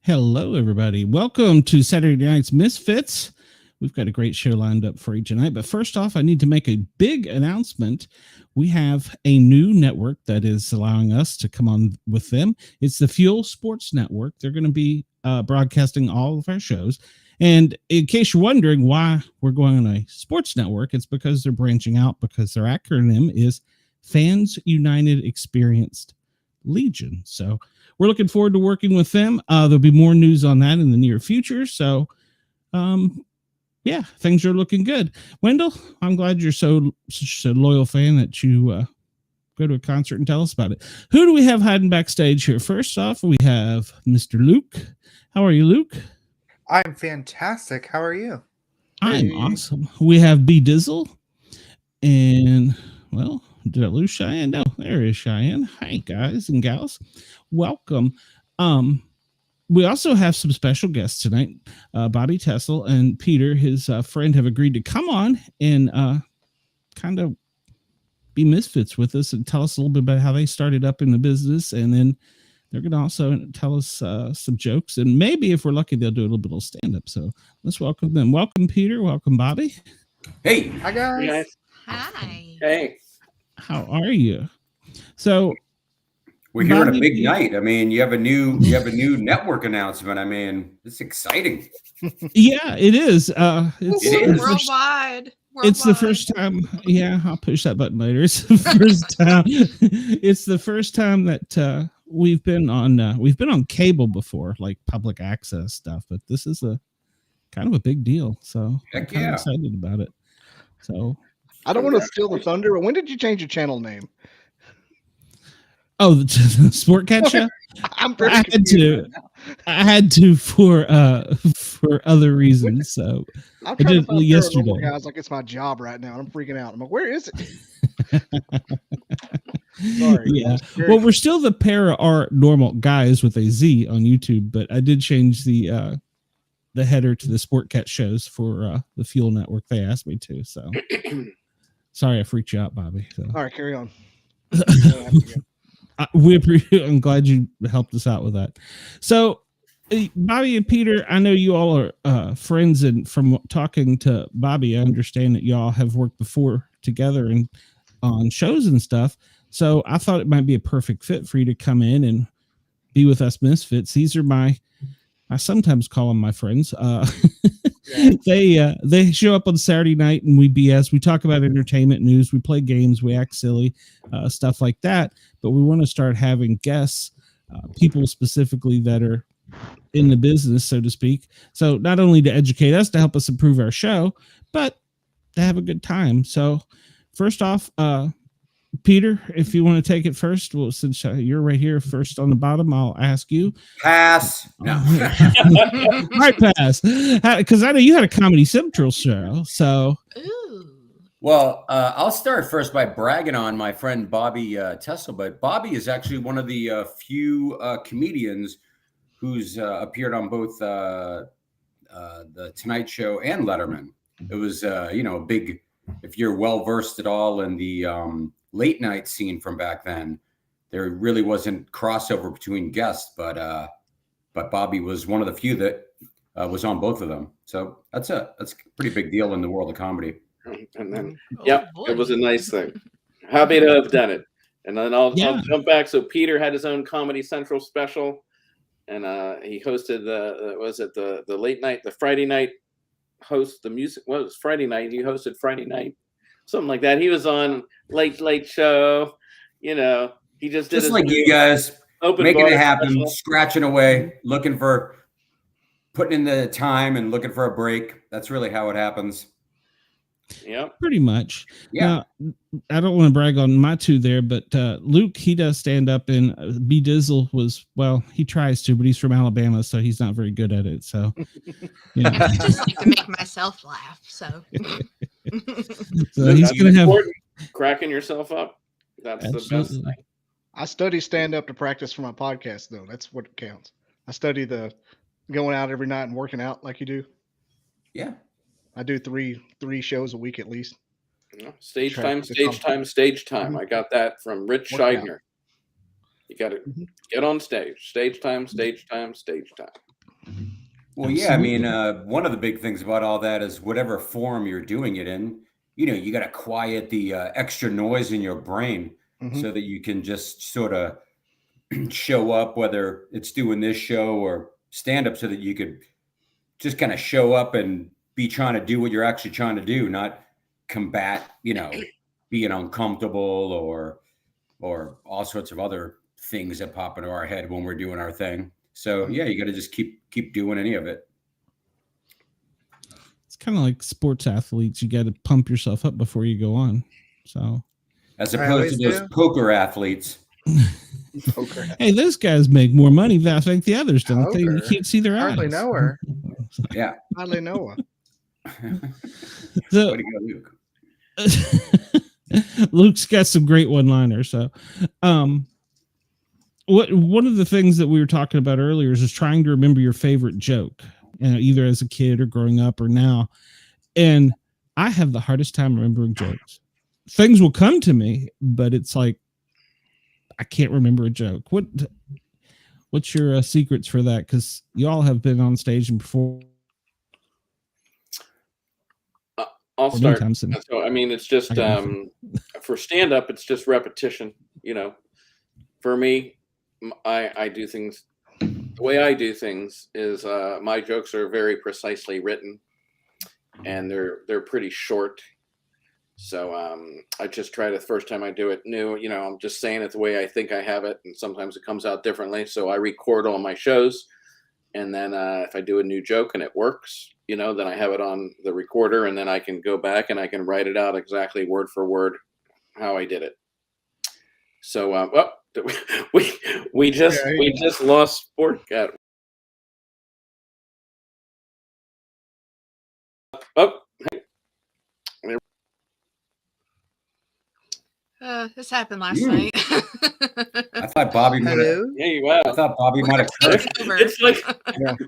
Hello, everybody. Welcome to Saturday Night's Misfits. We've got a great show lined up for you tonight. But first off, I need to make a big announcement. We have a new network that is allowing us to come on with them. It's the Fuel Sports Network. They're going to be broadcasting all of our shows. And in case you're wondering why we're going on a sports network, it's because they're branching out, because their acronym is Fans United Experienced Legion. So we're looking forward to working with them. There'll be more news on that in the near future. So, yeah, things are looking good. Wendell, I'm glad you're such a loyal fan that you go to a concert and tell us about it. Who do we have hiding backstage here? First off, we have Mr. Luke. How are you, Luke? I'm fantastic. How are you? I'm awesome. We have B Dizzle. And, well, did I lose Cheyenne? No, there is Cheyenne. Hi, guys and gals. Welcome. We also have some special guests tonight. Bobby Tessel and Peter, his friend, have agreed to come on and kind of be misfits with us and tell us a little bit about how they started up in the business. And then they're going to also tell us some jokes. And maybe if we're lucky, they'll do a little bit of stand-up. So let's welcome them. Welcome, Peter. Welcome, Bobby. Hey. Hi, guys. Hi. Hey. How are you? So we're here on a big night. I mean, you have a new network announcement. I mean, it's exciting. Yeah, it is. It is worldwide. It's the first time. Yeah, I'll push that button later. It's the first time. It's the first time that we've been on cable before, like public access stuff. But this is a kind of a big deal. So I'm kind of excited about it. So I don't want to steal the thunder, but when did you change your channel name? Oh, the Sportcat show. I had to for other reasons. So I'm trying to find yesterday. Guys, like it's my job right now. I'm freaking out. I'm like, where is it? Sorry. Yeah. Well, we're still the Paranormal Guyz with a Z on YouTube, but I did change the header to the Sportcat shows for the Fuel Network. They asked me to. So sorry, I freaked you out, Bobby. So. All right, carry on. I'm glad you helped us out with that. So, Bobby and Peter, I know you all are friends, and from talking to Bobby, I understand that y'all have worked before together and on shows and stuff. So I thought it might be a perfect fit for you to come in and be with us Misfits. These are I sometimes call them my friends. They show up on Saturday night and we BS. We talk about entertainment news. We play games. We act silly, stuff like that. But we want to start having guests, people specifically that are in the business, so to speak. So not only to educate us, to help us improve our show, but to have a good time. So first off, Peter, if you want to take it first, well, since you're right here first on the bottom, I'll ask you. Pass. No. Right, pass. Because I know you had a Comedy Central show. So. Ooh. Well, I'll start first by bragging on my friend Bobby Tessel. But Bobby is actually one of the few comedians who's appeared on both the Tonight Show and Letterman. It was, a big, if you're well versed at all in the late night scene from back then, there really wasn't crossover between guests, but Bobby was one of the few that was on both of them. So that's a pretty big deal in the world of comedy. And then, Oh, it was a boy. nice thing. Happy to have done it. And then I'll Yeah. jump back. So Peter had his own Comedy Central special, and he hosted the late night, the Friday night host, the music. Well, it was Friday night. He hosted Friday night, something like that. He was on Late Show. You know, he just did Just his like you guys, open making bar it happen, special. scratching away, looking for, putting in the time and looking for a break. That's really how it happens. Yep. Pretty much. Yeah. Now, I don't want to brag on my two there, but Luke, he does stand up, and B Dizzle was, well, he tries to, but he's from Alabama, so he's not very good at it. So, you know. I just like to make myself laugh. So, So he's going to have. Cracking yourself up. That's the best Absolutely. thing. I study stand up to practice for my podcast, though. That's what counts. I study the going out every night and working out like you do. Yeah. I do three shows a week at least. Yeah. Stage Try time, to stage come- time, stage time. Mhm. I got that from Rich Work out. Scheidner. You got to Mhm. get on stage. Stage time, stage time, stage time. Well, yeah, I mean, one of the big things about all that is whatever form you're doing it in, you know, you got to quiet the extra noise in your brain Mhm. so that you can just sort of show up, whether it's doing this show or stand up, so that you could just kind of show up and be trying to do what you're actually trying to do, not combat, you know, being uncomfortable or all sorts of other things that pop into our head when we're doing our thing. So yeah, you got to just keep doing any of it. It's kind of like sports athletes. You got to pump yourself up before you go on. So, As I opposed to always those do. poker athletes. Okay. hey, those guys make more money than I think the others don't. They, you Poker? can't see their Hardly eyes. know her. Yeah. Hardly know her. So, Way to go, Luke. Luke's got some great one-liners. So, one of the things that we were talking about earlier is just trying to remember your favorite joke, either as a kid or growing up or now. And I have the hardest time remembering jokes. Things will come to me, but it's like I can't remember a joke. What's your secrets for that? Because you all have been on stage and before. I'll start. Anytime soon. So, I mean, it's just for stand up, it's just repetition. You know, for me, I do things the way I do things is my jokes are very precisely written, and they're pretty short. So I just try to, the first time I do it new, you know, I'm just saying it the way I think I have it, and sometimes it comes out differently. So I record all my shows, and then if I do a new joke and it works, you know, then I have it on the recorder, and then I can go back and I can write it out exactly word for word how I did it. So we just lost Sportcat. Oh. This happened last night. I thought Bobby might have. Hello? Yeah, you are. I thought Bobby might have cursed. It's like,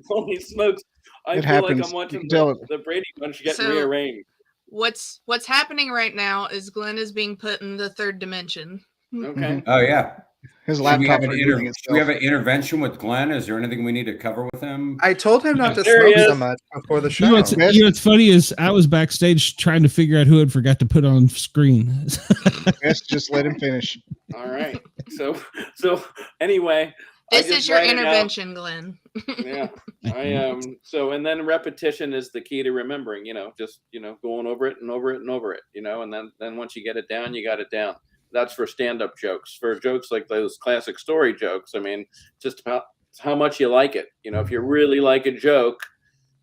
holy smokes! I It feel like happens. I'm watching You can tell the Brady Bunch get So- rearranged. What's happening right now is Glenn is being put in the third dimension. Okay. Oh yeah. His Should we, have laptop an rebooting should we have itself. an intervention with Glenn? Is there anything we need to cover with him? I told him not to There he smoke so is. much before the You show. know, what's funny is I was backstage trying to figure out who had forgot to put on screen. Best just let him finish. All right. So anyway, I This just is your write it out. intervention, Glenn. Yeah. So and then repetition is the key to remembering, you know, just, you know, going over it and over it and over it, you know, and then once you get it down, you got it down. That's for stand-up jokes. For jokes like those classic story jokes, I mean, just about how much you like it. You know, if you really like a joke,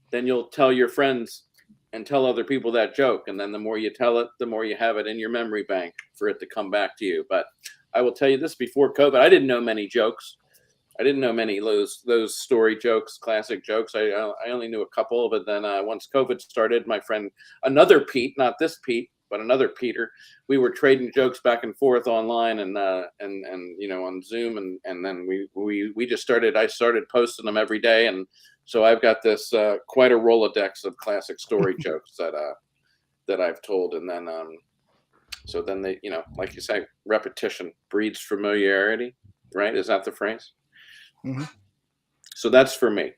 then you'll tell your friends and tell other people that joke. And then the more you tell it, the more you have it in your memory bank for it to come back to you. But I will tell you this, before COVID, I didn't know many jokes. I didn't know many of those story jokes, classic jokes. I only knew a couple. But then once COVID started, my friend, another Pete, not this Pete, but another Peter, we were trading jokes back and forth online and you know, on Zoom, and then we just started. I started posting them every day, and so I've got this quite a Rolodex of classic story jokes that I've told, and then so then they, you know, like you say, repetition breeds familiarity, right? Is that the phrase? Mm-hmm. So that's for me,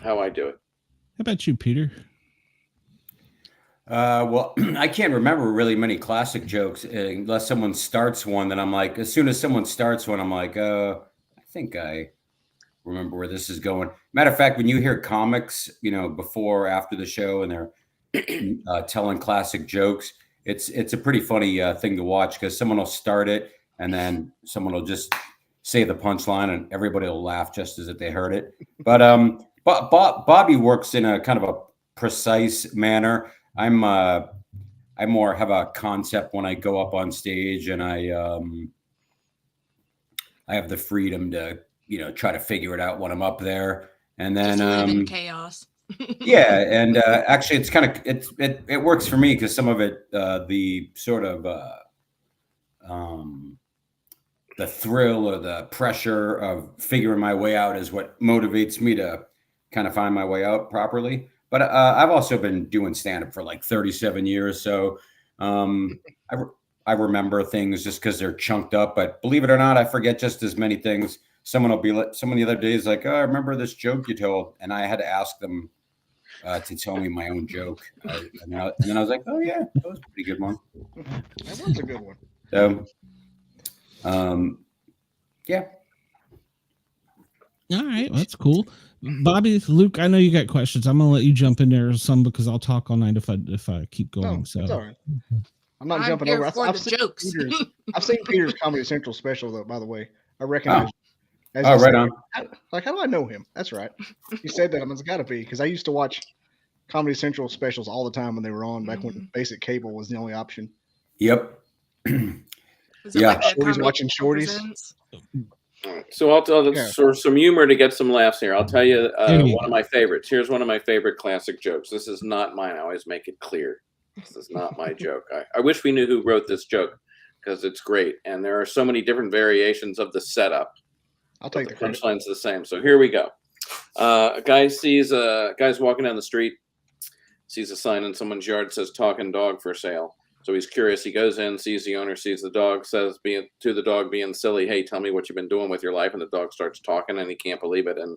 how I do it. How about you, Peter? Well, I can't remember really many classic jokes unless someone starts one. Then I'm like, as soon as someone starts one, I'm like, I think I remember where this is going. Matter of fact, when you hear comics, before or after the show, and they're telling classic jokes, it's a pretty funny thing to watch because someone will start it and then someone will just say the punchline and everybody will laugh just as if they heard it. But Bobby works in a kind of a precise manner. I more have a concept when I go up on stage, and I have the freedom to try to figure it out when I'm up there, and then Just live in chaos. yeah, and actually, it's kind of it works for me because some of it, the sort of the thrill or the pressure of figuring my way out is what motivates me to kind of find my way out properly. But I've also been doing stand-up for like 37 years. So I remember things just because they're chunked up. But believe it or not, I forget just as many things. Someone the other day is like, oh, I remember this joke you told. And I had to ask them to tell me my own joke. And then I was like, oh, yeah, that was a pretty good one. That was a good one. So, yeah. All right, well, that's cool. Bobby, Luke, I know you got questions. I'm gonna let you jump in there some because I'll talk all night if I keep going. So it's all right. I'm not I'm jumping here over. for I've the seen jokes. I've seen Peter's Comedy Central special though. By the way, I recognize. Oh, right on. How do I know him? That's right. You said that. It's got to be because I used to watch Comedy Central specials all the time when they were on back when basic cable was the only option. Yep. Yeah. Shorty's watching Shorties. So I'll tell for some humor to get some laughs here. I'll tell you one of my favorites. Here's one of my favorite classic jokes. This is not mine. I always make it clear. This is not my joke. I wish we knew who wrote this joke because it's great. And there are so many different variations of the setup. I'll take the punchline's the same. So here we go. A guy sees guy's walking down the street, sees a sign in someone's yard that says "talking dog for sale." So he's curious. He goes in, sees the owner, sees the dog, says to the dog being silly, "Hey, tell me what you've been doing with your life." And the dog starts talking, and he can't believe it. And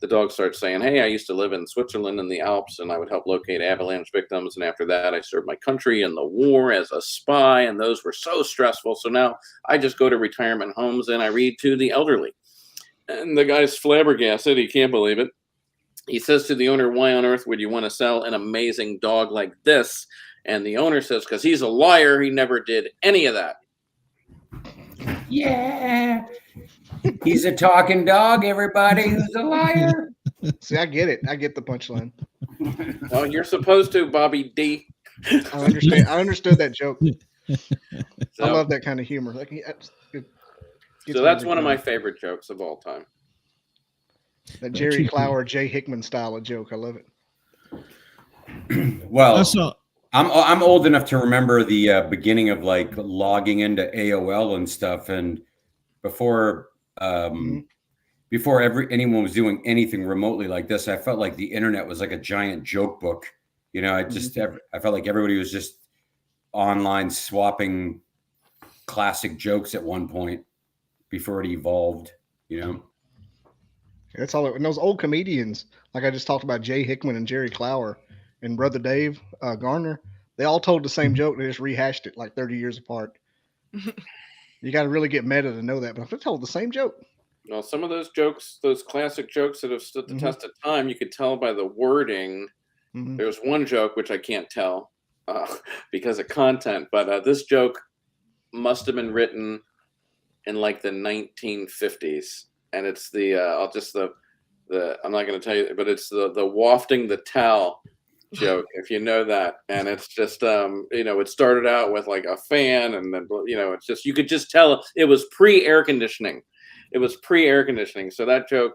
the dog starts saying, "Hey, I used to live in Switzerland in the Alps, and I would help locate avalanche victims. And after that, I served my country in the war as a spy, and those were so stressful. So now I just go to retirement homes and I read to the elderly." And the guy's flabbergasted. He can't believe it. He says to the owner, "Why on earth would you want to sell an amazing dog like this?" And the owner says, "Because he's a liar. He never did any of that." Yeah. He's a talking dog, everybody. Who's a liar? See, I get it. I get the punchline. Well, you're supposed to, Bobby D. I understand. I understood that joke. So, I love that kind of humor. So that's one of my favorite jokes of all time. That Jerry Clower, Jay Hickman style of joke. I love it. Well, I'm old enough to remember the beginning of like logging into AOL and stuff, and before anyone was doing anything remotely like this, I felt like the internet was like a giant joke book. I felt like everybody was just online swapping classic jokes at one point before it evolved. That's all. And those old comedians, like I just talked about, Jay Hickman and Jerry Clower and Brother Dave Garner, they all told the same joke. They just rehashed it like 30 years apart. You got to really get meta to know that, but they told the same joke. Well, some of those jokes, those classic jokes that have stood the test of time, you could tell by the wording. There's one joke which I can't tell because of content, but this joke must have been written in like the 1950s, and it's the I'm not going to tell you, but it's the wafting the towel joke, if you know that. And it's just it started out with like a fan, and then it's just, you could just tell it was pre-air conditioning. So that joke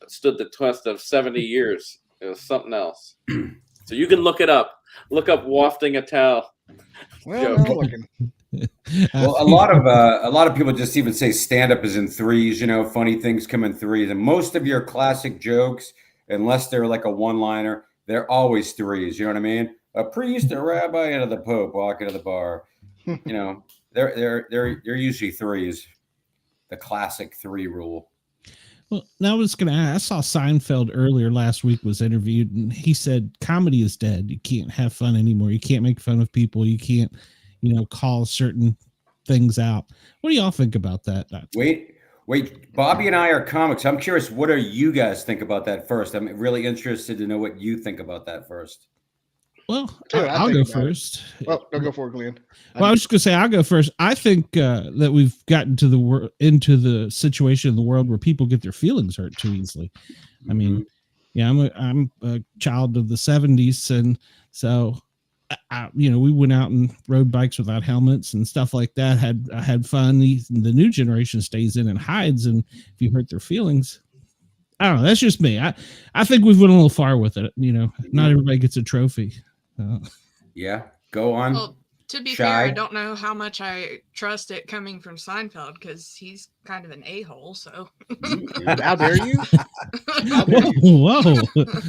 stood the test of 70 years. It was something else. So you can look it up. Look up wafting a towel. Well, I'm looking. Well, a lot of people just even say stand-up is in threes. Funny things come in threes, and most of your classic jokes, unless they're like a one-liner, they're always threes. You know what I mean? A priest, a rabbi, and the pope walk into the bar. They're usually threes. The classic 3 rule. Well, now I was going to ask, I saw Seinfeld earlier last week was interviewed, and he said comedy is dead. You can't have fun anymore. You can't make fun of people. You can't, call certain things out. What do y'all think about that? Wait, Bobby and I are comics. I'm curious, what do you guys think about that first? I'm really interested to know what you think about that first. Well, Tell you what I I'll think go about it. first. Well, no, go for it, Glenn. Well, I was just gonna say I'll go first. I think that we've gotten to into the situation in the world where people get their feelings hurt too easily. I mean, yeah, I'm a child of the '70s, and so we went out and rode bikes without helmets and stuff like that. Had fun. The new generation stays in and hides, and if you hurt their feelings, I don't know. That's just me. I think we've went a little far with it. Not everybody gets a trophy. Yeah, go on. Well, to be Shy. fair, I don't know how much I trust it coming from Seinfeld because he's kind of an a-hole. So How dare you? Whoa,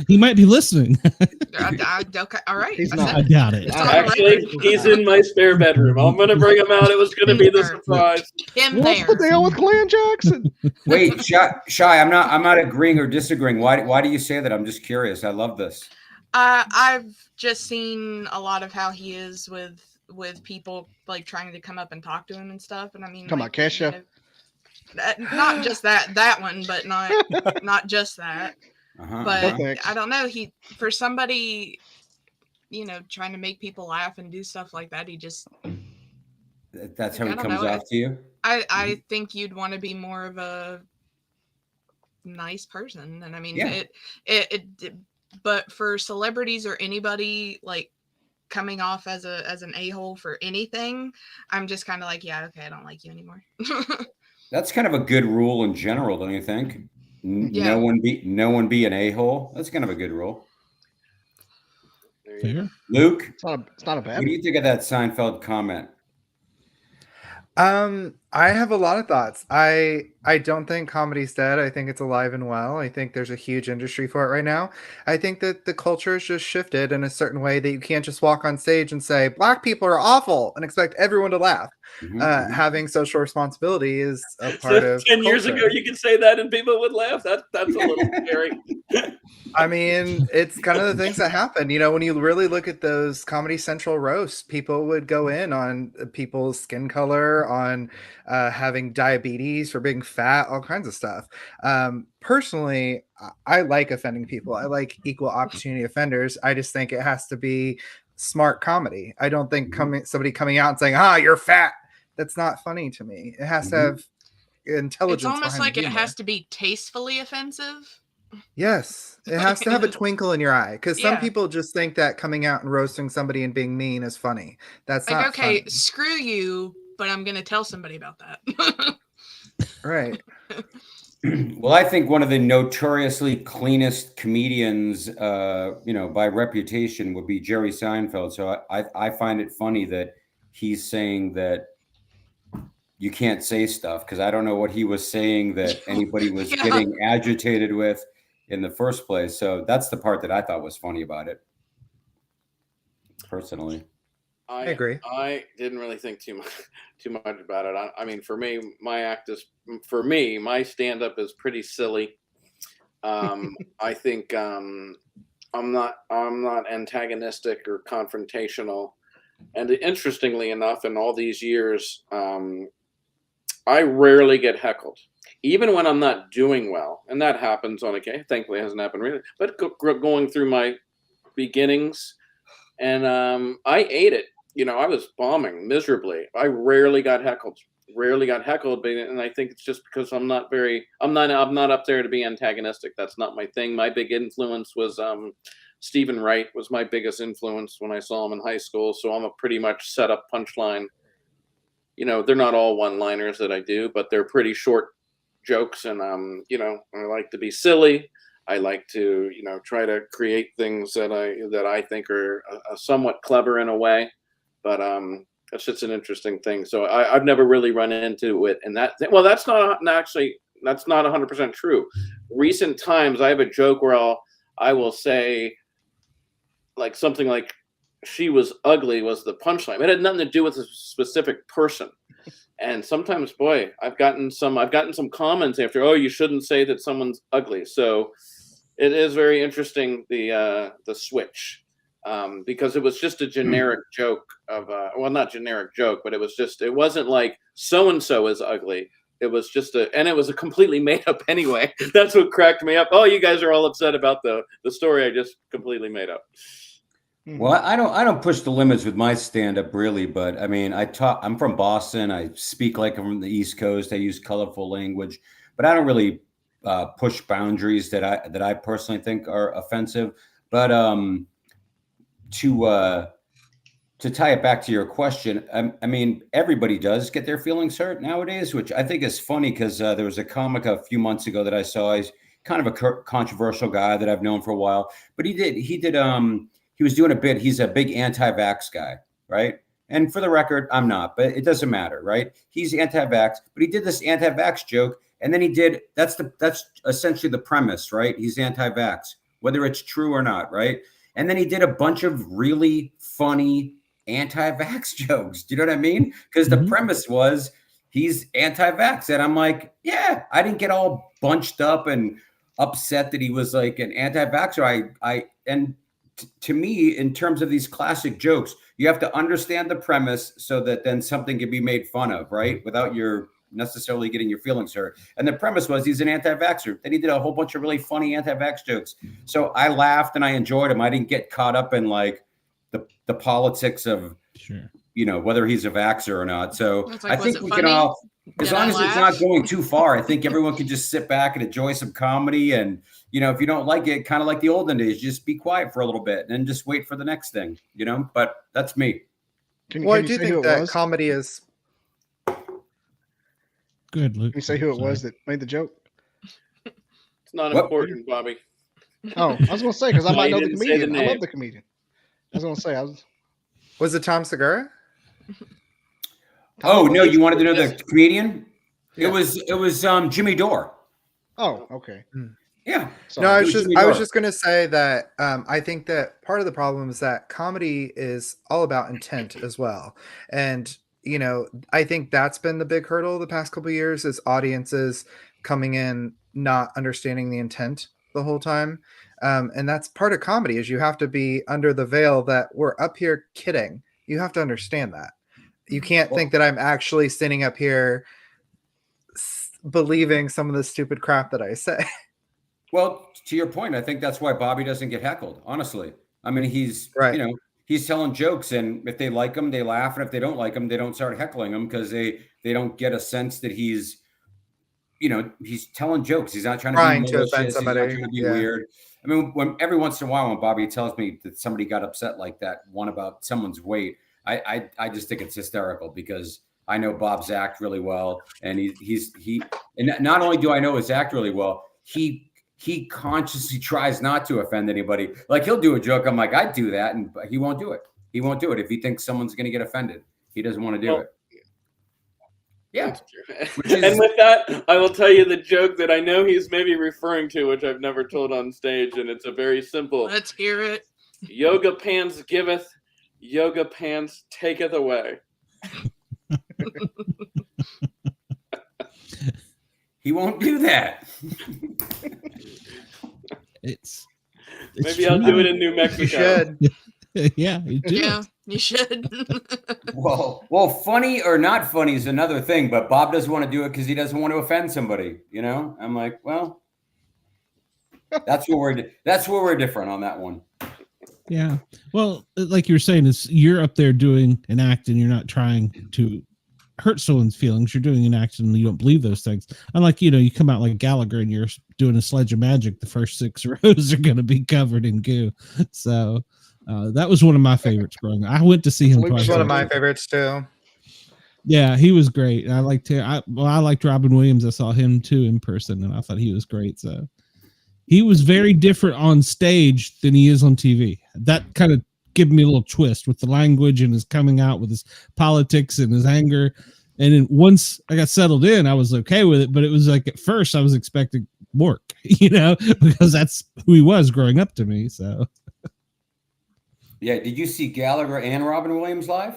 he might be listening. okay, all right. He's I not. said I doubt it. It's on Actually, record. he's in my spare bedroom. I'm going to bring him out. It was going to be the surprise. Him What's there. the deal with Glenn Jackson? Wait, Shy, I'm not agreeing or disagreeing. Why do you say that? I'm just curious. I love this. I've just seen a lot of how he is with people like trying to come up and talk to him and stuff. And I mean, Come like, on, Kesha. not just that one, but not just that. But No thanks. I don't know. He, for somebody, trying to make people laugh and do stuff like that, he just. That's how I he don't comes know. off to you. I think you'd want to be more of a nice person, and I mean, Yeah. but for celebrities or anybody like coming off as an a-hole for anything, I'm just kind of like, yeah, okay, I don't like you anymore. That's kind of a good rule in general, don't you think? Yeah. No one be an a-hole. That's kind of a good rule. Fair. Luke, It's not a bad what do you think of that Seinfeld comment? I have a lot of thoughts. I don't think comedy's dead. I think it's alive and well. I think there's a huge industry for it right now. I think that the culture has just shifted in a certain way that you can't just walk on stage and say black people are awful and expect everyone to laugh. Having social responsibility is a part of 10 years culture. ago, you could say that and people would laugh. That's a little scary. I mean, it's kind of the things that happen. When you really look at those Comedy Central roasts, people would go in on people's skin color, on having diabetes, for being fat, all kinds of stuff. Personally, I like offending people. I like equal opportunity offenders. I just think it has to be smart comedy. I don't think somebody coming out and saying, you're fat. That's not funny to me. It has to have intelligence. It's almost behind like the it humor. has to be tastefully offensive. Yes, it has to have a twinkle in your eye, because some Yeah. people just think that coming out and roasting somebody and being mean is funny. That's Like, not okay, funny. screw you, but I'm gonna tell somebody about that. Right. Well, I think one of the notoriously cleanest comedians, by reputation, would be Jerry Seinfeld. So I find it funny that he's saying that you can't say stuff, because I don't know what he was saying that anybody was Yeah. getting agitated with in the first place. So that's the part that I thought was funny about it, personally. I agree. I didn't really think too much about it. I mean, for me, my stand-up is pretty silly. I think I'm not antagonistic or confrontational. And interestingly enough, in all these years, I rarely get heckled, even when I'm not doing well, and that happens on occasion. Thankfully, it hasn't happened really. But going through my beginnings, and I ate it. I was bombing miserably. I rarely got heckled, and I think it's just because I'm not up there to be antagonistic. That's not my thing. My big influence was Stephen Wright was my biggest influence when I saw him in high school. So I'm a pretty much set up punchline. They're not all one-liners that I do, but they're pretty short jokes, and I like to be silly. I like to try to create things that I think are somewhat clever in a way. But that's just an interesting thing. So I've never really run into it. And well, that's not 100% true. Recent times, I have a joke where I will say like something like, "She was ugly" was the punchline. It had nothing to do with a specific person. And sometimes, boy, I've gotten some comments after, oh, you shouldn't say that someone's ugly. So it is very interesting, the switch, because it was just a generic joke of well, not generic joke, but it wasn't like so and so is ugly. It was just and it was a completely made up anyway. That's what cracked me up. Oh, you guys are all upset about the story I just completely made up. Well, I don't push the limits with my stand-up really, but I mean, I'm from Boston. I speak like I'm from the East Coast. I use colorful language, but I don't really push boundaries that I personally think are offensive. But to tie it back to your question, I mean, everybody does get their feelings hurt nowadays, which I think is funny because there was a comic a few months ago that I saw. He's kind of a controversial guy that I've known for a while, but he was doing a bit. He's a big anti-vax guy, right? And for the record, I'm not, but it doesn't matter, right? He's anti-vax, but he did this anti-vax joke, and then that's essentially the premise, right? He's anti-vax, whether it's true or not, right? And then he did a bunch of really funny anti-vax jokes. Do you know what I mean? Because the premise was he's anti-vax, and I'm like, yeah, I didn't get all bunched up and upset that he was like an anti-vaxxer. To me, in terms of these classic jokes, you have to understand the premise so that then something can be made fun of, right? Without your necessarily getting your feelings hurt. And the premise was he's an anti-vaxxer. Then he did a whole bunch of really funny anti-vax jokes. So I laughed and I enjoyed him. I didn't get caught up in like the politics of, whether he's a vaxxer or not. So like, I think we can all, as long as it's not going too far, I think everyone can just sit back and enjoy some comedy. And, if you don't like it, kind of like the olden days, just be quiet for a little bit and then just wait for the next thing, but that's me. I do think that comedy is good. Luke. Can you say who it was that made the joke? It's not important, Bobby. Oh, I was going to say, because I might know the comedian. I love the comedian. I was going to say, was it Tom Segura? Oh, no, you wanted to know the comedian? Yeah. It was Jimmy Dore. Oh, okay. Yeah. Sorry. No, I was just going to say that I think that part of the problem is that comedy is all about intent as well. And, I think that's been the big hurdle the past couple of years is audiences coming in, not understanding the intent the whole time. And that's part of comedy is you have to be under the veil that we're up here kidding. You have to understand that. You can't think that I'm actually sitting up here believing some of the stupid crap that I say. Well, to your point, I think that's why Bobby doesn't get heckled. Honestly, I mean, he's right. He's telling jokes, and if they like him, they laugh, and if they don't like him, they don't start heckling him because they don't get a sense that he's telling jokes. He's not trying to be malicious. He's not trying to be weird. I mean, when every once in a while, when Bobby tells me that somebody got upset like that, one about someone's weight, I just think it's hysterical because I know Bob's act really well, and and not only do I know his act really well, he consciously tries not to offend anybody. Like he'll do a joke. I'm like, I'd do that. And he won't do it. He won't do it. If he thinks someone's going to get offended, he doesn't want to do it. Yeah. And with that, I will tell you the joke that I know he's maybe referring to, which I've never told on stage. And it's a very simple. Let's hear it. Yoga pants giveth, yoga pants taketh away. He won't do that. It's maybe I'll do it in New Mexico. You should. Yeah, you should. well, funny or not funny is another thing, but Bob doesn't want to do it because he doesn't want to offend somebody. I'm like, well, that's where we're different on that one. Yeah. Well, like you were saying, you're up there doing an act and you're not trying to hurt someone's feelings. You're doing an act and you don't believe those things. Unlike, you come out like Gallagher and you're doing a sledge of magic, the first 6 rows are going to be covered in goo. So that was one of my favorites growing up. I went to see him. It was one of my favorites too. Yeah, he was great. And I liked Robin Williams. I saw him too in person and I thought he was great. So he was very different on stage than he is on TV. That kind of gave me a little twist with the language and his coming out with his politics and his anger. And then once I got settled in, I was okay with it. But it was like at first I was expecting work, because that's who he was growing up to me. So, yeah. Did you see Gallagher and Robin Williams live?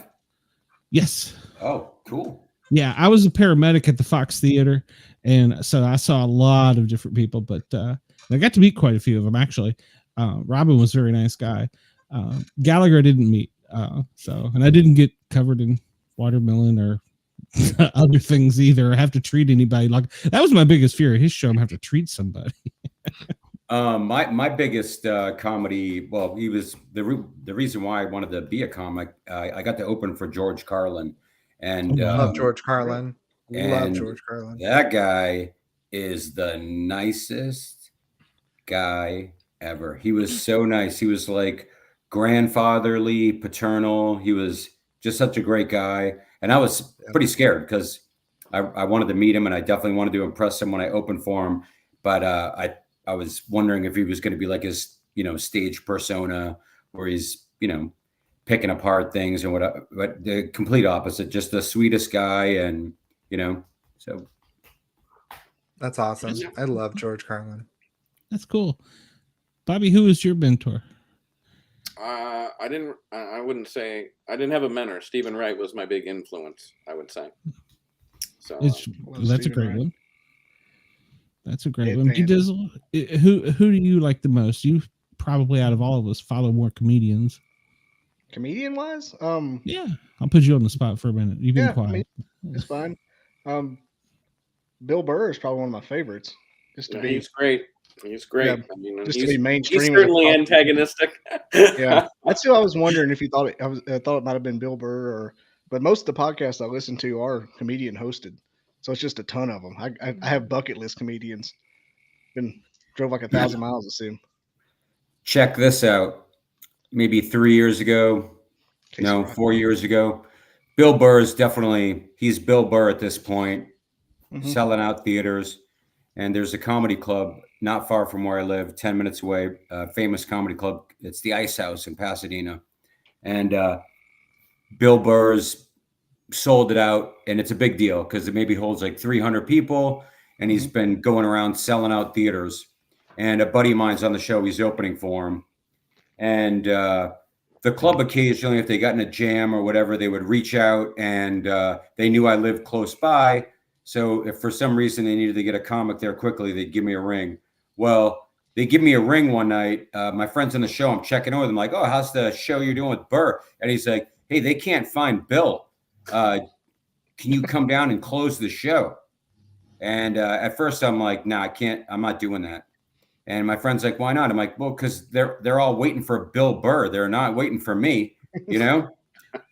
Yes. Oh, cool. Yeah, I was a paramedic at the Fox Theater, and so I saw a lot of different people, but I got to meet quite a few of them actually. Robin was a very nice guy. Gallagher I didn't meet, and I didn't get covered in watermelon or other things either. I have to treat anybody like that was my biggest fear at his show. I'm have to treat somebody. My biggest comedy. Well, he was the reason why I wanted to be a comic. I got to open for George Carlin, and Love George Carlin. Love and George Carlin. that guy is the nicest guy ever. He was so nice. He was like grandfatherly, paternal. He was just such a great guy. And I was pretty scared because I wanted to meet him, and I definitely wanted to impress him when I opened for him. But I was wondering if he was going to be like his, stage persona where he's, picking apart things and whatever. But the complete opposite, just the sweetest guy. And, so. That's awesome. I love George Carlin. That's cool. Bobby, who is your mentor? I wouldn't say I didn't have a mentor. Stephen Wright was my big influence, I would say. So that's a great one. That's a great one. Man. Who do you like the most? You probably out of all of us follow more comedians. Comedian wise, yeah, I'll put you on the spot for a minute. You've been quiet. I mean, it's fine. Bill Burr is probably one of my favorites. He's great. He's great. Yeah, I mean, just to be mainstream. He's certainly antagonistic. Yeah, that's who I was wondering if you thought it. I thought it might have been Bill Burr, but most of the podcasts I listen to are comedian hosted, so it's just a ton of them. I have bucket list comedians. Drove like 1,000 miles to see them. Check this out. Maybe 3 years ago, 4 years ago, Bill Burr is he's Bill Burr at this point, selling out theaters. And there's a comedy club not far from where I live, 10 minutes away, a famous comedy club. It's the Ice House in Pasadena. And Bill Burr's sold it out, and it's a big deal because it maybe holds like 300 people, and he's been going around selling out theaters. And a buddy of mine's on the show. He's opening for him. And the club occasionally, if they got in a jam or whatever, they would reach out, and they knew I lived close by. So if for some reason they needed to get a comic there quickly, they'd give me a ring. Well, they give me a ring one night. My friend's on the show. I'm checking over them like, oh, how's the show you're doing with Burr? And he's like, hey, they can't find Bill. Can you come down and close the show? And at first I'm like, no, I can't. I'm not doing that. And my friend's like, why not? I'm like, well, because they're all waiting for Bill Burr. They're not waiting for me,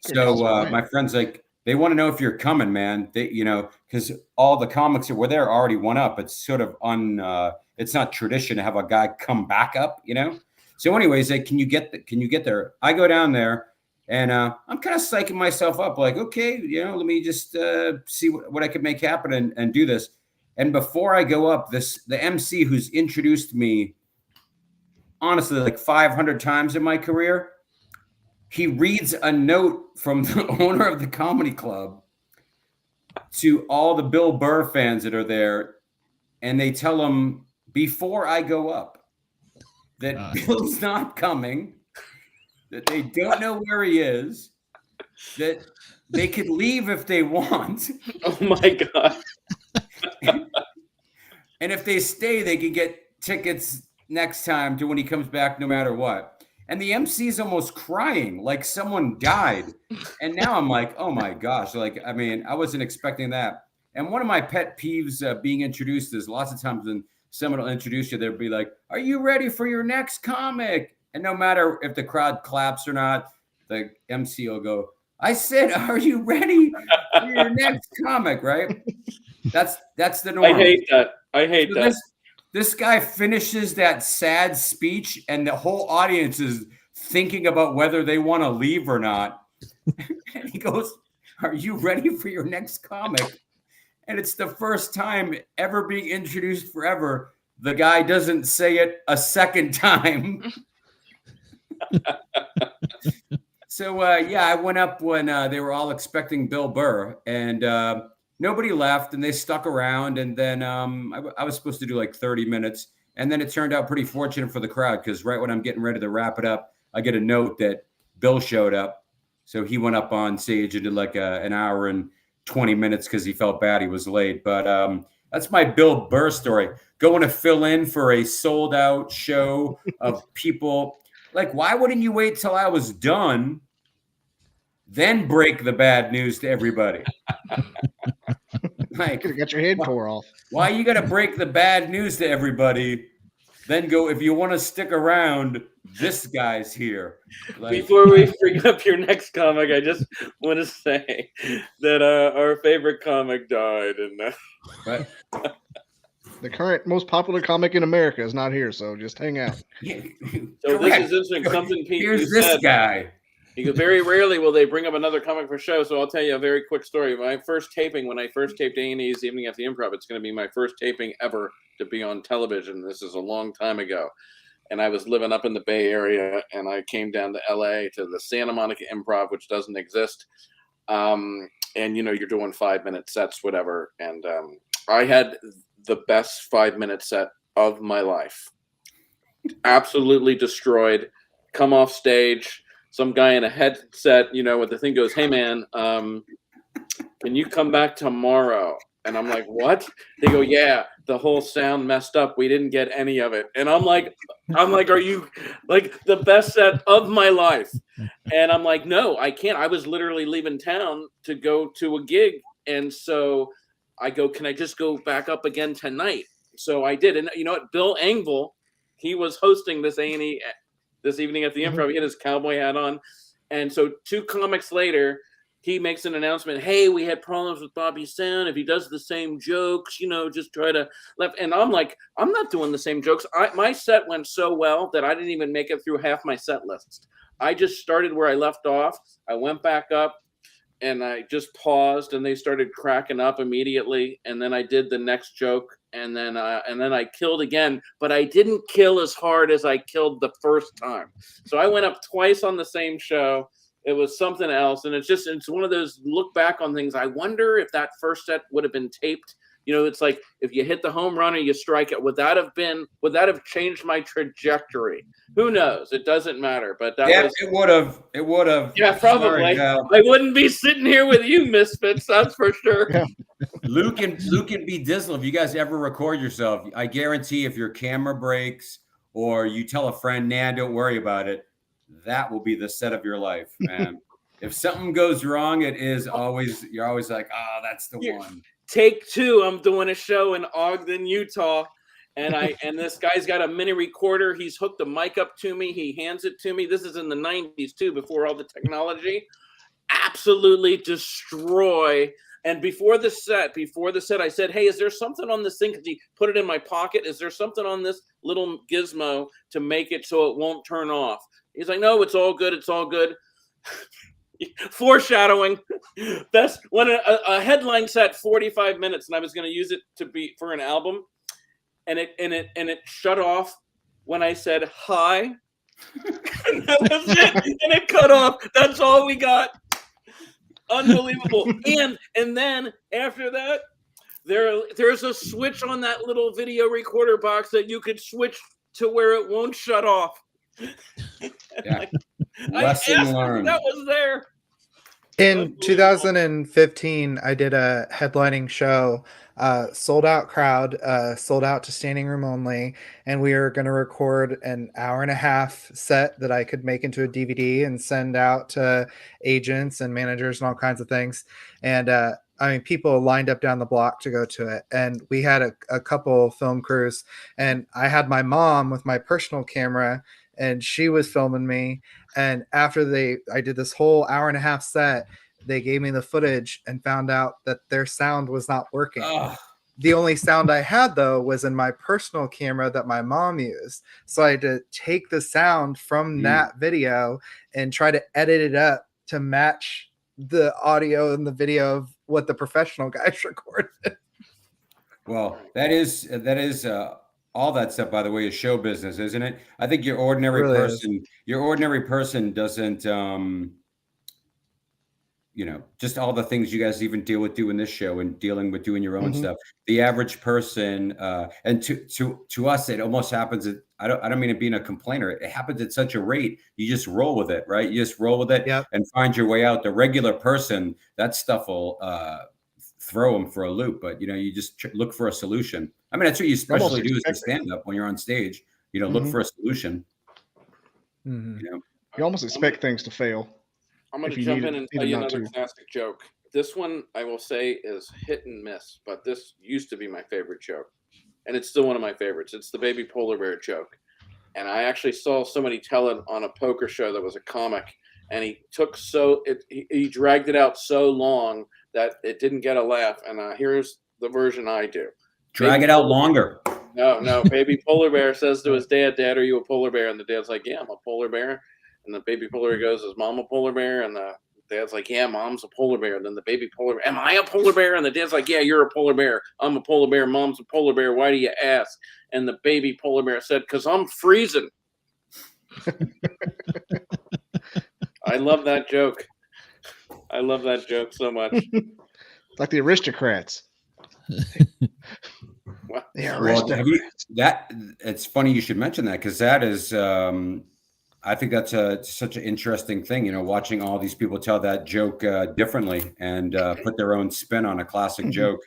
So my friend's like, they want to know if you're coming, man. They, because all the comics that were there already went up. It's sort of it's not tradition to have a guy come back up, So anyways, like, can you get there? I go down there, and I'm kind of psyching myself up, like, okay, let me just see what I could make happen and do this. And before I go up, the MC who's introduced me, honestly, like 500 times in my career, he reads a note from the owner of the comedy club to all the Bill Burr fans that are there. And they tell him before I go up that Bill's not coming, that they don't know where he is, that they could leave if they want. Oh my God. And if they stay, they can get tickets next time to when he comes back, no matter what. And the MC is almost crying, like someone died. And now I'm like, oh my gosh. Like, I mean, I wasn't expecting that. And one of my pet peeves being introduced is lots of times when someone will introduce you, they'll be like, are you ready for your next comic? And no matter if the crowd claps or not, the MC will go, I said, are you ready for your next comic? Right? That's the norm. I hate that. This guy finishes that sad speech, and the whole audience is thinking about whether they want to leave or not. And he goes, are you ready for your next comic? And it's the first time ever being introduced forever. The guy doesn't say it a second time. So, I went up when they were all expecting Bill Burr, and nobody left, and they stuck around. And then I was supposed to do like 30 minutes. And then it turned out pretty fortunate for the crowd, because right when I'm getting ready to wrap it up, I get a note that Bill showed up. So he went up on stage and did like an hour and 20 minutes because he felt bad he was late. But that's my Bill Burr story. Going to fill in for a sold out show of people. Like, why wouldn't you wait till I was done, then break the bad news to everybody? Like, Could have got your head tore off. why you got to break the bad news to everybody? Then go, if you want to stick around, this guy's here. Like, Before we bring up your next comic, I just want to say that our favorite comic died, and but, The current most popular comic in America is not here, so just hang out. yeah, so correct. this is interesting. Something Pete Here's you this said. guy. He goes, very rarely will they bring up another comic for show. So I'll tell you a very quick story. My first taping, when I first taped A&E's Evening at the Improv, it's going to be my first taping ever to be on television. This is a long time ago. And I was living up in the Bay Area, and I came down to LA to the Santa Monica Improv, which doesn't exist. And, you know, you're doing 5-minute sets, whatever. And I had the best 5-minute set of my life. Absolutely destroyed. Come off stage. Some guy in a headset, you know, with the thing goes, "Hey man, can you come back tomorrow?" And I'm like, "What?" They go, "Yeah, the whole sound messed up. We didn't get any of it." And I'm like, "Are you like the best set of my life?" And I'm like, "No, I can't. I was literally leaving town to go to a gig." And so I go, "Can I just go back up again tonight?" So I did. And you know what? Bill Engvall, he was hosting this A&E this evening at the Improv. He had his cowboy hat on. And so 2 comics later, he makes an announcement. "Hey, we had problems with Bobby's sound. If he does the same jokes, you know, just try to left." And I'm like, I'm not doing the same jokes. My set went so well that I didn't even make it through half my set list. I just started where I left off. I went back up and I just paused, and they started cracking up immediately. And then I did the next joke, and then I killed again, but I didn't kill as hard as I killed the first time. So I went up twice on the same show. It was something else. And it's one of those look back on things. I wonder if that first set would have been taped. You know, it's like if you hit the home run or you strike it, would that have changed my trajectory? Who knows? It doesn't matter. But It would have. Yeah, probably. Sorry, I wouldn't be sitting here with you, Misfits. That's for sure. Yeah. Luke and B Dizzle, if you guys ever record yourself, I guarantee if your camera breaks or you tell a friend, "Nah, don't worry about it," that will be the set of your life, man. If something goes wrong, you're always like, "Oh, that's the one." Take 2. I'm doing a show in Ogden, Utah, and this guy's got a mini recorder. He's hooked a mic up to me. He hands it to me. This is in the 90s too, before all the technology. Absolutely destroy. And before the set, I said, "Hey, is there something on this thing?" Because he put it in my pocket. "Is there something on this little gizmo to make it so it won't turn off?" He's like, "No, it's all good. It's all good." Foreshadowing. Best when a headline set 45 minutes, and I was going to use it to be for an album, and it shut off when I said hi. And that was it. And it cut off. That's all we got. Unbelievable. And then after that, there's a switch on that little video recorder box that you could switch to where it won't shut off. Yeah. I Lesson asked learned. if that was there. In 2015, I did a headlining show, sold out crowd, sold out to standing room only, and we were going to record an 1.5-hour set that I could make into a DVD and send out to agents and managers and all kinds of things. And I mean, people lined up down the block to go to it, and we had a couple film crews, and I had my mom with my personal camera, and she was filming me. And after I did this whole 1.5-hour set, they gave me the footage and found out that their sound was not working. Ugh. The only sound I had, though, was in my personal camera that my mom used. So I had to take the sound from that video and try to edit it up to match the audio and the video of what the professional guys recorded. Well, that is all that stuff, by the way, is show business, isn't it? I think your ordinary Really person doesn't, just all the things you guys even deal with doing this show and dealing with doing your own Mhm. stuff. The average person, and to us, it almost happens. I don't mean to be a complainer. It happens at such a rate. You just roll with it, right? You just roll with it Yep. and find your way out. The regular person, that stuff will throw them for a loop. But you just look for a solution. I mean, that's what you especially do as a stand-up when you're on stage. Look Mhm. for a solution. Mhm. You almost expect things to fail. I'm going if to you jump need in it- and need tell it you not another to. classic joke. This one, I will say, is hit and miss, but this used to be my favorite joke. And it's still one of my favorites. It's the baby polar bear joke. And I actually saw somebody tell it on a poker show that was a comic. And he dragged it out so long that it didn't get a laugh. And here's the version I do. Drag it out longer. No. Baby polar bear says to his dad, "Dad, are you a polar bear?" And the dad's like, "Yeah, I'm a polar bear." And the baby polar bear goes, "Is Mom a polar bear?" And the dad's like, "Yeah, Mom's a polar bear." And then the baby polar bear, "Am I a polar bear?" And the dad's like, "Yeah, you're a polar bear. I'm a polar bear. Mom's a polar bear. Why do you ask?" And the baby polar bear said, "'Cause I'm freezing." I love that joke. I love that joke so much. It's like the aristocrats. Well, The Well, aristocrats. it's funny you should mention that, because that is, I think that's such an interesting thing, watching all these people tell that joke differently and put their own spin on a classic Mhm. joke,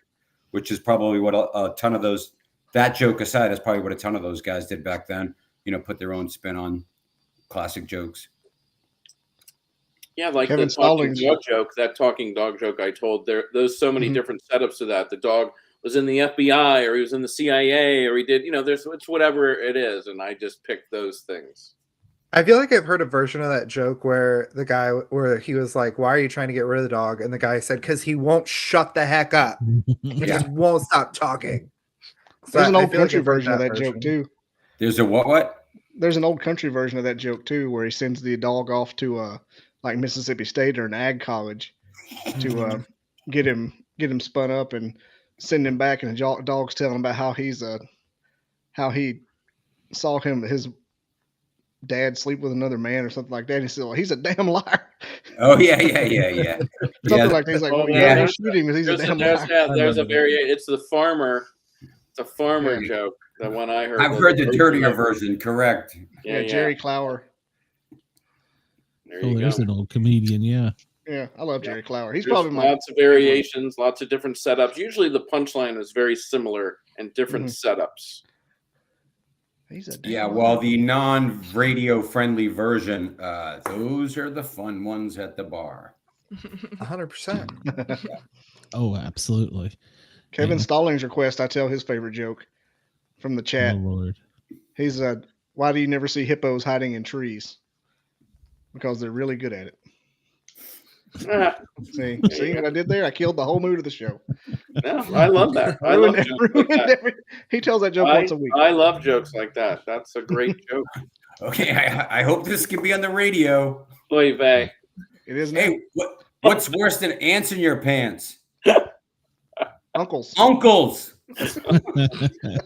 which is probably what a ton of those, that joke aside, is probably what a ton of those guys did back then, put their own spin on classic jokes. Yeah, like Kevin the talking Stallings. dog joke, that talking dog joke I told, there's so many Mhm. different setups to that. The dog was in the FBI, or he was in the CIA, or he did, it's whatever it is. And I just picked those things. I feel like I've heard a version of that joke where where he was like, "Why are you trying to get rid of the dog?" And the guy said, "Because he won't shut the heck up. He just won't stop talking." So There's an I old feel like country I've heard version of that joke version. too. There's a what? There's an old country version of that joke too, where he sends the dog off to like Mississippi State or an ag college to get him spun up and send him back, and the dog's telling him about how he saw his dad sleep with another man or something like that. And he said, "Well, he's a damn liar." Oh yeah. Something like that. He's like, Oh, "Well, yeah. don't shoot him because he's a damn liar." There's a remember that. variation. It's the farmer. It's a farmer Yeah. joke. The one I heard. I've was heard the version dirtier of- version, correct. Yeah, Jerry Clower. There Oh, you there's go. an old comedian. Yeah. Yeah, I love Jerry Clower. He's There's probably my lots of variations, lots of different setups. Usually the punchline is very similar and different setups. He's a damn Yeah, liar. well, the non-radio friendly version, those are the fun ones at the bar. 100%. Oh, absolutely. Kevin Yeah. Stallings request I tell his favorite joke from the chat. Oh Lord. He's why do you never see hippos hiding in trees? Because they're really good at it. Ah, See what I did there? I killed the whole mood of the show. no, I love that. I love jokes like that. He tells that joke once a week. I love jokes like that. That's a great joke. Okay, I hope this can be on the radio. Oy vey. It is now. Hey, what's worse than ants in your pants? Uncles. Uncles.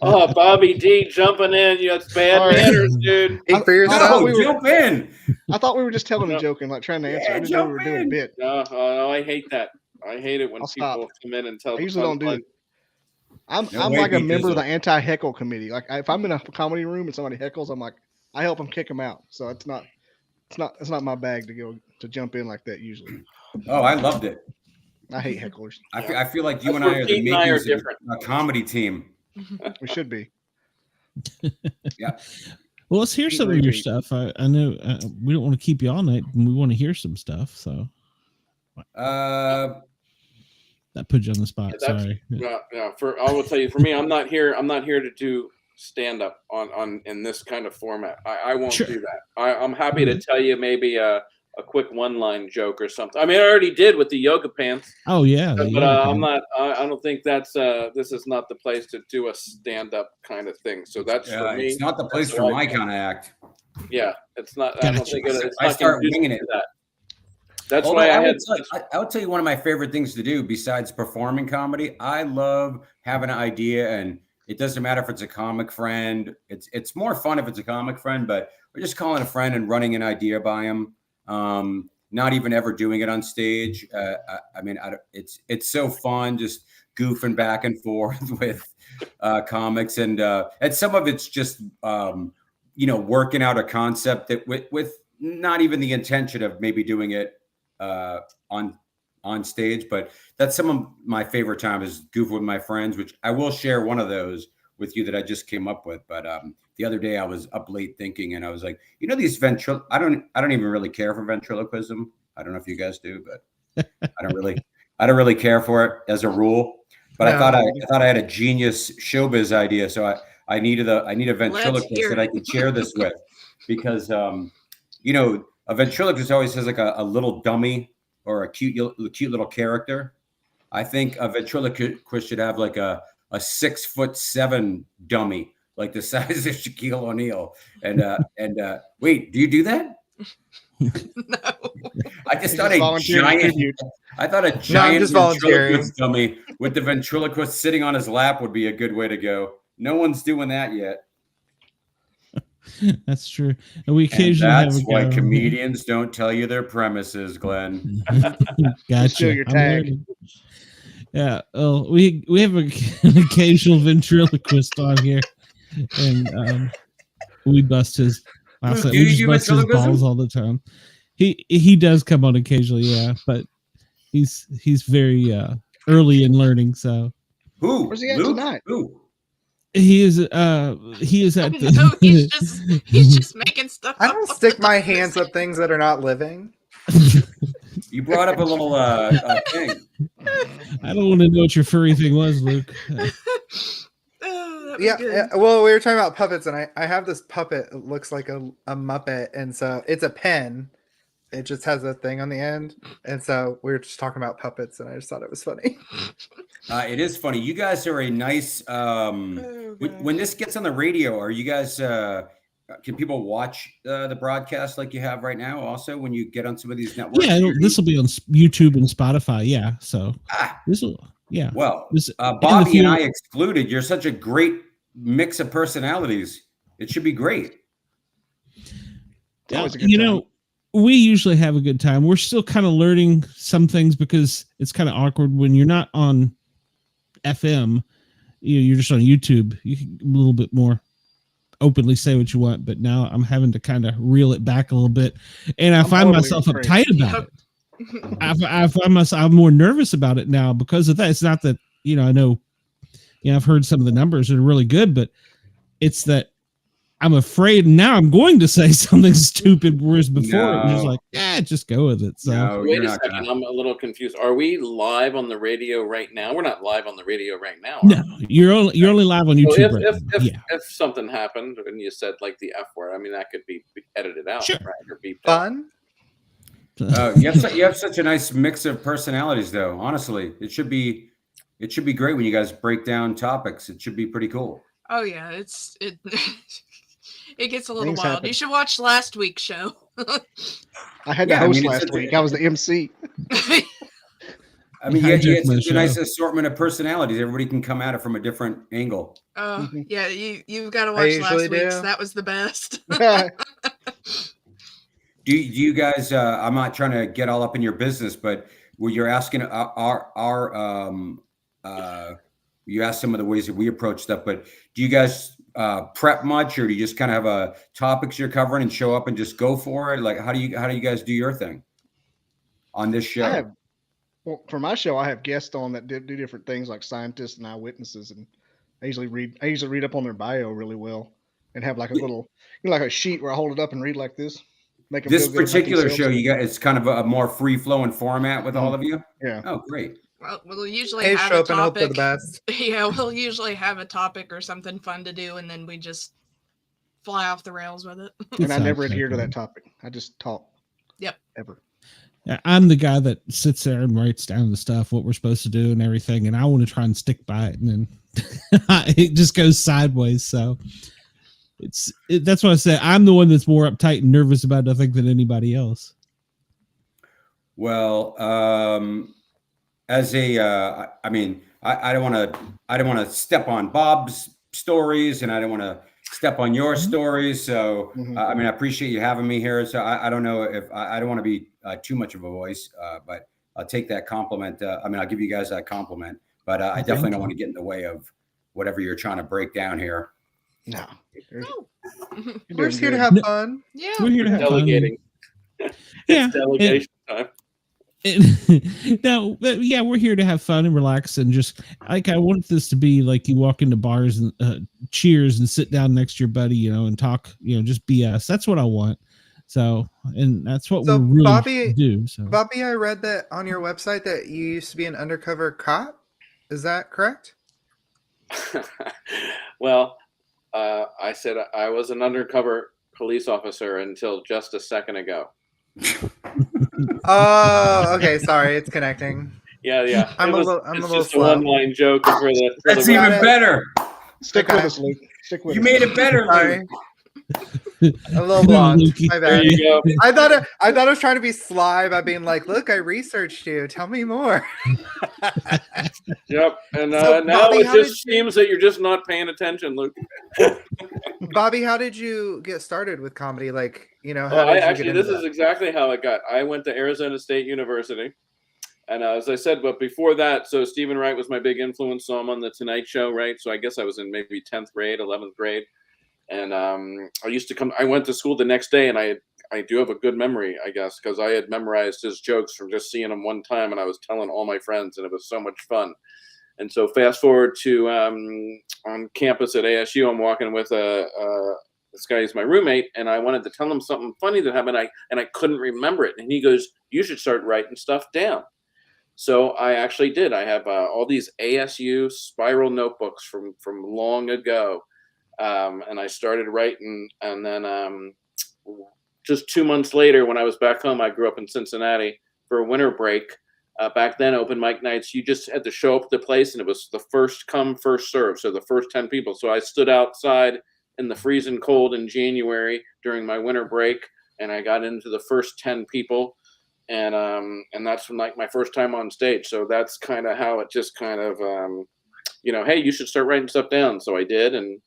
Oh, Bobby D jumping in. It's bad All right. manners, dude. Speak for yourself. No, we were- jump in. I thought we were just telling No. a joke and like trying to answer. Yeah, I didn't know we were jump doing a in. bit. No, I hate that. I hate it when I'll people stop. come in and tell I the usually don't do punchline. it. I'm No way, like a because member of the anti-heckle committee. Like if I'm in a comedy room and somebody heckles, I'm like, I help them kick them out. So it's not my bag to jump in like that usually. Oh, I loved it. I hate hecklers. I feel like you That's and I where are the Pete and I are makings of different. a comedy team. We should be. Yeah. Well, let's hear Keep some of your repeat. stuff. I know we don't want to keep you all night. We want to hear some stuff. So that put you on the spot. Yeah, that's- Sorry. I will tell you, for me, I'm not here to do stand up on in this kind of format. I won't Sure. do that. I'm happy to tell you maybe a quick one-line joke or something. I mean, I already did with the yoga pants, Oh yeah. but yeah, I'm not. I don't think that's this is not the place to do a stand-up kind of thing. So that's for me. It's not the place That's for what my I kind of act. Yeah, it's not. I don't Gotcha. think it's I not start conducive winging it. to that. That's Although why I would tell you one of my favorite things to do besides performing comedy. I love having an idea, and it doesn't matter if it's a comic friend. It's more fun if it's a comic friend, but we're just calling a friend and running an idea by him. not even ever doing it on stage. I mean, it's so fun just goofing back and forth with comics, and some of it's just working out a concept that with not even the intention of maybe doing it on stage, but that's some of my favorite time is goofing with my friends, which I will share one of those with you that I just came up with. But the other day I was up late thinking, and I was like, these I don't even really care for ventriloquism. I don't know if you guys do, but I don't really care for it as a rule. But I thought I had a genius showbiz idea, so I need a ventriloquist that I can share this with, because a ventriloquist always has like a little dummy or a cute little character. I think a ventriloquist should have like a 6'7" dummy, like the size of Shaquille O'Neal. And wait, do you do that? No. I just thought a giant ventriloquist dummy with the ventriloquist sitting on his lap would be a good way to go. No one's doing that yet. That's true. And we occasionally that's why comedians don't tell you their premises, Glenn. Gotcha. Steal your tag. Yeah. Oh, we have an occasional ventriloquist on here, and we bust his. Do you bust his balls all the time. He does come on occasionally, yeah, but he's very early in learning. So where's he at tonight? Who? He is at the. No, he's just making stuff. I don't stick my hands up things that are not living. You brought up a little thing. I don't want to know what your furry thing was, Luke. Yeah, well, we were talking about puppets, and I have this puppet. It looks like a Muppet, and so it's a pen. It just has a thing on the end, and so we were just talking about puppets, and I just thought it was funny. It is funny. You guys are a nice. When this gets on the radio, are you guys? Can people watch the broadcast like you have right now? Also, when you get on some of these networks, this will be on YouTube and Spotify. Yeah, so this will. Yeah. Well, Bobby and I excluded. You're such a great mix of personalities. It should be great. We usually have a good time. We're still kind of learning some things because it's kind of awkward when you're not on FM. You're just on YouTube. You can a little bit more openly say what you want, but now I'm having to kind of reel it back a little bit, and I find myself uptight about it. I find myself, I'm more nervous about it now because of that. It's not that, I know, I've heard some of the numbers that are really good, but it's that I'm afraid now I'm going to say something stupid, whereas before it was like, just go with it. So wait a second, I'm a little confused. Are we live on the radio right now? We're not live on the radio right now. No, you're only live on YouTube. If something happened and you said like the F word, I mean that could be edited out, sure. Right? Or be fun. You have such a nice mix of personalities, though. Honestly, it should be great when you guys break down topics. It should be pretty cool. Oh yeah, it gets a little Things wild. happen. You should watch last week's show. I had to host last week. I was the MC. I mean, you had such a nice assortment of personalities. Everybody can come at it from a different angle. Oh yeah, you've got to watch last week's. That was the best. Do you guys? I'm not trying to get all up in your business, but were you asking you asked some of the ways that we approach stuff, but do you guys prep much, or do you just kind of have topics you're covering and show up and just go for it? Like, how do you guys do your thing on this show? For my show, I have guests on that do different things, like scientists and eyewitnesses, and I usually read up on their bio really well, and have like a little, like a sheet where I hold it up and read like this. This particular show, you got, it's kind of a more free flowing format with all of you. Yeah. Oh, great. Well, we'll usually have a topic. And hope for the best. Yeah, we'll usually have a topic or something fun to do, and then we just fly off the rails with it. And I never adhere to that topic. I just talk. Yep. Ever. I'm the guy that sits there and writes down the stuff, what we're supposed to do and everything, and I want to try and stick by it, and then it just goes sideways. So that's why I say I'm the one that's more uptight and nervous about it, I think, than anybody else. Well, as I mean, I don't want to step on Bob's stories, and I don't want to step on your stories. So, Mhm. I mean, I appreciate you having me here. So I don't know if I don't want to be too much of a voice, but I'll take that compliment. I mean, I'll give you guys that compliment, but I definitely don't want to get in the way of whatever you're trying to break down here. No. No. We're just here to good. have fun. Yeah. We're here to have Delegating. fun. It's delegation time. No, but yeah, we're here to have fun and relax and just like I want this to be like you walk into bars and cheers and sit down next to your buddy, you know, and talk, you know, just BS. That's what I want. So, and that's what So, we're really Bobby- do. So, Bobby, I read that on your website that you used to be an undercover cop. Is that correct? Well, I said I was an undercover police officer until just a second ago. Oh, okay. Sorry, it's connecting. Yeah. I'm a It's little just a slow. one-line joke for the. That's the- even better. Stick Okay. with us, Luke. Stick with You us. made it better, Sorry, Luke. a little blonde. Lukey. My There bad. you go. I thought I was trying to be sly by being like, "Look, I researched you. Tell me more." Yep. And So, now Bobby, it how did just seems that you're just not paying attention, Luke. Bobby, how did you get started with comedy? Like, you know, how Well, did you actually, get into this is that? exactly how it got. I went to Arizona State University. And as I said, but before that, so Stephen Wright was my big influence. So I'm on the Tonight Show, right? So I guess I was in maybe 10th grade, 11th grade. And I used to come, I went to school the next day, and I do have a good memory, I guess, because I had memorized his jokes from just seeing him one time, and I was telling all my friends, and it was so much fun. And so fast forward to on campus at ASU, I'm walking with this guy is my roommate, and I wanted to tell him something funny that happened, and I couldn't remember it. And he goes, "You should start writing stuff down." So I actually did. I have all these ASU spiral notebooks from long ago, and I started writing. And then just 2 months later, when I was back home, I grew up in Cincinnati for a winter break. Back then, open mic nights, you just had to show up at the place, and it was the first come, first serve. So the first 10 people. So I stood outside in the freezing cold in January during my winter break, and I got into the first 10 people. And that's like my first time on stage. So that's kind of how it just kind of, hey, you should start writing stuff down. So I did, and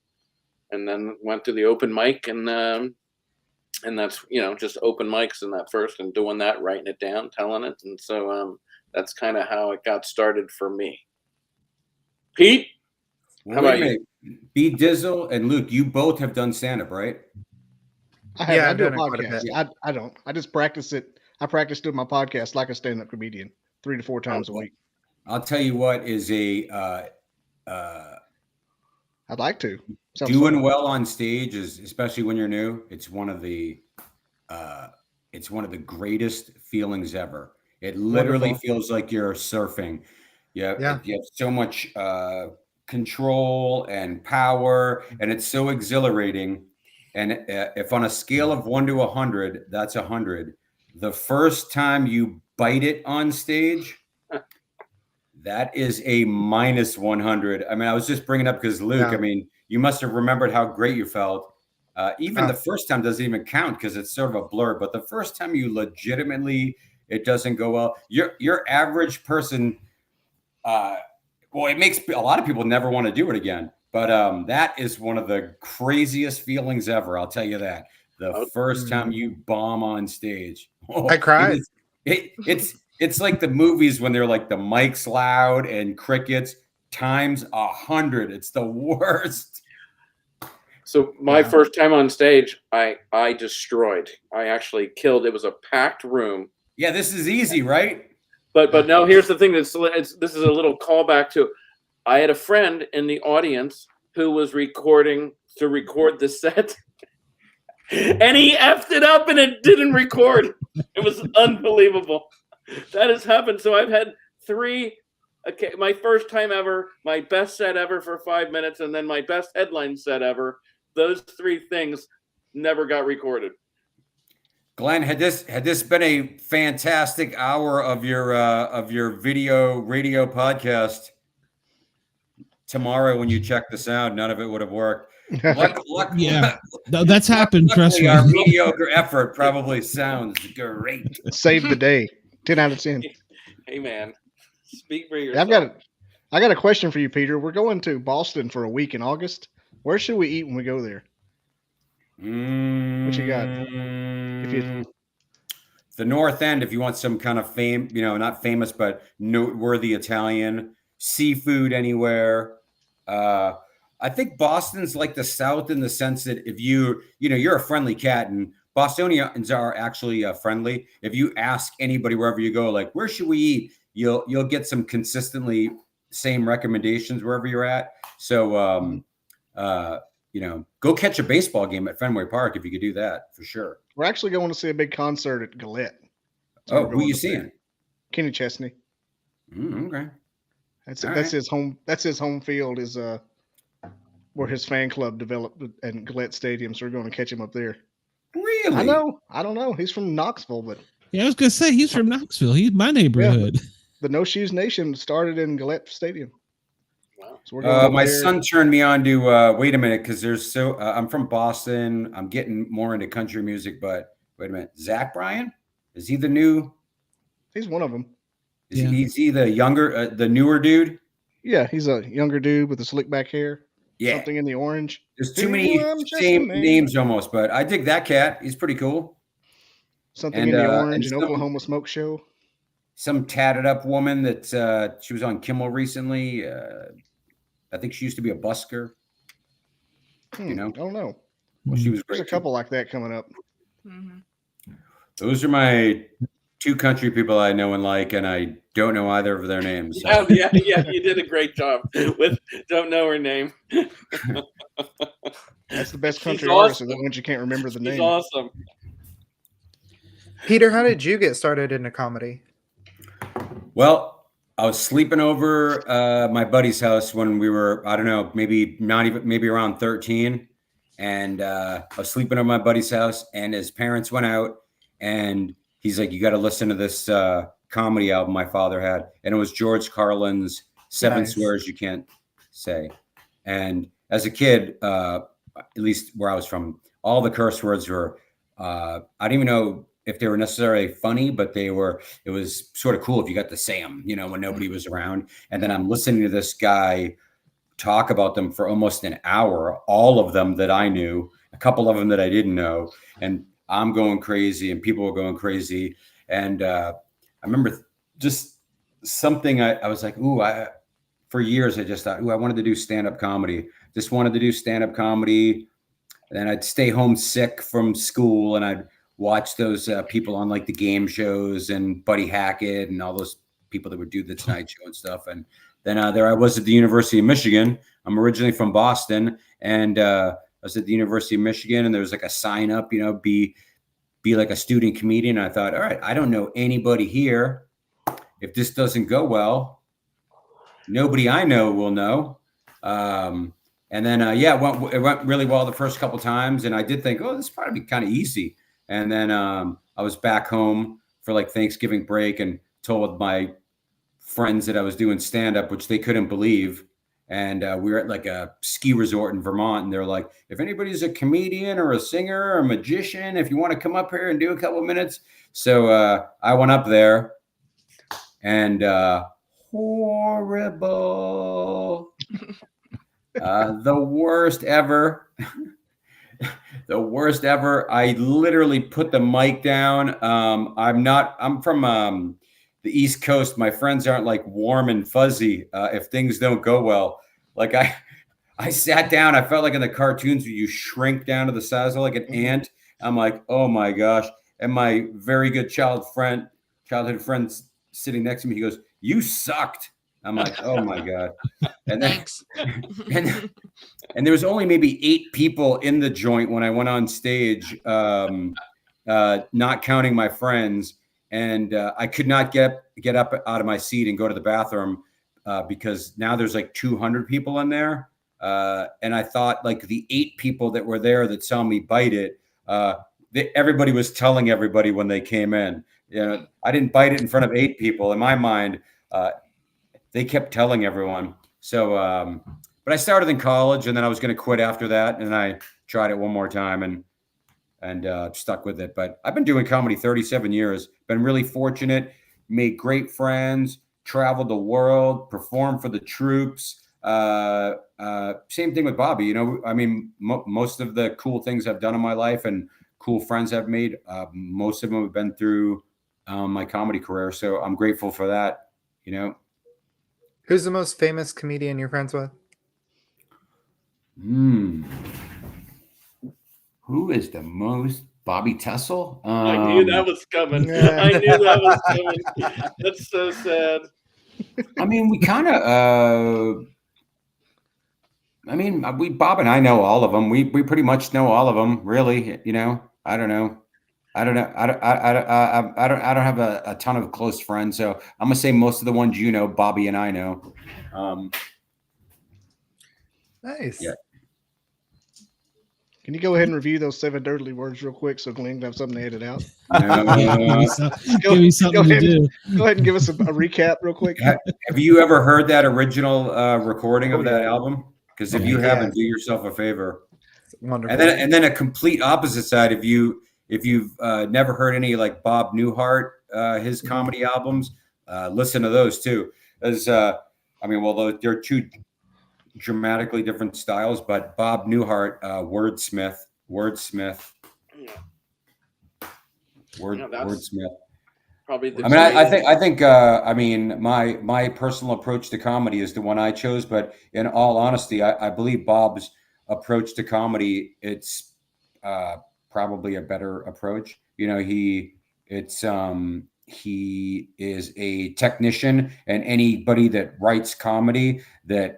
then went to the open mic, and that's, just open mics in that first, and doing that, writing it down, telling it. And so that's kind of how it got started for me. Pete? How about you? B Dizzle and Luke, you both have done stand-up, right? Yeah, I do a I've done it quite a podcast. bit. I don't. I just practice it. I practice doing my podcast like a stand-up comedian 3 to 4 times a week. I'll tell you what is I'd like to. Sounds doing fun. well on stage is, especially when you're new, it's one of the greatest feelings ever. It literally Wonderful. feels like you're surfing. Yeah. You have so much control and power, and it's so exhilarating. And if on a scale of 1 to 100, that's 100. The first time you bite it on stage, that is a minus 100. I mean, I was just bringing it up because Luke, Yeah. I mean, you must have remembered how great you felt. Even the first time doesn't even count because it's sort of a blur. But the first time you legitimately, it doesn't go well. Your average person, it makes a lot of people never want to do it again. But that is one of the craziest feelings ever. I'll tell you that. The first time you bomb on stage. I cried. It's like the movies when they're like the mic's loud and crickets times 100. It's the worst. So my first time on stage, I destroyed. I actually killed. It was a packed room. Yeah, this is easy, right? But no, here's the thing. This is a little callback to. I had a friend in the audience who was recording to record the set, and he effed it up, and it didn't record. It was unbelievable. That has happened. So I've had 3. Okay, my first time ever, my best set ever for 5 minutes, and then my best headline set ever. Those 3 things never got recorded. Glenn, had this been a fantastic hour of your radio podcast, tomorrow when you check the sound, none of it would have worked. Yeah, no, that's happened. Trust me. Our mediocre effort probably sounds great. Save the day. 10 out of 10. Hey man, speak for yourself. I got a question for you, Peter. We're going to Boston for a week in August. Where should we eat when we go there? What you got? If you The North End, if you want some kind of fame, not famous but noteworthy Italian seafood anywhere. I think Boston's like the South in the sense that if you're a friendly cat, and Bostonians are actually friendly. If you ask anybody wherever you go, like, where should we eat, you'll get some consistently same recommendations wherever you're at. So, go catch a baseball game at Fenway Park if you could do that, for sure. We're actually going to see a big concert at Galette. So who are you seeing? Kenny Chesney. Okay. That's his home. That's his home field. Is where his fan club developed at Galette Stadium. So we're going to catch him up there. Really? I know. I don't know. He's from Knoxville, but yeah, I was gonna say he's from Knoxville. He's my neighborhood. Yeah, the No Shoes Nation started in Galette Stadium. Wow. So we're going my there. son turned me on to wait a minute, because I'm from Boston. I'm getting more into country music, but wait a minute, Zach Bryan, is he the new? He's one of them. Is he the younger, the newer dude? Yeah, he's a younger dude with the slick back hair. Yeah, Something in the orange. there's too many same names almost, but I dig that cat. He's pretty cool. Something in the orange, an Oklahoma Smoke Show. Some tatted up woman that she was on Kimmel recently. I think she used to be a busker. I don't know. Well, she was great. There's a couple like that coming up. Mm-hmm. Those are my two country people I know and like, and I don't know either of their names. So. Oh, yeah, you did a great job with don't know her name. That's the best country She's artist, awesome. the ones you can't remember the She's name. awesome. Peter, how did you get started into comedy? Well, I was sleeping over my buddy's house when we were, I don't know, maybe around 13. And I was sleeping over my buddy's house, and his parents went out, and he's like, you got to listen to this comedy album my father had. And it was George Carlin's Seven Swears You Can't Say. And as a kid, at least where I was from, all the curse words were, I didn't even know if they were necessarily funny, but it was sort of cool if you got to say them, when nobody was around. And then I'm listening to this guy talk about them for almost an hour, all of them that I knew, a couple of them that I didn't know. And I'm going crazy and people were going crazy. And I remember just something I was like, for years, I just thought, I wanted to do stand-up comedy. Just wanted to do stand-up comedy. And then I'd stay home sick from school, and I'd watch those people on like the game shows and Buddy Hackett and all those people that would do the Tonight Show and stuff. And then there I was at the University of Michigan. I'm originally from Boston, and I was at the University of Michigan, and there was like a sign up, be like a student comedian. And I thought, all right, I don't know anybody here. If this doesn't go well, nobody I know will know. And then, it went really well the first couple times. And I did think, this is probably kind of easy. And then I was back home for like Thanksgiving break and told my friends that I was doing stand-up, which they couldn't believe. And we were at like a ski resort in Vermont. And they're like, if anybody's a comedian or a singer or a magician, if you want to come up here and do a couple minutes. So I went up there, and horrible. The worst ever. The worst ever. I literally put the mic down. I'm from the East Coast. My friends aren't like warm and fuzzy if things don't go well. Like I sat down. I felt like in the cartoons where you shrink down to the size of like an ant. I'm like, oh my gosh. And my very good childhood friend sitting next to me, he goes, you sucked. I'm like, oh my God. And then, and there was only maybe 8 people in the joint when I went on stage, not counting my friends. And I could not get up out of my seat and go to the bathroom because now there's like 200 people in there. And I thought like the 8 people that were there that saw me bite it, everybody was telling everybody when they came in. I didn't bite it in front of 8 people. In my mind, they kept telling everyone. So, but I started in college, and then I was going to quit after that. And I tried it one more time and stuck with it. But I've been doing comedy 37 years, been really fortunate, made great friends, traveled the world, performed for the troops, Same thing with Bobby. You know, I mean, most of the cool things I've done in my life and cool friends I've made, most of them have been through my comedy career. So I'm grateful for that. You know, Who's the most famous comedian you're friends with? Who is the most? Bobby Tessel? I knew that was coming. Yeah. I knew that was coming. That's so sad. I mean, we kind of. Bob and I know all of them. We pretty much know all of them, really. You know, I don't know. I don't have a ton of close friends, so I'm gonna say most of the ones you know, Bobby and I know. Nice. Yeah. Can you go ahead and review those 7 dirty words real quick so Glenn can have something to edit out? Give me something to do. Go ahead and give us a recap real quick. Have you ever heard that original recording of that album? Because if you haven't, do yourself a favor. It's wonderful. And then a complete opposite side. If you've never heard any like Bob Newhart, his comedy albums, listen to those too. As they're two dramatically different styles, but Bob Newhart, wordsmith. Wordsmith. Probably the I think my personal approach to comedy is the one I chose, but in all honesty, I believe Bob's approach to comedy, it's probably a better approach. You know, he is a technician, and anybody that writes comedy that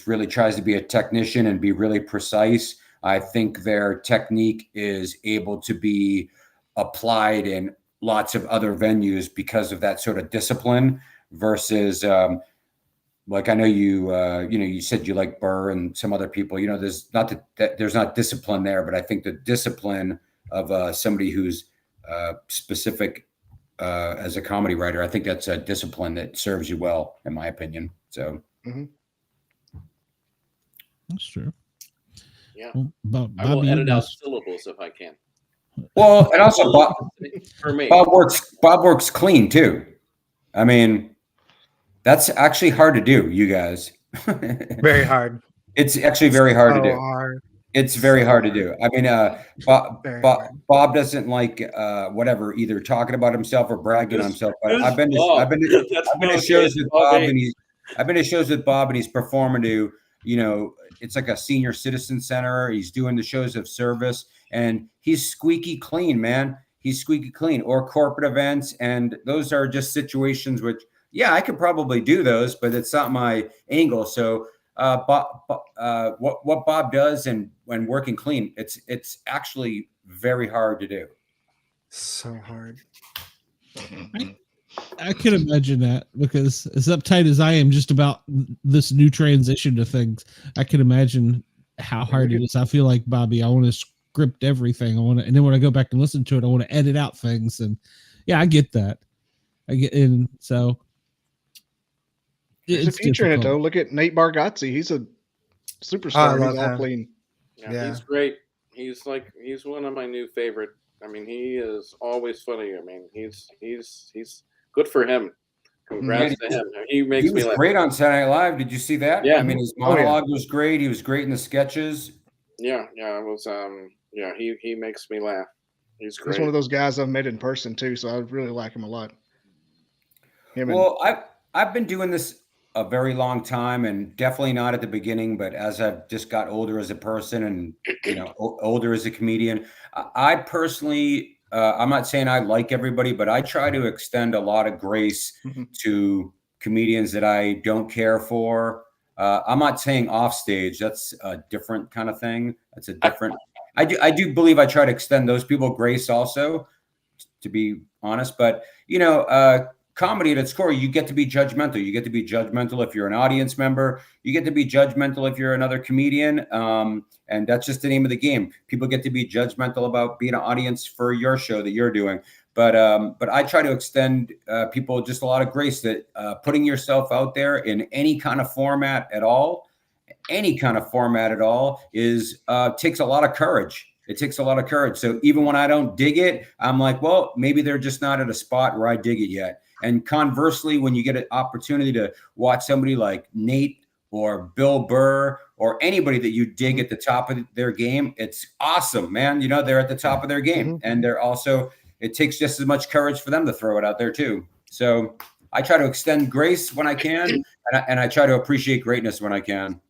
really tries to be a technician and be really precise, I think their technique is able to be applied in lots of other venues because of that sort of discipline versus like I know you said you like Burr and some other people, you know, there's not discipline there, but I think the discipline of somebody who's specific as a comedy writer, I think that's a discipline that serves you well, in my opinion. So That's true. Yeah. Well, I will edit out syllables if I can. Well, and also For me. Bob works clean too. I mean, that's actually hard to do, you guys. Very hard. It's actually very hard to do. Hard. It's very hard to do. I mean, Bob doesn't like either talking about himself or bragging on himself. But I've been to shows with Bob, and he's performing to, you know, it's like a senior citizen center. He's doing the shows of service, and he's squeaky clean, man. He's squeaky clean, or corporate events, and those are just situations which, yeah, I could probably do those, but it's not my angle. So what Bob does and when working clean, it's actually very hard to do. So hard. I can imagine that, because as uptight as I am just about this new transition to things, I can imagine how hard it is. I feel like, Bobby, I want to script everything. And then when I go back and listen to it, I want to edit out things. And yeah, I get that. And so there's a future in it though. Look at Nate Bargatze. He's a superstar. He's all clean. Yeah, he's great. He's one of my new favorite. I mean, he is always funny. I mean, he's good for him. Congrats to him. He was laugh. Great on Saturday Night Live. Did you see that? Yeah. I mean, his monologue was great. He was great in the sketches. Yeah, it was. He makes me laugh. He's great. He's one of those guys I've met in person too, so I really like him a lot. I've been doing this a very long time, and definitely not at the beginning, but as I've just got older as a person and, you know, older as a comedian, I personally, I'm not saying I like everybody, but I try to extend a lot of grace to comedians that I don't care for. I'm not saying off stage. That's a different kind of thing. That's a different, I do believe I try to extend those people grace also, to be honest, but you know, comedy at its core, you get to be judgmental. You get to be judgmental if you're an audience member. You get to be judgmental if you're another comedian. And that's just the name of the game. People get to be judgmental about being an audience for your show that you're doing. But I try to extend people just a lot of grace that putting yourself out there in any kind of format at all, is takes a lot of courage. It takes a lot of courage. So even when I don't dig it, I'm like, well, maybe they're just not at a spot where I dig it yet. And conversely, when you get an opportunity to watch somebody like Nate or Bill Burr or anybody that you dig at the top of their game, it's awesome, man. You know, they're at the top of their game. And they're also, it takes just as much courage for them to throw it out there too. So I try to extend grace when I can, and I try to appreciate greatness when I can.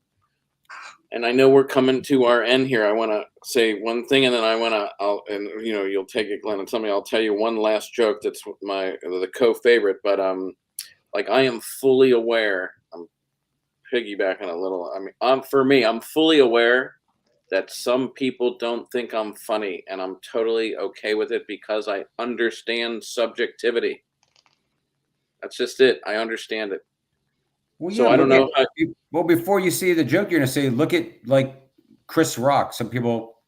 And I know we're coming to our end here. I want to say one thing, and then and you know, you'll take it, Glenn, and tell me. I'll tell you one last joke that's the co-favorite. But like I am fully aware. I'm piggybacking a little. I mean, I'm fully aware that some people don't think I'm funny, and I'm totally okay with it because I understand subjectivity. That's just it. I understand it. Well, so I don't know. Well, before you see the joke, you're going to say, look at like Chris Rock. Some people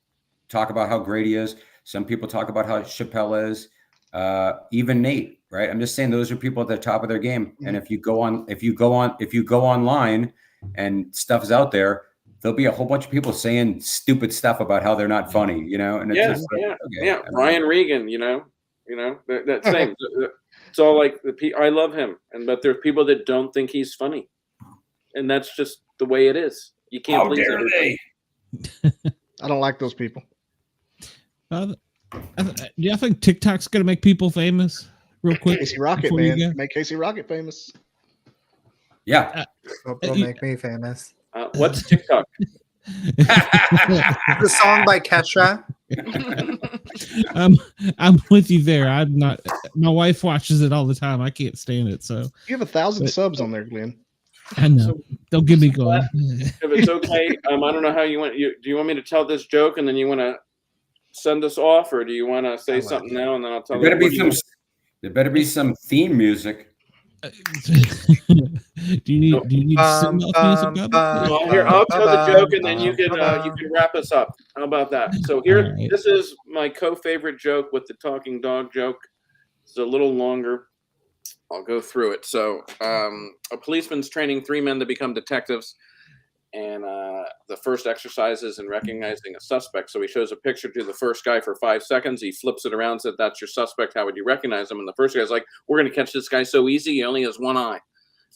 talk about how great he is. Some people talk about how Chappelle is. Even Nate, right? I'm just saying those are people at the top of their game. And if you go online and stuff is out there, there'll be a whole bunch of people saying stupid stuff about how they're not funny, you know? And it's okay. Brian Regan, you know, that same. It's all like I love him, but there's people that don't think he's funny, and that's just the way it is. You can't please everybody. I don't like those people. Do you think TikTok's gonna make people famous real quick? Casey Rocket, man, make Casey Rocket famous. Yeah, it'll make me famous. What's TikTok? The song by Kesha. I'm with you there. I'm not. My wife watches it all the time. I can't stand it. So you have 1,000 subs on there, Glenn. I know. So, don't get me going. If it's okay, I don't know how you want. Do you want me to tell this joke and then you want to send us off, or do you want to say something now and then I'll tell you? There better be some theme music. Do you need some music? Well, here, I'll tell the joke and then you can wrap us up. How about that? So here, right. This is my co-favorite joke with the talking dog joke. It's a little longer. I'll go through it. So a policeman's training 3 men to become detectives, and the first exercise is in recognizing a suspect. So he shows a picture to the first guy for 5 seconds. He flips it around and said, "That's your suspect. How would you recognize him?" And the first guy's like, "We're going to catch this guy so easy. He only has one eye."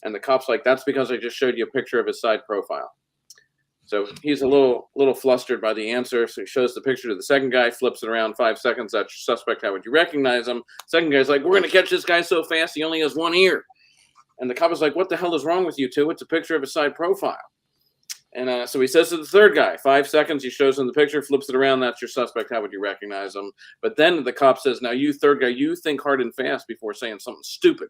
And the cop's like, "That's because I just showed you a picture of his side profile." So he's a little flustered by the answer. So he shows the picture to the second guy, flips it around 5 seconds. "That's your suspect. How would you recognize him?" Second guy's like, "We're going to catch this guy so fast. He only has one ear." And the cop is like, "What the hell is wrong with you two? It's a picture of his side profile." And so he says to the third guy, 5 seconds, he shows him the picture, flips it around, "That's your suspect. How would you recognize him?" But then the cop says, "Now you third guy, you think hard and fast before saying something stupid."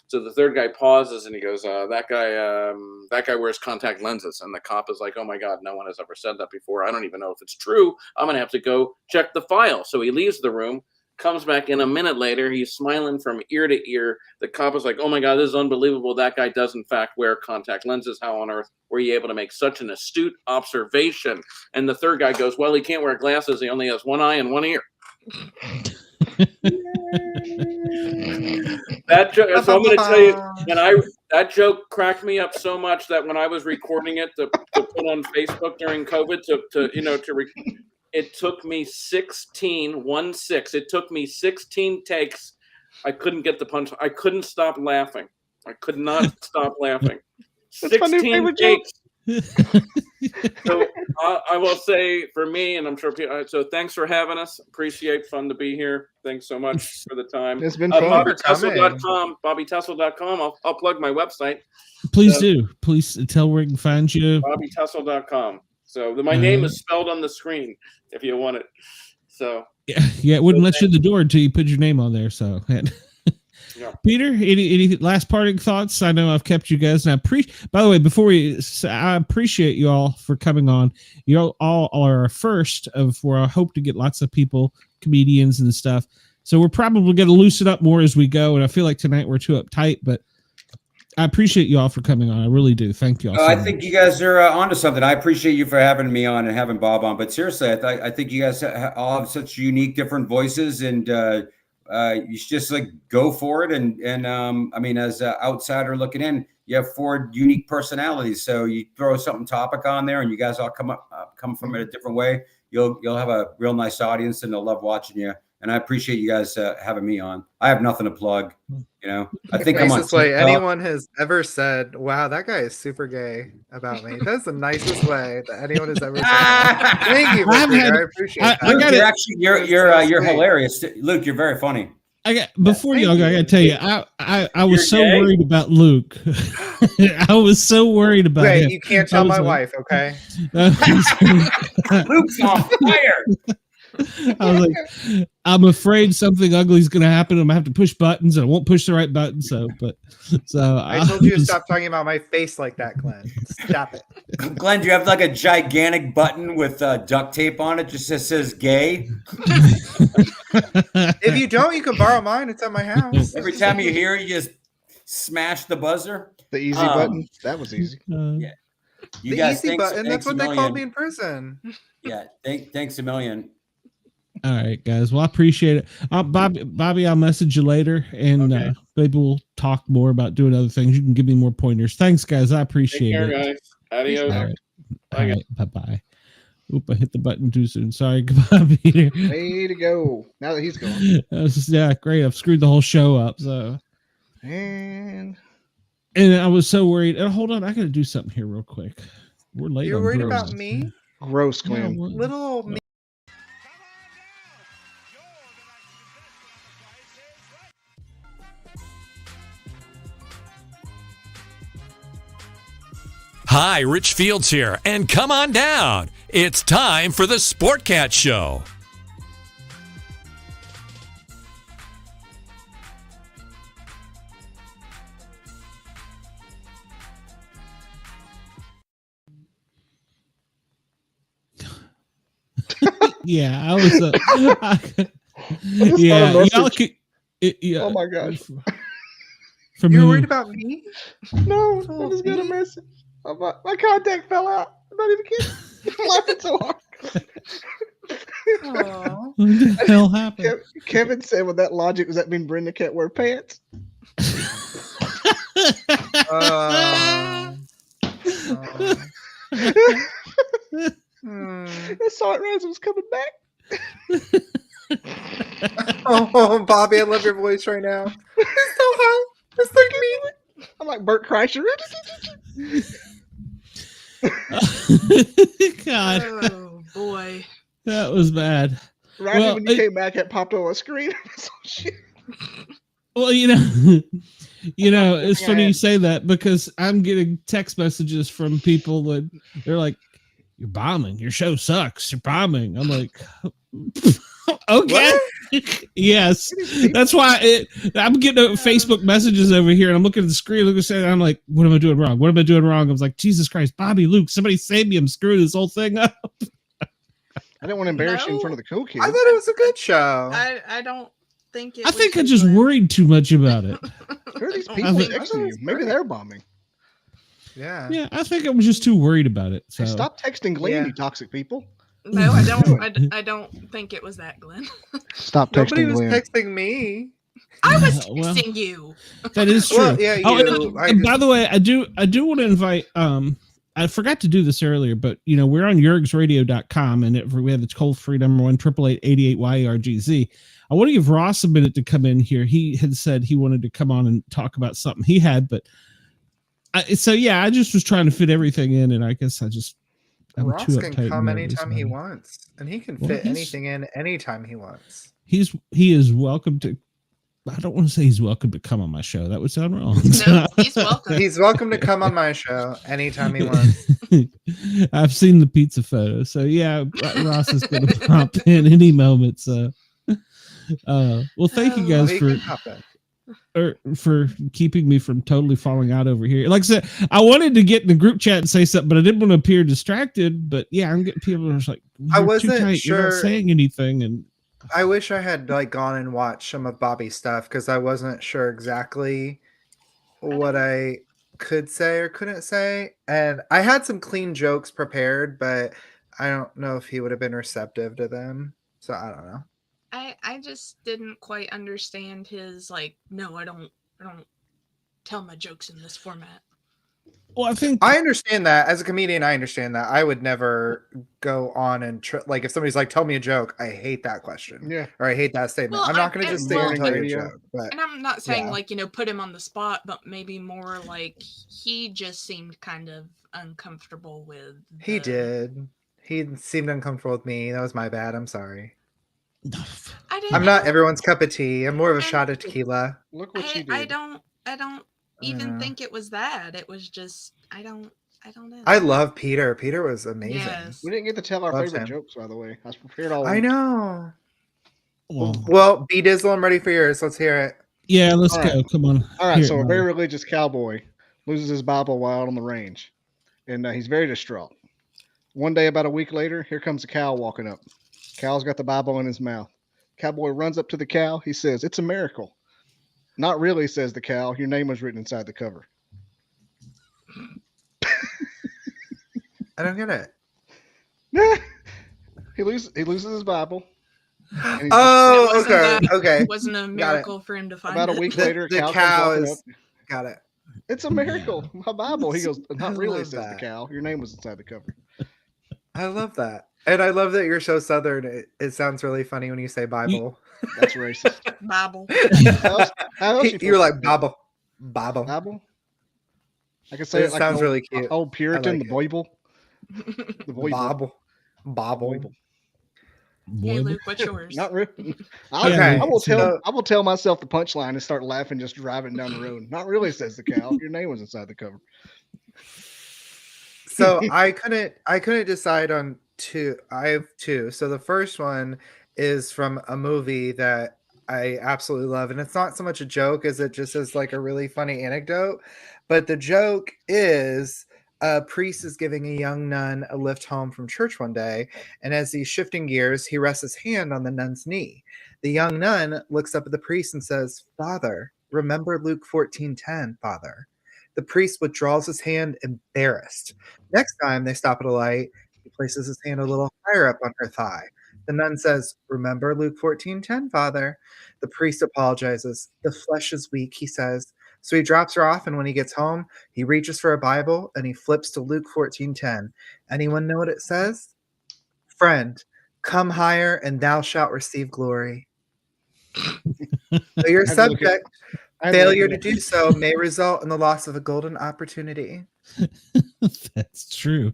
So the third guy pauses and he goes, that guy wears contact lenses." And the cop is like, "Oh my God, no one has ever said that before. I don't even know if it's true. I'm going to have to go check the file." So he leaves the room, comes back in a minute later. He's smiling from ear to ear. The cop is like, "Oh my God, this is unbelievable. That guy does in fact wear contact lenses. How on earth were you able to make such an astute observation?" And the third guy goes, "Well, he can't wear glasses. He only has one eye and one ear." That joke, so I'm going to tell you, that joke cracked me up so much that when I was recording it to put on Facebook during COVID, it took me 16. It took me 16 takes. I couldn't get the punch. I couldn't stop laughing. I could not stop laughing. 16 takes. So I will say for me, and I'm sure people, so thanks for having us. Appreciate, fun to be here. Thanks so much for the time. It's been fun. BobbyTessel.com. I'll plug my website. Please do. Please tell where we can find you. BobbyTessel.com. So my name is spelled on the screen if you want it. So yeah, it wouldn't let you in the door until you put your name on there. So yeah. Peter, any last parting thoughts? I know I've kept you guys, and by the way, I appreciate you all for coming on. You all are a first of where I hope to get lots of people, comedians and stuff. So we're probably going to loosen up more as we go. And I feel like tonight we're too uptight, but I appreciate you all for coming on. I really do. Thank you all. I think you guys are onto something. I appreciate you for having me on and having Bob on. But seriously, I think you guys all have such unique, different voices, and you should just like go for it. And I mean, as an outsider looking in, you have 4 unique personalities. So you throw something topic on there, and you guys all come from it a different way. you'll have a real nice audience, and they'll love watching you. And I appreciate you guys having me on. I have nothing to plug. I think I'm on Nicest way TikTok. anyone has ever said, "Wow, that guy is super gay" about me. That's the nicest way that anyone has ever said that. Thank you, Victor. I appreciate that. Luke, got you're it. actually so you're sweet. hilarious, Luke. You're very funny. Before thank y'all go, I you. gotta tell you, I was You're so gay? worried about Luke. I was so worried about Wait, him. you can't I tell was my like- wife, okay? Luke's on fire. I was like, I'm afraid something ugly is going to happen. I'm gonna have to push buttons, and I won't push the right button. So I told you to stop talking about my face like that, Glenn. Stop it. Glenn, do you have like a gigantic button with duct tape on it? Just says "gay." If you don't, you can borrow mine. It's at my house. Every time you hear it, you just smash the buzzer. The easy button. That was easy. Yeah. You The guys, easy button. That's what they called me in prison. Yeah, thanks a million. All right, guys. Well, I appreciate it. Bobby, I'll message you later, and Okay. maybe we'll talk more about doing other things. You can give me more pointers. Thanks, guys. I Take appreciate care, it. guys. Adios. All right. Bye, guys. Bye-bye. Oop, I hit the button too soon. Sorry. Goodbye, Peter. Way to go. Now that he's gone. Yeah, great. I've screwed the whole show up. So, And I was so worried. Hold on. I got to do something here real quick. We're late. You're on worried Gross. about me? gross, Yeah, Glenn. well, Little old me. Hi, Rich Fields here, and come on down. It's time for the Sportcat Show. yeah, I was. Yeah, y'all could. Yeah, Oh my gosh. from You're who? worried about me? No, I just got a message. My contact fell out. I'm not even kidding. I'm laughing so hard. Aw. What the hell happened? Kevin said with that logic, does that mean Brenda can't wear pants? I saw it as it was coming back. Oh, Bobby, I love your voice right now. It's so hot. It's like me. I'm like Bert Kreischer. God, Oh boy. that was bad. Right Well, when you came back, it popped on my screen. So shit. Well, it's funny you say that because I'm getting text messages from people that they're like, "You're bombing. Your show sucks. You're bombing." I'm like, okay, yes. That's why I'm getting Facebook messages over here, and I'm looking at the screen, I'm like, "What am I doing wrong? What am I doing wrong?" I was like, "Jesus Christ, Bobby, Luke, somebody save me! I'm screwing this whole thing up." I didn't want to embarrass you in No. front of the cool kids. I thought it was a good show. I don't think it I think I was just Glenn. worried too much about it. Who are these I people think- texting you? Maybe they're bombing. Yeah. Yeah, I think I was just too worried about it. So Hey, stop texting Glenn, Yeah. you toxic people. No, I don't. I don't think it was that, Glenn. Stop Nobody texting was Glenn. texting me. I was Well, texting you. that is true. Well, yeah, you. And by the way, I do want to invite. I forgot to do this earlier, but we're on yergsradio.com, and we have the toll-free number 1-888-88-YRGZ. I want to give Ross a minute to come in here. He had said he wanted to come on and talk about something he had, but I just was trying to fit everything in, and I guess I'm Ross too can uptight and come nervous anytime about he it. wants, and he can Well, fit he's- anything in anytime he wants. He is welcome to. I don't want to say he's welcome to come on my show. That would sound wrong. No, he's welcome. He's welcome to come on my show anytime he wants. I've seen the pizza photo, so yeah, Ross is going to pop in any moment. So, well, thank you guys He can pop in. for keeping me from totally falling out over here. Like I said, I wanted to get in the group chat and say something, but I didn't want to appear distracted. But yeah, I'm getting people who's like, I "You're wasn't too tight. You're not sure- saying anything," and I wish I had gone and watched some of Bobby's stuff because I wasn't sure exactly what I could say or couldn't say. And I had some clean jokes prepared, but I don't know if he would have been receptive to them. So I don't know. I just didn't quite understand his no, I don't tell my jokes in this format. Well, I think I understand that as a comedian. I understand that. I would never go on and like if somebody's like, "Tell me a joke." I hate that question. Yeah. Or I hate that statement. Well, I'm not going to just stand and tell you a radio. joke. But And I'm not saying Yeah. like, put him on the spot, but maybe more like he just seemed kind of uncomfortable with. he did. He seemed uncomfortable with me. That was my bad. I'm sorry. I didn't I'm not know. everyone's cup of tea. I'm more of a shot of tequila. Look what she did. I don't even Yeah. think it was that. It was just I don't know. I love Peter. Peter was amazing. Yes. We didn't get to tell our Love favorite him. jokes, by the way. I was prepared all I week. know. well, Well, B Dizzle, I'm ready for yours. Let's hear it. yeah, let's All go. right. Come on. All right, Here, so a Ronnie. very religious cowboy loses his Bible while out on the range, and he's very distraught. One day, about a week later, here comes a cow walking up. Cow's got the Bible in his mouth. Cowboy runs up to the cow. He says, "It's a miracle." "Not really," says the cow. "Your name was written inside the cover." I don't get it. he loses his Bible. and he's Oh, It wasn't okay. that- Okay. It wasn't a miracle for him to find about a it. week The, later, the cow cow comes walking is. up. Got it. "It's a miracle. My Bible." He goes, I "Not really," love says the that. cow. "Your name was inside the cover." I love that. And I love that you're so Southern. It sounds really funny when you say Bible. That's racist. Bible. How else You're like Bible. Bible. Bible. I can say It it like sounds an really cute. old Puritan, like the Bible. The Bible. Bible. Bible. Bible. Hey Boy, Luke, what's yours? Not really. Okay, I will tell. so- I will tell myself the punchline and start laughing just driving down the road. "Not really," says the cow. "Your name was inside the cover." So I couldn't decide on two. I have two. So the first one is from a movie that I absolutely love, and it's not so much a joke as it just is like a really funny anecdote. But the joke is a priest is giving a young nun a lift home from church one day, and as he's shifting gears, he rests his hand on the nun's knee. The young nun looks up at the priest and says, "Father, remember Luke 14:10, Father." The priest withdraws his hand, embarrassed. Next time they stop at a light, he places his hand a little higher up on her thigh. The nun says, "Remember Luke 14:10, Father." The priest apologizes. "The flesh is weak," he says. So he drops her off, and when he gets home, he reaches for a Bible and he flips to Luke 14:10. Anyone know what it says? "Friend, come higher and thou shalt receive glory." So your I had to look at- subject I had to look failure it to up. do so may result in the loss of a golden opportunity. that's true.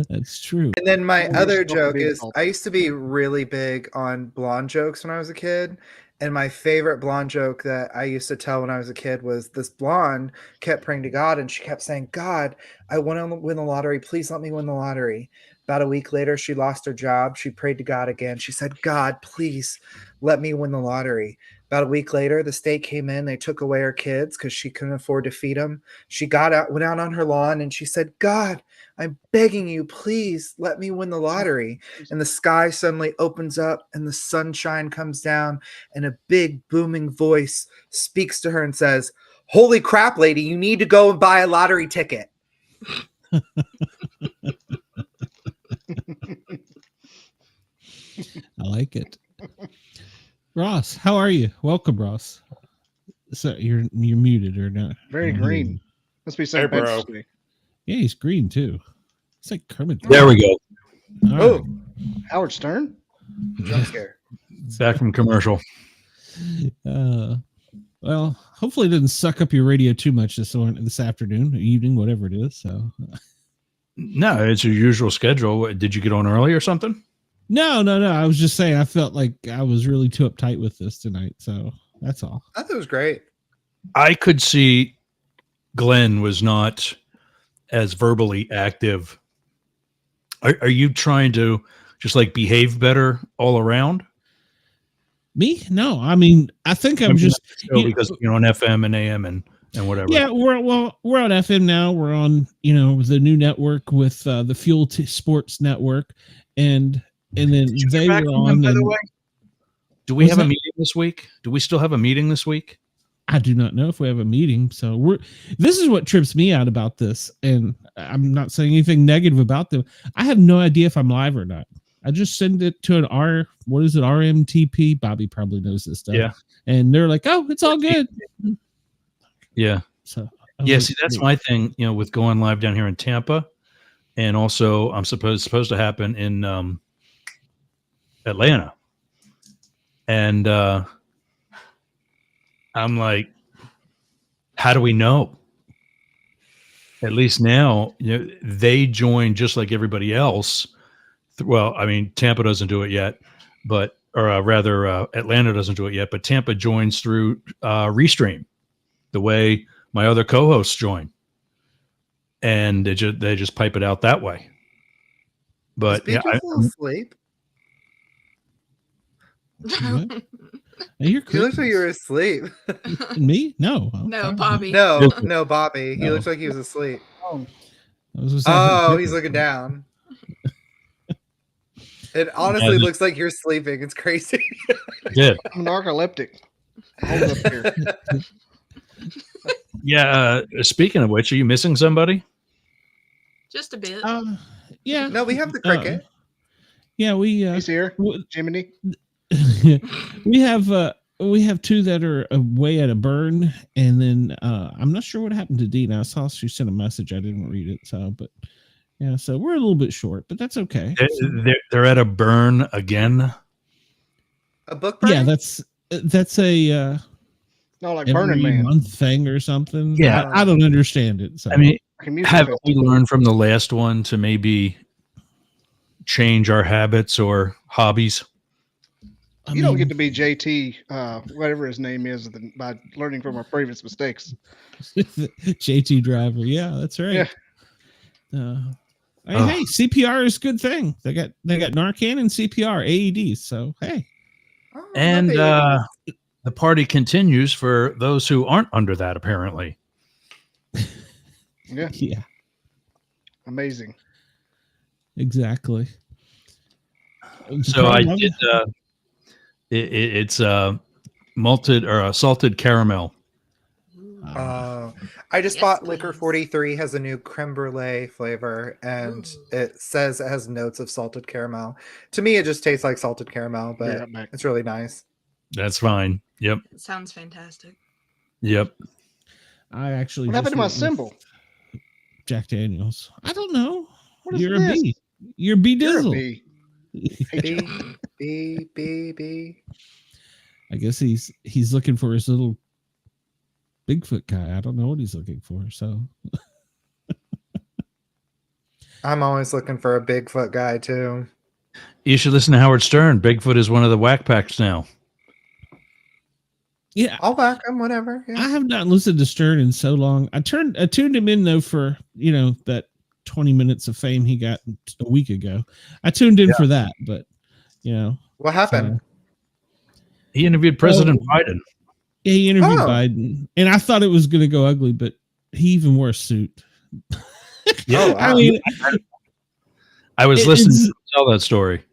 That's true. And then my Oh, you're other supposed to joke be is insulted. I used to be really big on blonde jokes when I was a kid. And my favorite blonde joke that I used to tell when I was a kid was this blonde kept praying to God and she kept saying, "God, I want to win the lottery. Please let me win the lottery." About a week later, she lost her job. She prayed to God again. She said, "God, please let me win the lottery." About a week later, the state came in. They took away her kids because she couldn't afford to feed them. She went out on her lawn and she said, "God, I'm begging you, please let me win the lottery." And the sky suddenly opens up and the sunshine comes down and a big booming voice speaks to her and says, "Holy crap, lady, you need to go and buy a lottery ticket." I like it. Ross, how are you? Welcome, Ross. So you're muted or not? Very I'm green. muted. Must be some Hey, bro. bench today. Yeah, he's green too. It's like Kermit. There we go. All Oh, right. Howard Stern. jump scare. Back from commercial. Well, hopefully it didn't suck up your radio too much this afternoon, or evening, whatever it is. So No, it's your usual schedule. What, did you get on early or something? no. I was just saying I felt like I was really too uptight with this tonight. So that's all. I thought it was great. I could see Glenn was not as verbally active. Are you trying to just like behave better all around? Me? No. I mean, I think I'm just Still because you're on FM and AM and whatever. yeah. We're on FM now. We're on the new network with the Fuel Sports Network, and then Did you get they back were from them, on. by the and way? Do we What's have a that? meeting this week? Do we still have a meeting this week? I do not know if we have a meeting. So this is what trips me out about this. And I'm not saying anything negative about them. I have no idea if I'm live or not. I just send it to RMTP. Bobby probably knows this stuff. Yeah. And they're like, "Oh, it's all good." Yeah. So Yeah, see, that's my thing, with going live down here in Tampa. And also I'm supposed to happen in Atlanta. And I'm like, how do we know? At least now, they join just like everybody else. Well, I mean, Tampa doesn't do it yet, but Atlanta doesn't do it yet, but Tampa joins through Restream, the way my other co-hosts join, and they just pipe it out that way. But Is Beatrice still asleep? What? You're You looked like you were asleep. Me? No. No, Bobby. No, Bobby. He No. looks like he was asleep. He's Looking down. It honestly looks like you're sleeping. It's crazy. Yeah. I'm narcoleptic. Hold up here. Yeah. Speaking of which, are you missing somebody? Just a bit. Yeah. No, we have the cricket. Yeah, we He's here. Jiminy. we have two that are away at a burn, and then I'm not sure what happened to Dina. I saw she sent a message. I didn't read it, so we're a little bit short, but that's okay. They're at a burn again. A book burn? Yeah, that's a No, like every Burning Man. month thing or something. Yeah. I don't understand it. So. I mean, Like a music haven't we festival. learned from the last one to maybe change our habits or hobbies? You don't get to be JT, whatever his name is, by learning from our previous mistakes. JT Driver. Yeah, that's right. Yeah. Hey, CPR is a good thing. They got Narcan and CPR AEDs. So hey, And the party continues for those who aren't under that, apparently. Yeah. Amazing. Exactly. So I did. It's malted or salted caramel. I just bought Liquor 43 has a new creme brulee flavor, and it says it has notes of salted caramel. To me, it just tastes like salted caramel, but it's really nice. That's fine. Yep. It sounds fantastic. Yep. I actually. What happened to my symbol? Jack Daniels. I don't know. What is You're this? a B. You're B You're a Dizzle. B. B. I guess he's looking for his little Bigfoot guy. I don't know what he's looking for. So I'm always looking for a Bigfoot guy too. You should listen to Howard Stern. Bigfoot is one of the whack packs now. yeah, I'll whack him, whatever. Yeah. I have not listened to Stern in so long. I tuned him in though for that 20 minutes of fame he got a week ago. I tuned in for that, but What happened? He interviewed President Biden. Yeah, he interviewed Biden, and I thought it was going to go ugly, but he even wore a suit. Yeah, I mean, I was listening to tell that story.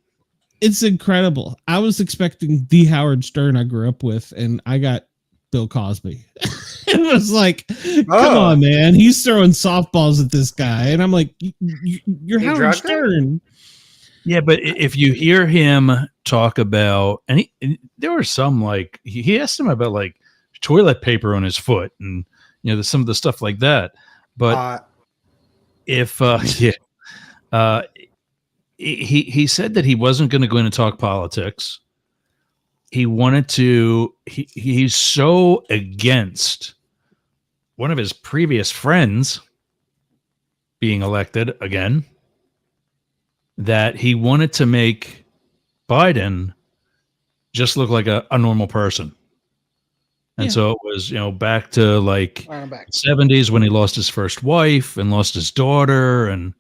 It's incredible. I was expecting the Howard Stern I grew up with, and I got Bill Cosby. It was like, come on, man. He's throwing softballs at this guy. And I'm like, you're Howard Stern. Yeah, but if you hear him talk about, and there were some like, he asked him about like toilet paper on his foot and, some of the stuff like that. But he said that he wasn't going to go in and talk politics. He wanted to, he's so against one of his previous friends being elected again that he wanted to make Biden just look like a normal person. And so it was, back to like 70s when he lost his first wife and lost his daughter and,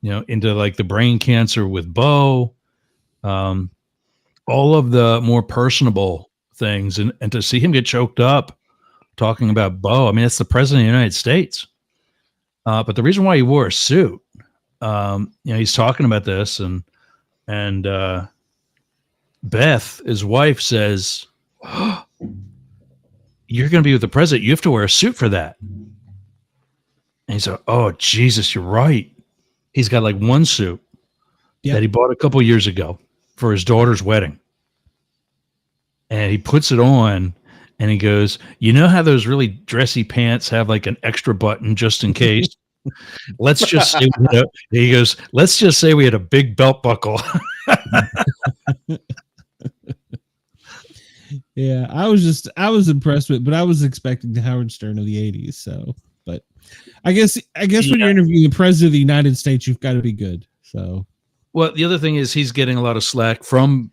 into like the brain cancer with Bo. All of the more personable things, and to see him get choked up talking about Bo, I mean, it's the president of the United States. But the reason why he wore a suit, he's talking about this, and Beth, his wife, says, oh, "You're going to be with the president. You have to wear a suit for that." And he said, "Oh, Jesus, you're right." He's got like one suit that he bought a couple years ago for his daughter's wedding. And he puts it on, And he goes, you know how those really dressy pants have like an extra button just in case? Let's just say he goes, let's just say we had a big belt buckle. Yeah, I was impressed with, but I was expecting the Howard Stern of the 80s. So, but I guess when you're interviewing the president of the United States, you've got to be good. So, well, the other thing is he's getting a lot of slack from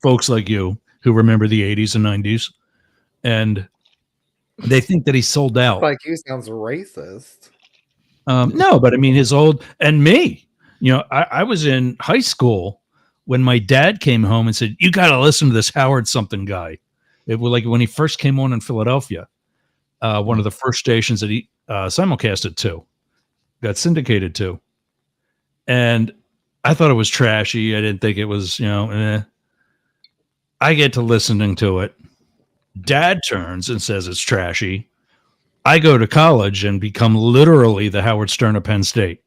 folks like you who remember the 80s and 90s, and they think that he sold out. Like you sounds racist. No, but I mean his old and me. You know, I was in high school when my dad came home and said, "You got to listen to this Howard something guy." It was like when he first came on in Philadelphia, one of the first stations that he simulcasted to, got syndicated to, and I thought it was trashy. I didn't think it was, I get to listening to it. Dad turns and says it's trashy. I go to college and become literally the Howard Stern of Penn State.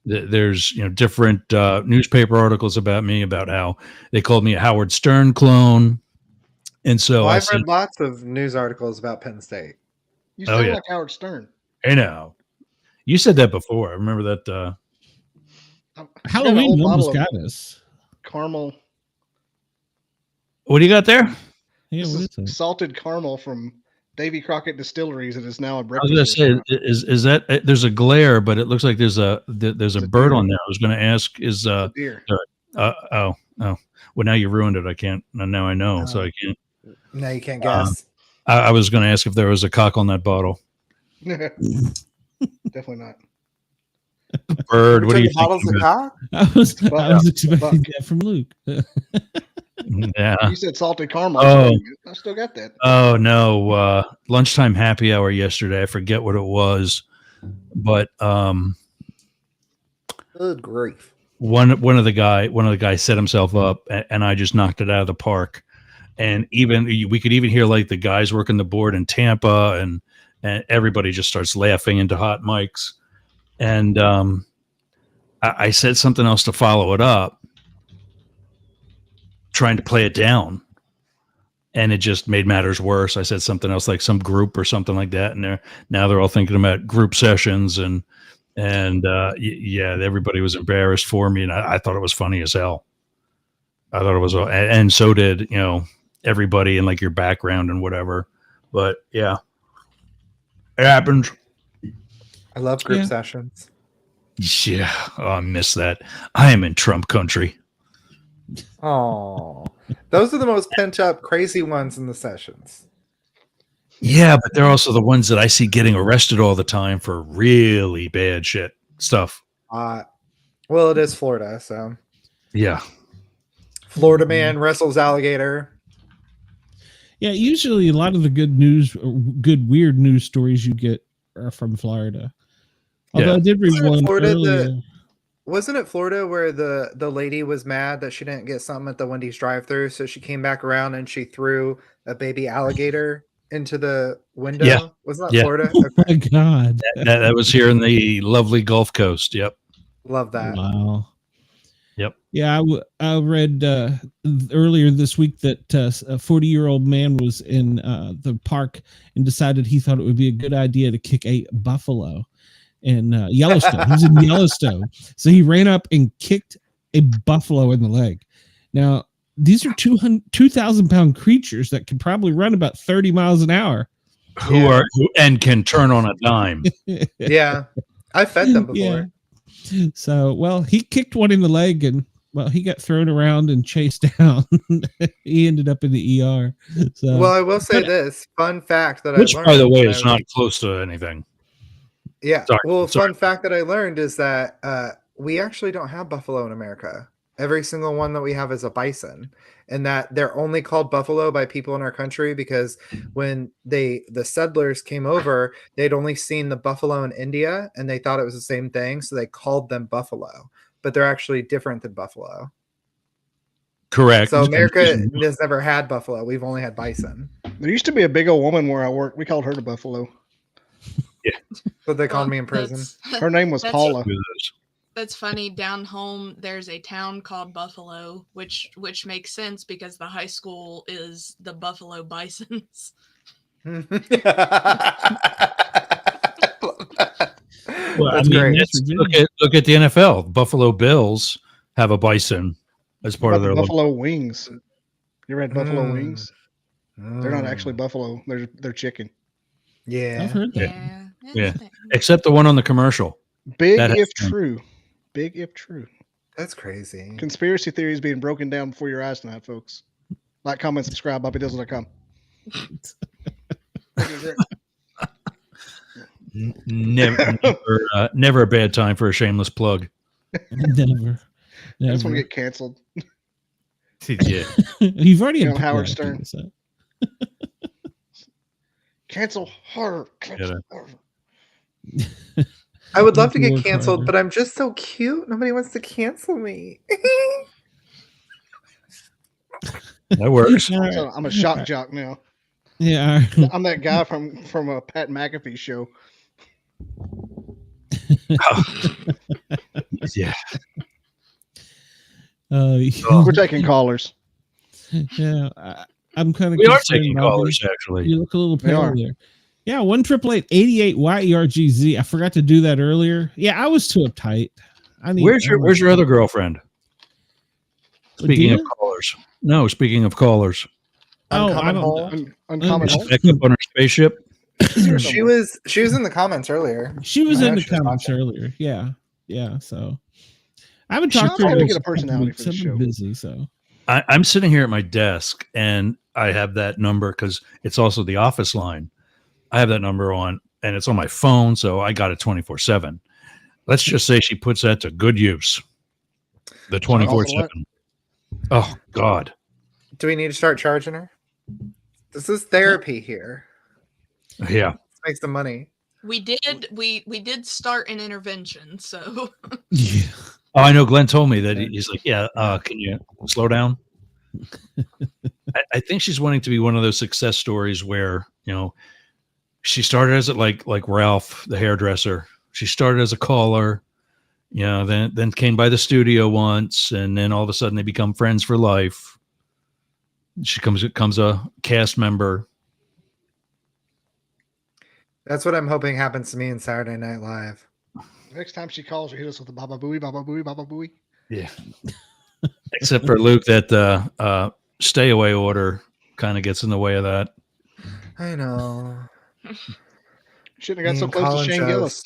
There's different newspaper articles about me, about how they called me a Howard Stern clone. And so I've read lots of news articles about Penn State. You sound like Howard Stern. I know. You said that before. I remember that. Halloween almost got us. Caramel. What do you got there? Yeah, This what is is that? salted caramel from Davy Crockett Distilleries. It is now a I was breakfast. going to say, is that there's a glare, but it looks like there's a bird on there. I was going to ask, is deer. oh, well, now you ruined it. I can't. Now I know, so I can't. No, you can't guess. I was going to ask if there was a cock on that bottle. Definitely not. Bird. What do you think? Bottles of cock? I was expecting that from Luke. Yeah. You said salted caramel. Oh. I still got that. Oh no! Lunchtime happy hour yesterday. I forget what it was, but Good grief! one of the guys set himself up, and I just knocked it out of the park. And even we could even hear like the guys working the board in Tampa, and everybody just starts laughing into hot mics. And I said something else to follow it up, trying to play it down, and it just made matters worse. I said something else like some group or something like that, and now they're all thinking about group sessions, and everybody was embarrassed for me, and I thought it was funny as hell. I thought it was, and so did everybody in like your background and whatever. But yeah, it happened. I love group sessions. Yeah, I miss that. I am in Trump country. Oh, those are the most pent up, crazy ones in the sessions. Yeah, but they're also the ones that I see getting arrested all the time for really bad shit stuff. Well, it is Florida, so Yeah. Florida man wrestles alligator. Yeah, usually a lot of the good news, or good weird news stories you get are from Florida. Although I did read one earlier. Wasn't it Florida where the lady was mad that she didn't get something at the Wendy's drive-thru, so she came back around and she threw a baby alligator into the window? Yeah. Wasn't that Florida? Oh my God. That was here in the lovely Gulf Coast. Yep. Love that. Wow. Yep. Yeah, I read earlier this week that a 40-year-old man was in the park and decided he thought it would be a good idea to kick a buffalo in Yellowstone. He was in Yellowstone. So he ran up and kicked a buffalo in the leg. Now, these are 2,000-pound creatures that can probably run about 30 miles an hour. Who can turn on a dime. Yeah. I fed them before. Yeah. So, well, he kicked one in the leg and, well, he got thrown around and chased down. He ended up in the ER. So, Well, I will say this fun fact that Which, I learned. by the way, is not close to anything. Yeah. Sorry, Fun fact that I learned is that we actually don't have buffalo in America. Every single one that we have is a bison, and that they're only called buffalo by people in our country because when the settlers came over, they'd only seen the buffalo in India and they thought it was the same thing, so they called them buffalo, but they're actually different than buffalo. Correct. So America has never had buffalo. We've only had bison. There used to be a big old woman where I worked. We called her the Buffalo. But they called me in prison. Her name was That's- Paula. That's funny. Down home, there's a town called Buffalo, which makes sense because the high school is the Buffalo Bisons. Well, That's great. Look at the NFL. Buffalo Bills have a bison as part of their Buffalo wings. You ever had buffalo Mm. wings? They're not actually buffalo. They're chicken. Yeah. I've heard that. Yeah. Yeah. Except the one on the commercial. Big That has if been- true. Big if true. That's crazy. Conspiracy theories being broken down before your eyes tonight, folks. Like, comment, subscribe, BobbyDizzle.com. Never a bad time for a shameless plug. Never. I just want to Never. get canceled. Yeah. You've already You know, had Howard people Stern. asking us Cancel her. Cancel her. I would love to Work get canceled, harder. but I'm just so cute. Nobody wants to cancel me. That works. All right. So I'm a shock jock now. Yeah. all right. I'm that guy from a Pat McAfee show. Yeah. We're taking callers. Yeah. I'm kind of. We are taking callers, actually. You look a little We pale are. there. Yeah, 1-888-88-YERGZ. I forgot to do that earlier. Yeah, I was too uptight. Where's your other girlfriend? Speaking of Dina? callers. No, speaking of callers. Oh, I Uncommon don't. Hole. Uncommon Is Hole. she back up on her spaceship? She was in the comments earlier. She was I in know the she was comments watching. earlier. Yeah. So I haven't She's talked to her. trying to in get a couple personality weeks. for the I've been show. busy, so I'm sitting here at my desk and I have that number because it's also the office line. I have that number on and it's on my phone, so I got it 24/7. Let's just say she puts that to good use. The 24/7. Oh God. Do we need to start charging her? This is therapy here. Yeah. Let's make some money. We did start an intervention, so yeah. Oh, I know. Glenn told me that he's like, yeah. Can you slow down? I think she's wanting to be one of those success stories where she started as like Ralph, the hairdresser. She started as a caller, then came by the studio once, and then all of a sudden they become friends for life. She becomes a cast member. That's what I'm hoping happens to me in Saturday Night Live. Next time she calls, her, hit us with the Baba Booey, Baba Booey, Baba Booey. Yeah. Except for Luke, that stay away order kind of gets in the way of that. I know. Shouldn't have got Me so and close Colin to Shane Jost. Gillis.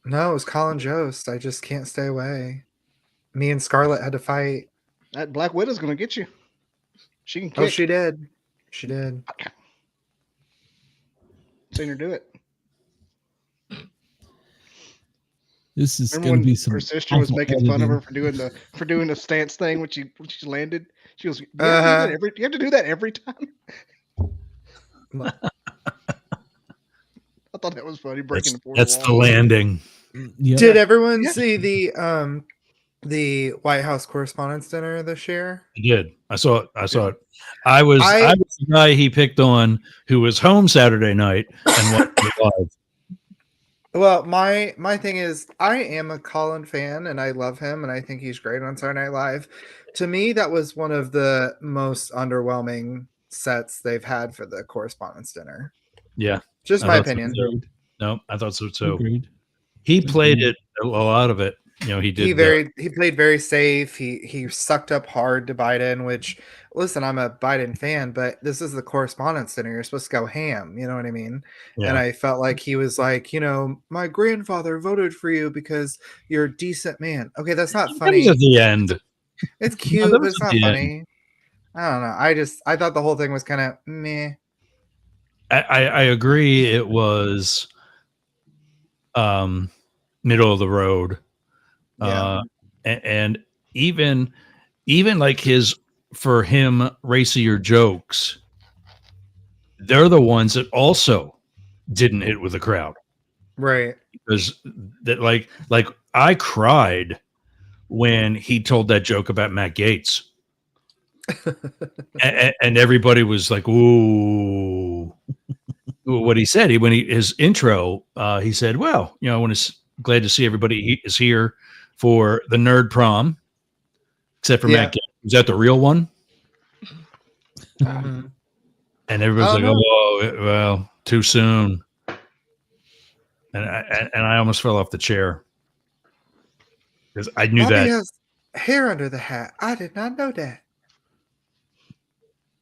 No, it was Colin Jost. I just can't stay away. Me and Scarlett had to fight. That Black Widow's going to get you. She can kick. Oh, she did. She did. Seen her do it. This is Remember going to when be some. her sister was awful making fun of her editing. for doing the stance thing when she landed? She goes, you have to do that every time. I thought that was funny. Breaking the fourth That's the wall. landing. Yeah. Did everyone Yeah. see the White House Correspondents' Dinner this year? I did. I saw it. I was the guy he picked on who was home Saturday night and watched it live. Well, my thing is, I am a Colin fan, and I love him, and I think he's great on Saturday Night Live. To me, that was one of the most underwhelming sets they've had for the Correspondents' Dinner. Yeah. Just I my thought so opinion. too. No, I thought so too. Agreed. He played it a lot of it. He did. He played very safe. He sucked up hard to Biden, which, listen, I'm a Biden fan, but this is the Correspondents' Dinner. You're supposed to go ham. You know what I mean? Yeah. And I felt like he was like, my grandfather voted for you because you're a decent man. Okay, that's not That funny. was at the end. It's cute, that but was it's at not the funny. I don't know. I thought the whole thing was kind of meh. I agree. It was middle of the road. Yeah. And even like for him racier jokes, they're the ones that also didn't hit with the crowd. Right. Because that like I cried when he told that joke about Matt Gaetz. and everybody was like, ooh. What he said, his intro, he said, well, I want to glad to see everybody is here. for the nerd prom, except for Matt. Was that the real one? Mhm. And everybody's like, no. "Oh, well, too soon." And I almost fell off the chair because I knew Bobby that. has hair under the hat. I did not know that.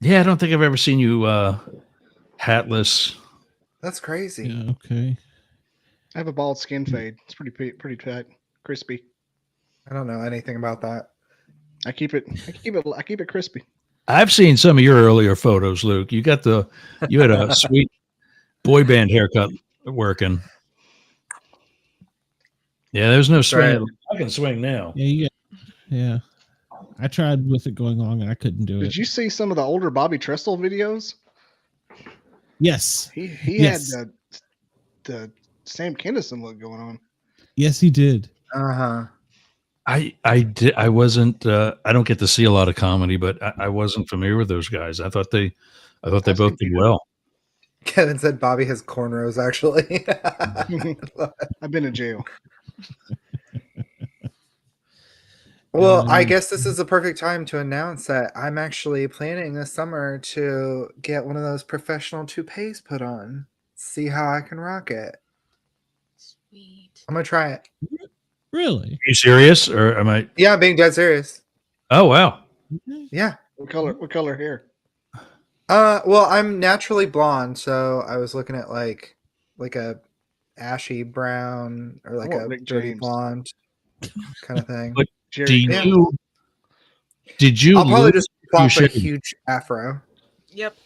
Yeah, I don't think I've ever seen you hatless. That's crazy. Yeah, okay. I have a bald skin fade. It's pretty tight, crispy. I don't know anything about that. I keep it crispy. I've seen some of your earlier photos, Luke. You had a sweet boy band haircut working. Yeah, there's no swing. right. I can swing now. Yeah. I tried with it going long and I couldn't do it. Did you see some of the older Bobby Trestle videos? Yes. He Yes. had the Sam Kinison look going on. Yes, he did. Uh-huh. I wasn't I don't get to see a lot of comedy, but I wasn't familiar with those guys. I thought they both did well. Kevin said Bobby has cornrows, actually. I've been in jail. Well, I guess this is the perfect time to announce that I'm actually planning this summer to get one of those professional toupees put on. See how I can rock it. Sweet. I'm going to try it. Really? Are you serious, or am I? Yeah, I'm being dead serious. Oh wow! Yeah. What color hair? Well, I'm naturally blonde, so I was looking at like a ashy brown or like a Rick dirty James. blonde kind of thing. But Jerry. Did you? I'll probably just pop a should- huge afro. Yep.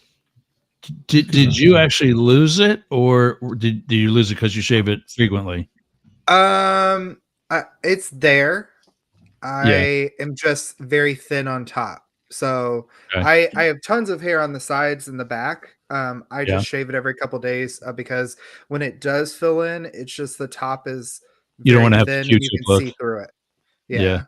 Did you actually lose it, or did you lose it because you shave it frequently? It's there. I am just very thin on top. So Okay. I have tons of hair on the sides and the back. I just shave it every couple days because when it does fill in, it's just the top is You don't very want to have thin the and you Q-tip can look. see through it. Yeah. Yeah.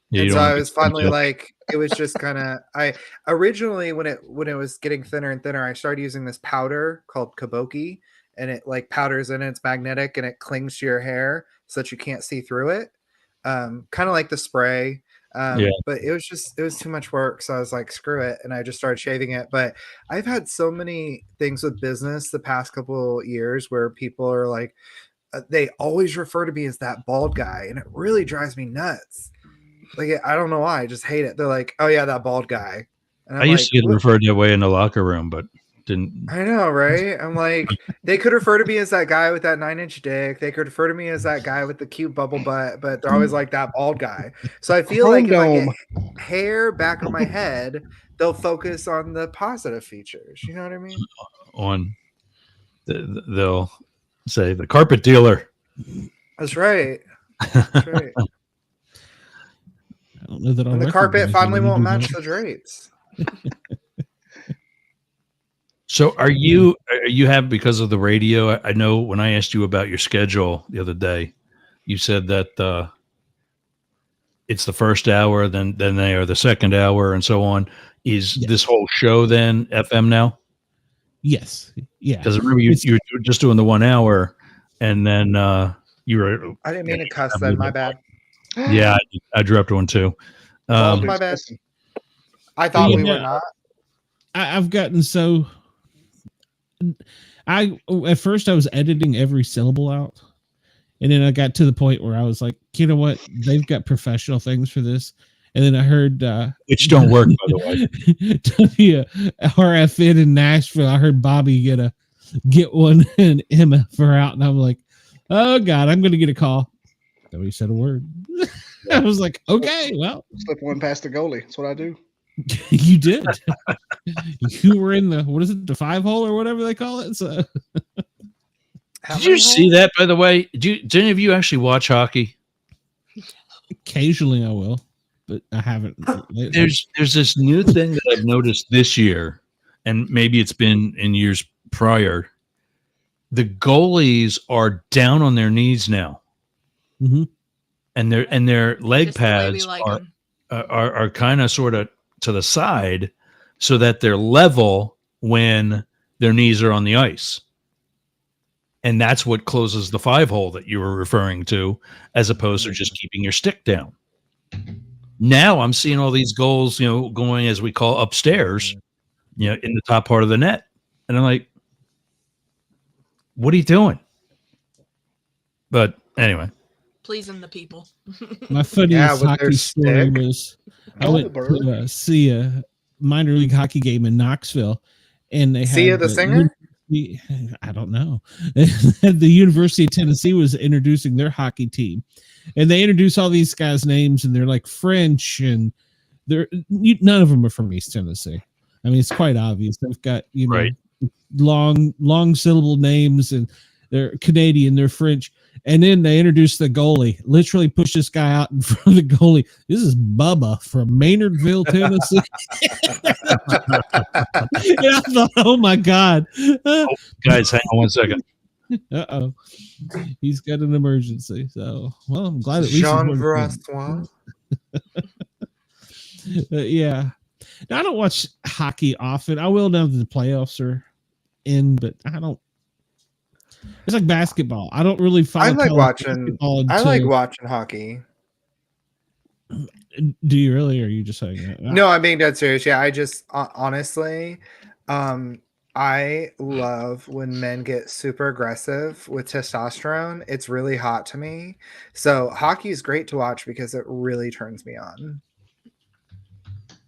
Yeah, And you so don't I want was to finally like, it was just kind of, I originally, when it was getting thinner and thinner, I started using this powder called kabuki, and it like powders in it, it's magnetic and it clings to your hair so that you can't see through it. Kind of like the spray. But it was too much work. So I was like, screw it. And I just started shaving it. But I've had so many things with business the past couple of years where people are like, they always refer to me as that bald guy. And it really drives me nuts. Like, I don't know why. I just hate it. They're like, oh yeah, that bald guy. And I used to get referred that way in the locker room, but didn't. I know, right? I'm like, they could refer to me as that guy with that 9-inch dick. They could refer to me as that guy with the cute bubble butt, but they're always like that bald guy. So I feel like if I get hair back on my head, they'll focus on the positive features. You know what I mean? They'll say the carpet dealer. That's right. That's right. I don't know that I'll And the carpet recognize finally you when won't you do match that. the drapes. So are you have, because of the radio? I know when I asked you about your schedule the other day, you said that it's the first hour, then they are the second hour, and so on. Is this whole show then FM now? Yes. Yeah. Because remember you were just doing the 1 hour, and then you were. I didn't mean to cuss then. My bad. Yeah, I dropped one too. My bad. I thought we were not. I've gotten so. At first I was editing every syllable out, and then I got to the point where I was like, you know what? They've got professional things for this. And then I heard which don't work, by the way. RFN in Nashville. I heard Bobby get one and MF out, and I'm like, oh God, I'm gonna get a call. Nobody said a word. I was like, okay, well, slip one past the goalie. That's what I do. You did. You were in the, what is it, the 5-hole or whatever they call it. So did you see that, by the way? Do any of you actually watch hockey? Occasionally I will, but I haven't. There's this new thing that I've noticed this year, and maybe it's been in years prior. The goalies are down on their knees now, and their leg Just the way we pads like 'em. are kind of sort of to the side, so that they're level when their knees are on the ice. And that's what closes the 5-hole that you were referring to, as opposed to just keeping your stick down. Now I'm seeing all these goals, going, as we call, upstairs, in the top part of the net. And I'm like, what are you doing? But anyway. Pleasing the people. My funniest hockey story was I went Bird. to see a minor league hockey game in Knoxville, and they Sia had the singer? I don't know. The University of Tennessee was introducing their hockey team, and they introduced all these guys' names, and they're like French, and none of them are from East Tennessee. I mean, it's quite obvious. They've got Right. long syllable names, and they're Canadian, they're French. And then they introduced the goalie, literally pushed this guy out in front of the goalie. This is Bubba from Maynardville, Tennessee. And I thought, oh my God. Guys, hang on one second. Uh-oh. He's got an emergency. So, well, I'm glad at least Jean he's working. Verassois. Yeah. Now, I don't watch hockey often. I will now that the playoffs are in, but I don't. It's like basketball. I don't really follow. I like watching hockey. Do you really, or are you just saying that? No, I'm being dead serious. Yeah, I just honestly, I love when men get super aggressive with testosterone. It's really hot to me. So hockey is great to watch because it really turns me on.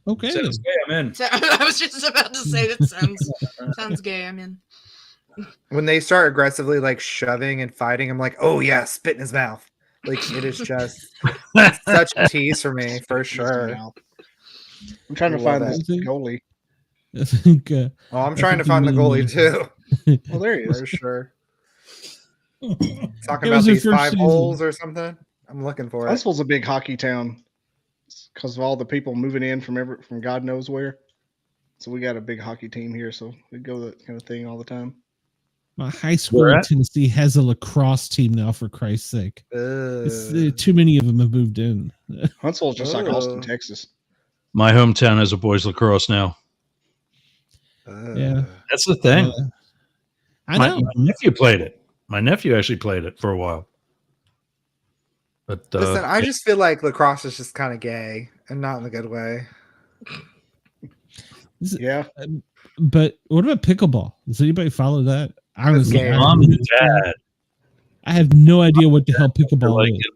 Okay. Sounds gay, I'm in. So, I was just about to say that sounds gay. I'm in. When they start aggressively like shoving and fighting, I'm like, oh yeah, spit in his mouth. Like it is just such a tease for me, for sure. I'm trying to find Love this it. goalie. I think, Oh, I'm trying to find the goalie too. Well, there he is. For sure. It Talking was about their these first 5 season. holes or something. I'm looking for it. Huntsville's a big hockey town because of all the people moving in from God knows where. So we got a big hockey team here, so we go that kind of thing all the time. My high school Where in at? Tennessee has a lacrosse team now, for Christ's sake. Too many of them have moved in. Huntsville's just like Austin, Oh. Texas. My hometown has a boys lacrosse now. Yeah. That's the thing. I My know. nephew played it. My nephew actually played it for a while. But Listen, I just feel like lacrosse is just kind of gay and not in the good way. Yeah. But what about pickleball? Does anybody follow that? Honestly, gay. mom and dad I have no idea what the hell are pickleball like is.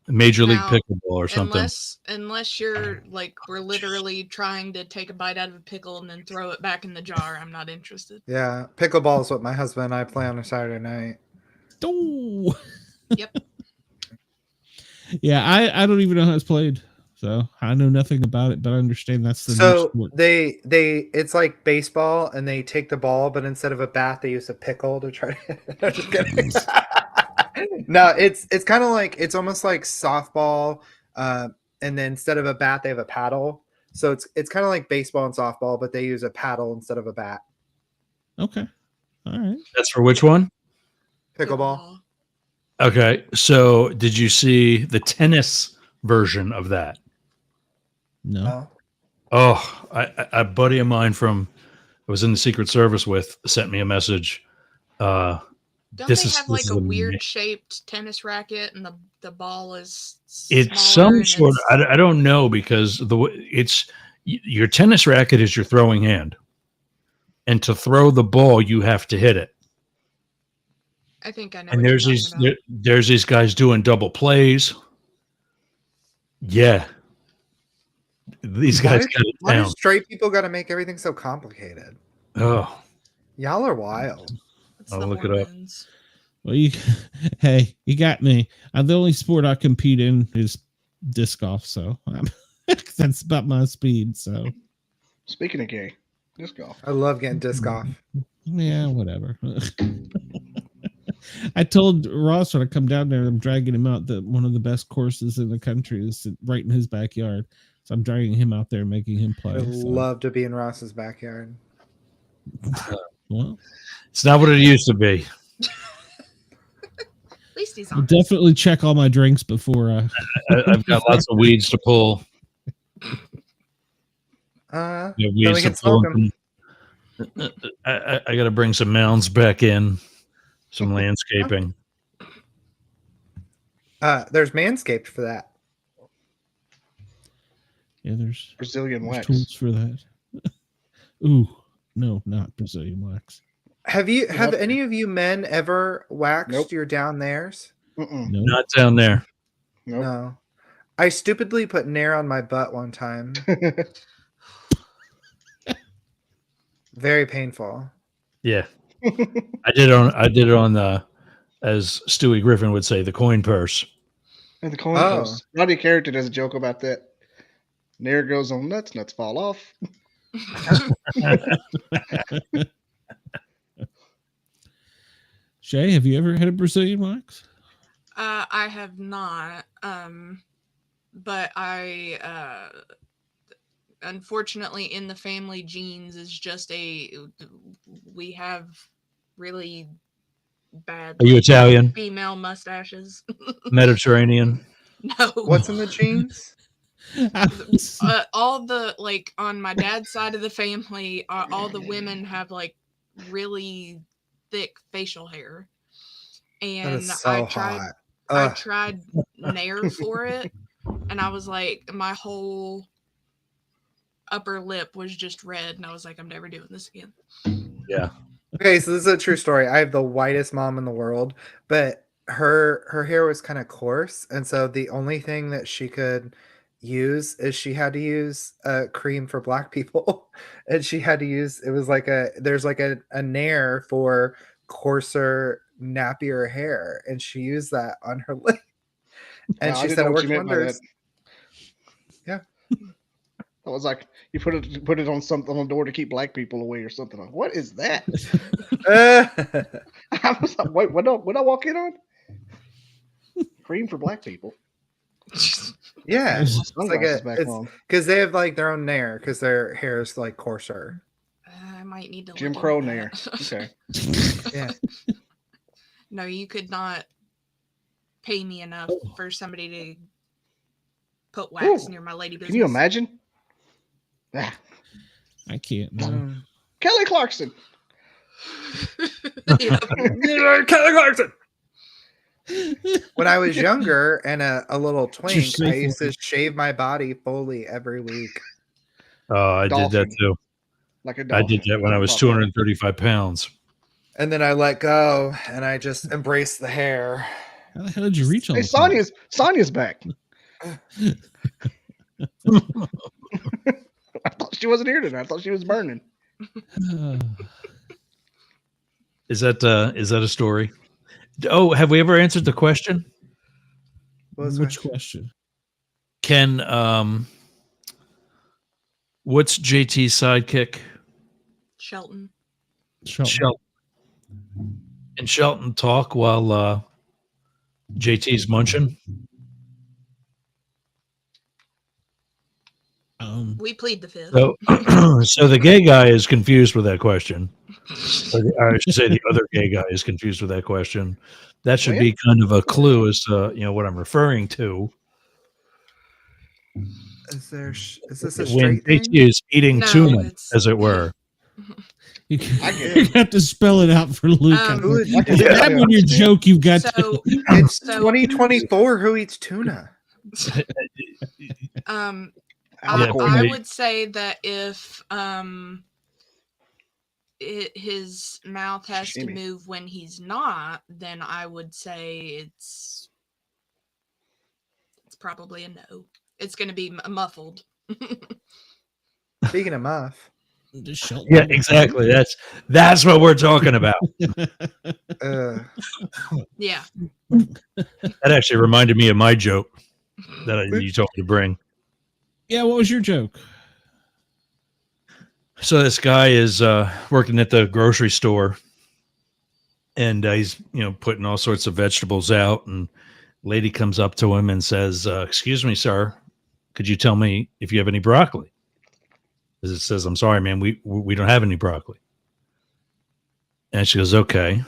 in Major League Now, Pickleball or something. Unless you're like we're literally trying to take a bite out of a pickle and then throw it back in the jar, I'm not interested. Yeah, pickleball is what my husband and I play on a Saturday night. Oh. Yep. Yeah, I don't even know how it's played. So I know nothing about it, but I understand that's the new So sport. they it's like baseball, and they take the ball, but instead of a bat, they use a pickle to try to. I'm just kidding. No, it's kind of like it's almost like softball, and then instead of a bat, they have a paddle. So it's kind of like baseball and softball, but they use a paddle instead of a bat. Okay. All right. That's for which one? Pickleball. Okay. So did you see the tennis version of that? No. Oh, Oh, a buddy of mine I was in the Secret Service with sent me a message. Don't This they is- have this like is a amazing. weird shaped tennis racket and the ball is It's smaller some and sort of, it's- I don't know, because your tennis racket is your throwing hand. And to throw the ball, you have to hit it. I think I know. And what you're there's talking about. there's these guys doing double plays. Yeah. These guys got it why do down. straight people got to make everything so complicated? Oh, Y'all are wild. It's I'll the look it up. hormones. Well, hey, you got me. The only sport I compete in is disc golf, so that's about my speed. So Speaking of gay, disc golf. I love getting disc off. yeah, whatever. I told Ross when I come down there, I'm dragging him out that one of the best courses in the country is right in his backyard. So I'm dragging him out there, making him play. I So, love to be in Ross's backyard. well, it's not what it used to be. At least he's I'll on. definitely check all my drinks before. I've got lots of weeds to pull. Then Weeds we to can smoke pull. I got to bring some mounds back in. some landscaping. There's Manscaped for that. Yeah, there's Brazilian wax. tools for that. Ooh, no, not Brazilian wax. Have any of you men ever waxed Nope. your down theirs? Mm-mm. No. Not down there. Nope. No. I stupidly put Nair on my butt one time. Very painful. Yeah. I did it on the, as Stewie Griffin would say, the coin purse. And the coin Oh. purse. Roddy Carrington does a joke about that. Nair goes on nuts, nuts fall off. Shay, have you ever had a Brazilian wax? I have not. But I unfortunately in the family genes is just we have really bad. Are you Italian? Female mustaches. Mediterranean? No. What's in the genes? All the on my dad's side of the family, all the women have really thick facial hair, That and is so I tried. hot. I Ugh. tried Nair for it, and I was like, my whole upper lip was just red, and I was like, I'm never doing this again. Yeah. Okay, so this is a true story. I have the whitest mom in the world, but her hair was kind of coarse, and so the only thing that she could use is she had to use a cream for black people, and she had to use there's a Nair for coarser, nappier hair, and she used that on her lip, and Wow, I she didn't said know it what worked you meant by wonders. that. I was like, you put it on something on the door to keep black people away or something. Like, what is that? I was like, wait, what I walk in on? Cream for black people. Yeah, it's Sunglasses back on. because they have their own Nair because their hair is coarser. I might need to Jim look Crow into Nair. that. Okay. Yeah. No, you could not pay me enough for somebody to put wax near my lady business. Can you imagine? Ah, I can't. No. Mm. Kelly Clarkson. Yeah. Kelly Clarkson. When I was younger and a little twink, safe I used to word. shave my body fully every week. Oh, I did that Dolphin. too. Like a I dolphin. did that when I was 235 pounds. And then I let go and I just embraced the hair. How the hell did you reach all Hey, the Sonia's back. I thought she wasn't here tonight. I thought she was burning. Is that a story? Oh, have we ever answered the question? What was Which that? question? Can what's JT's sidekick? Shelton. Shelton. And Shelton talk while JT's munching? We plead the fifth. So, so the gay guy is confused with that question. Or I should say the other gay guy is confused with that question. That should be kind of a clue as to what I'm referring to. Is this a When straight thing? JT is eating No, tuna, it's- as it were. You I get it. have to spell it out for Luke. Who is- I can Is that definitely when your understand. joke you've got? So, It's So- 2024. Who eats tuna? Albacore. I would say that if his mouth has to Sashimi. move when he's not, then I would say it's probably a no. It's going to be muffled. Speaking of muff, Shelton. Yeah, exactly. That's what we're talking about. Yeah. That actually reminded me of my joke that you told me to bring. Yeah, what was your joke? So this guy is working at the grocery store, and he's putting all sorts of vegetables out, and lady comes up to him and says, "Excuse me, sir, could you tell me if you have any broccoli?" As it says, "I'm sorry, man, we don't have any broccoli." And she goes, "Okay."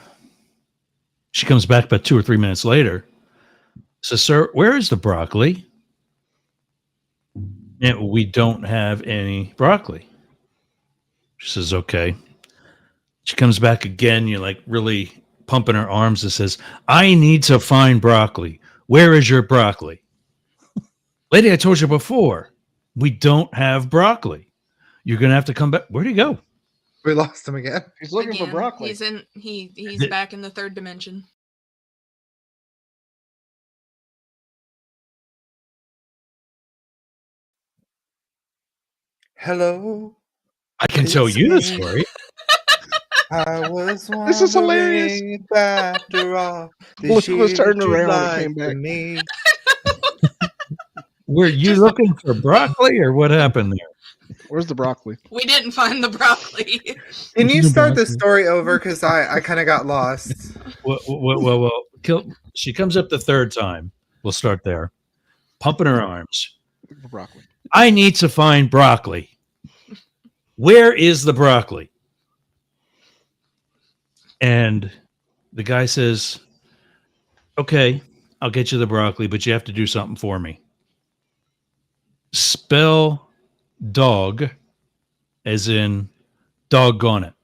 She comes back about 2 or 3 minutes later. Says, "Sir, where is the broccoli?" And we don't have any broccoli. She says, "Okay." She comes back again. You're like really pumping her arms and says, I need to find broccoli. Where is your broccoli? Lady, I told you before, we don't have broccoli. You're going to have to come back. Where'd he go? We lost him again. He's looking for Again, broccoli. He's back in the third dimension. Hello. I can tell you the story. I was This is hilarious. wondering after all Look who was turning you'd around when he like came back. to me. Were you looking for broccoli or what happened there? Where's the broccoli? We didn't find the broccoli. Can you The start the broccoli. story over? Because I kind of got lost. Well, she comes up the third time. We'll start there. Pumping her arms. Looking for broccoli. I need to find broccoli. Where is the broccoli? And the guy says, okay, I'll get you the broccoli, but you have to do something for me. Spell dog as in doggone it.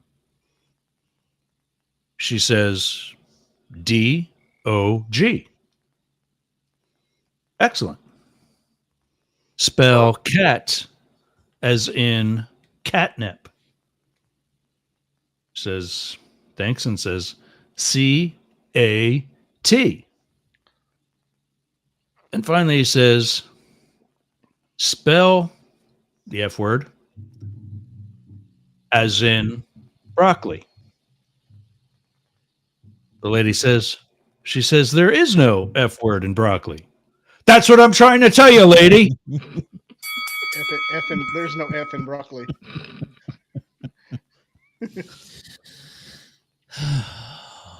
She says D-O-G. Excellent. Spell cat as in catnip. Says thanks and says C-A-T. And finally he says spell the F word as in broccoli. The lady says, she says, there is no F word in broccoli. That's what I'm trying to tell you, lady. There's no F in broccoli.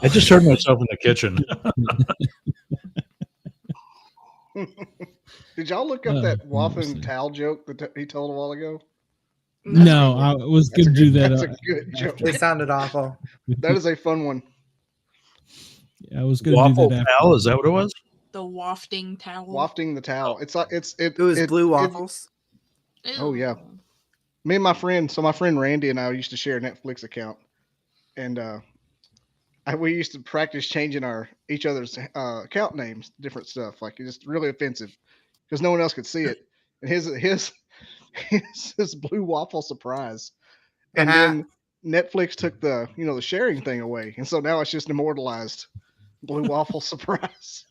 I just heard myself in the kitchen. Did y'all look up that waffling towel joke that he told a while ago? No, I was going to do that. That's a good joke. It sounded awful. That is a fun one. I was going to do Waffle that. pal, is that what it was? The wafting towel. Wafting the towel. It's like it was blue waffles. Oh, yeah. Me and my friend, my friend Randy and I used to share a Netflix account, and we used to practice changing each other's account names, different stuff. Like it's just really offensive because no one else could see it. And his blue waffle surprise, and then Netflix took the sharing thing away, and so now it's just immortalized blue waffle surprise.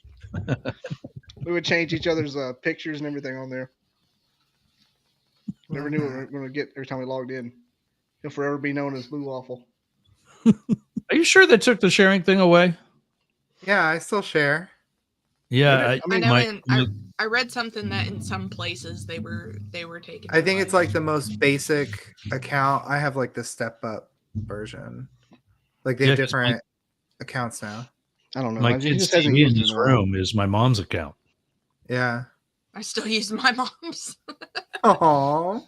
We would change each other's pictures and everything on there. Never knew what we were going to get every time we logged in. He'll forever be known as Blue Waffle. Are you sure they took the sharing thing away? Yeah, I still share. Yeah, I mean, I read something that in some places they were taking. I think away. it's like the most basic account. I have like the step up version. Like they have 'cause different accounts now. I don't know. my He kid's just hasn't TV in used it his in a while. room is my mom's account. Yeah. I still use my mom's. Oh,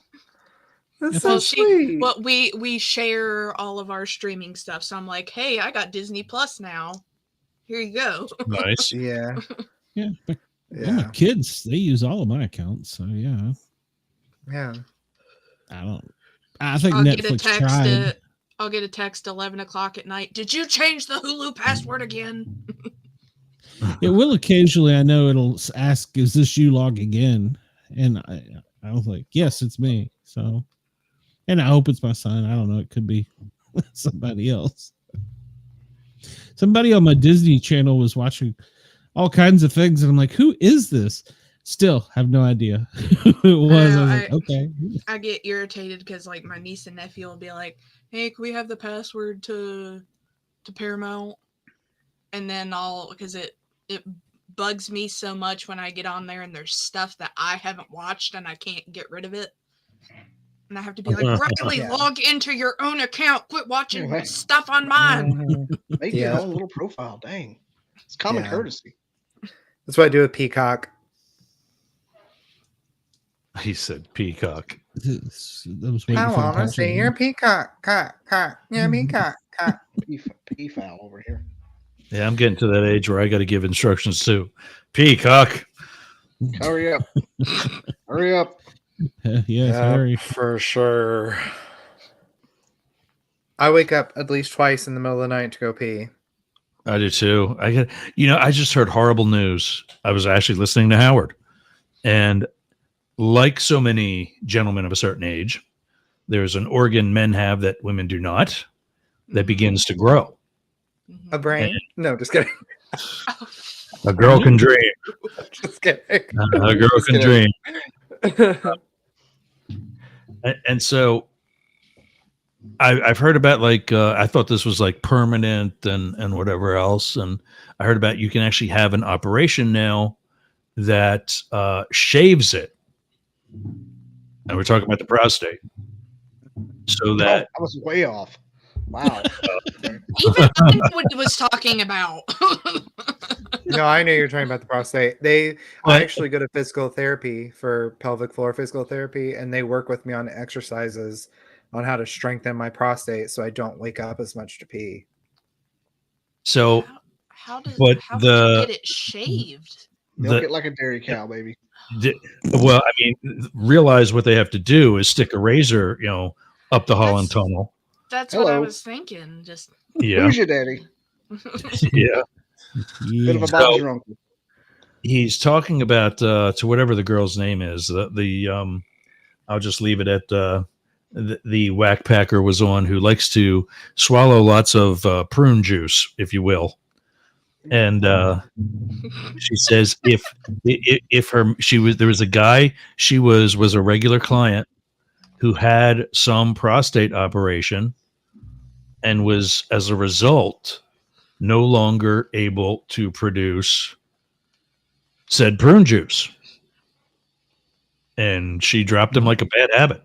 that's so Well, sweet. Well, we share all of our streaming stuff, so I'm like, hey, I got Disney Plus now. Here you go. Nice. Yeah. Yeah. Well, Yeah. my kids, they use all of my accounts. So, yeah. Yeah. I think I'll get a Netflix text. tried. I'll get a text 11 o'clock at night. Did you change the Hulu password again? It will occasionally, I know it'll ask, is this you logging in? And I was like, yes, it's me. So, and I hope it's my son. I don't know. It could be somebody else. Somebody on my Disney channel was watching all kinds of things. And I'm like, who is this? Still have no idea who it was. I was like, okay. I get irritated because like my niece and nephew will be like, hey, can we have the password to Paramount? And then because it bugs me so much when I get on there and there's stuff that I haven't watched and I can't get rid of it. And I have to be like, Riley, Yeah. log into your own account. Quit watching Right. stuff on mine. Make your own little profile. Dang. It's common Yeah. courtesy. That's what I do with Peacock. He said peacock. That was waiting I for the want to password. see your peacock. Cock. Yeah, peacock. Cock. Peafowl over here. Yeah, I'm getting to that age where I got to give instructions too. Peacock. Hurry up. Hurry up. Yes, very. For sure. I wake up at least twice in the middle of the night to go pee. I do too. I just heard horrible news. I was actually listening to Howard, and like so many gentlemen of a certain age, there's an organ men have that women do not, that begins to grow. A brain? No, just kidding. A girl can dream. Just kidding. A girl Just can kidding. dream. And so I've heard about I thought this was like permanent and whatever else. And I heard about you can actually have an operation now that shaves it. And we're talking about the prostate. So that I was way off. Wow. Even I knew what he was talking about. No, I know you're talking about the prostate. I actually go to physical therapy for pelvic floor physical therapy, and they work with me on exercises on how to strengthen my prostate so I don't wake up as much to pee. so How did But you get it shaved? Milk it like a dairy cow, baby. well, I mean, realize what they have to do is stick a razor, up the Holland Tunnel. That's what I Hello. was thinking. Just Yeah, Who's your daddy? yeah. Bit of a So- Bob's your uncle. He's talking about to whatever the girl's name is. I'll just leave it at the whack packer was on, who likes to swallow lots of prune juice, if you will. And she says if there was a guy she was a regular client who had some prostate operation and was, as a result, no longer able to produce said prune juice. And she dropped him like a bad habit.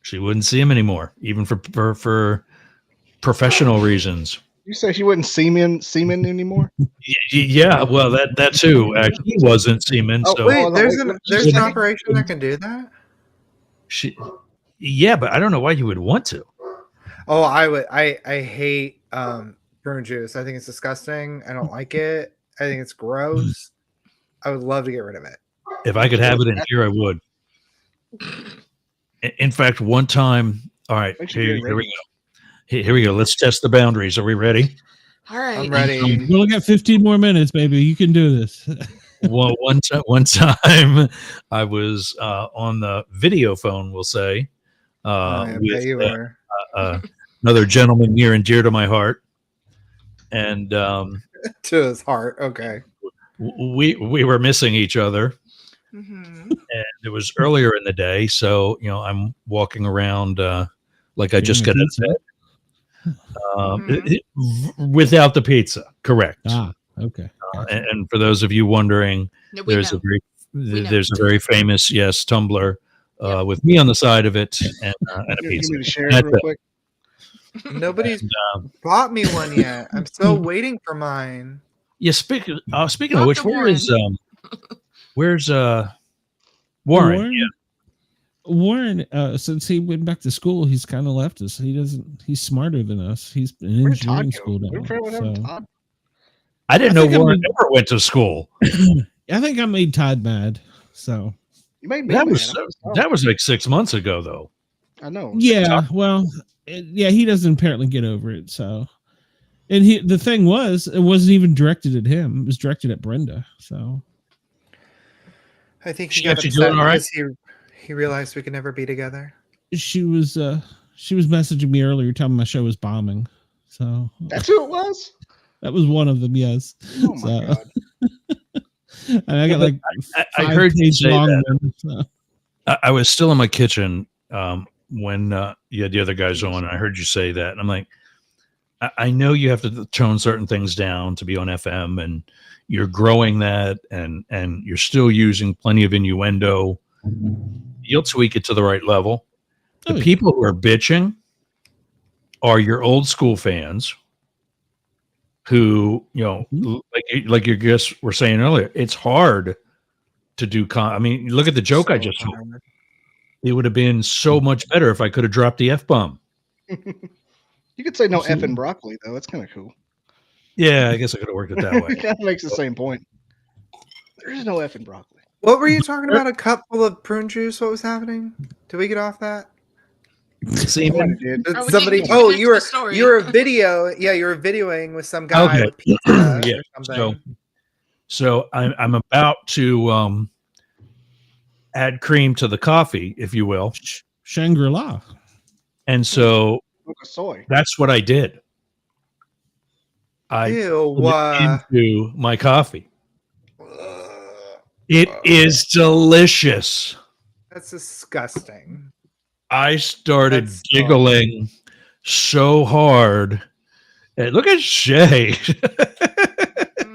She wouldn't see him anymore, even for professional reasons. You say she wasn't semen anymore? Yeah, well, that too. Actually, he wasn't semen. Oh, So Wait, there's wait. an operation that can do that? yeah, but I don't know why you would want to. Oh, I would. I hate prune juice. I think it's disgusting. I don't like it. I think it's gross. I would love to get rid of it. If I could have it in here, I would. In fact, one time, all right, Thanks for here getting we ready. go. Here we go. Let's test the boundaries. Are we ready? all right. I'm ready. We only got 15 more minutes, baby. You can do this. Well, one time I was on the video phone, we'll say, I bet with you were. another gentleman near and dear to my heart, and To his heart. Okay. we were missing each other, Mhm. and it was earlier in the day, so I'm walking around like I just got out of bed, without the pizza. Correct. Okay. And for those of you wondering, No, we there's know. a very famous Tumblr with me on the side of it and a You pizza. need me to share it That's real it. quick? Nobody's bought me one yet. I'm still waiting for mine. Yeah, speaking of Not which, the where's Warren? Warren, Warren, since he went back to school, he's kind of left us. He's smarter than us. He's in Where did Todd engineering go? school now. We were friends with him, so- Todd. I didn't I know think Warren ever went to school. I think I made Todd mad. So You made me That mad. was that was like 6 months ago, though. I know. yeah, well, he doesn't apparently get over it. So, and the thing was, it wasn't even directed at him. It was directed at Brenda. So I think She he got actually upset doing all right? because he realized we could never be together. she was messaging me earlier, telling me my show was bombing. So That's who it was? that was one of them. Yes. Oh my So- God. And I got like I heard you say that. one, so. I was still in my kitchen when you had the other guys on. And I heard you say that, and I'm like, I know you have to tone certain things down to be on FM, and you're growing that, and you're still using plenty of innuendo. You'll tweak it to the right level. The Oh, yeah. people who are bitching are your old school fans who, like your guests were saying earlier, it's hard to do. I mean, look at the joke I So just told. hard. It would have been so much better if I could have dropped the F-bomb. You could say no Absolutely. effing broccoli, though. That's kind of cool. Yeah, I guess I could have worked it that way. It kind of makes the same point. There's no effing broccoli. What were you talking about? A cup full of prune juice? What was happening? Did we get off that? Seaman. Did. Are we Somebody. getting Oh, into you were the story? you were video. Yeah, you were videoing with some guy Okay. with pizza Yeah, or something. So I'm about to add cream to the coffee, if you will. Shangri-La. And so Look of soy. that's what I did. I Ew. put it into my coffee. It Ugh. is delicious. That's disgusting. I started That's giggling so hard. Hey, look at Shay.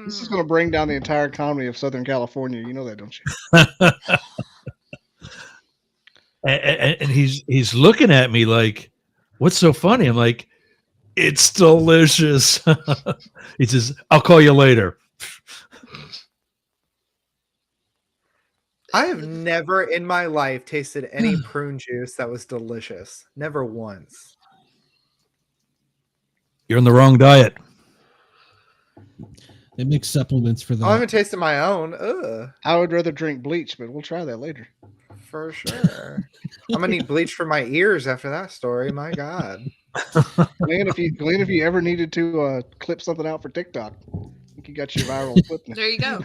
This is going to bring down the entire economy of Southern California. You know that, don't you? and he's looking at me like, "What's so funny?" I'm like, "It's delicious." He says, "I'll call you later." I have never in my life tasted any prune juice that was delicious. Never once. You're on the wrong diet. They make supplements for I that. haven't tasted my own. Ugh, I would rather drink bleach, but we'll try that later. for sure. I'm gonna need bleach for my ears after that story. My God. Glenn, if you ever needed to clip something out for TikTok, I think you got your viral clip now. There you go.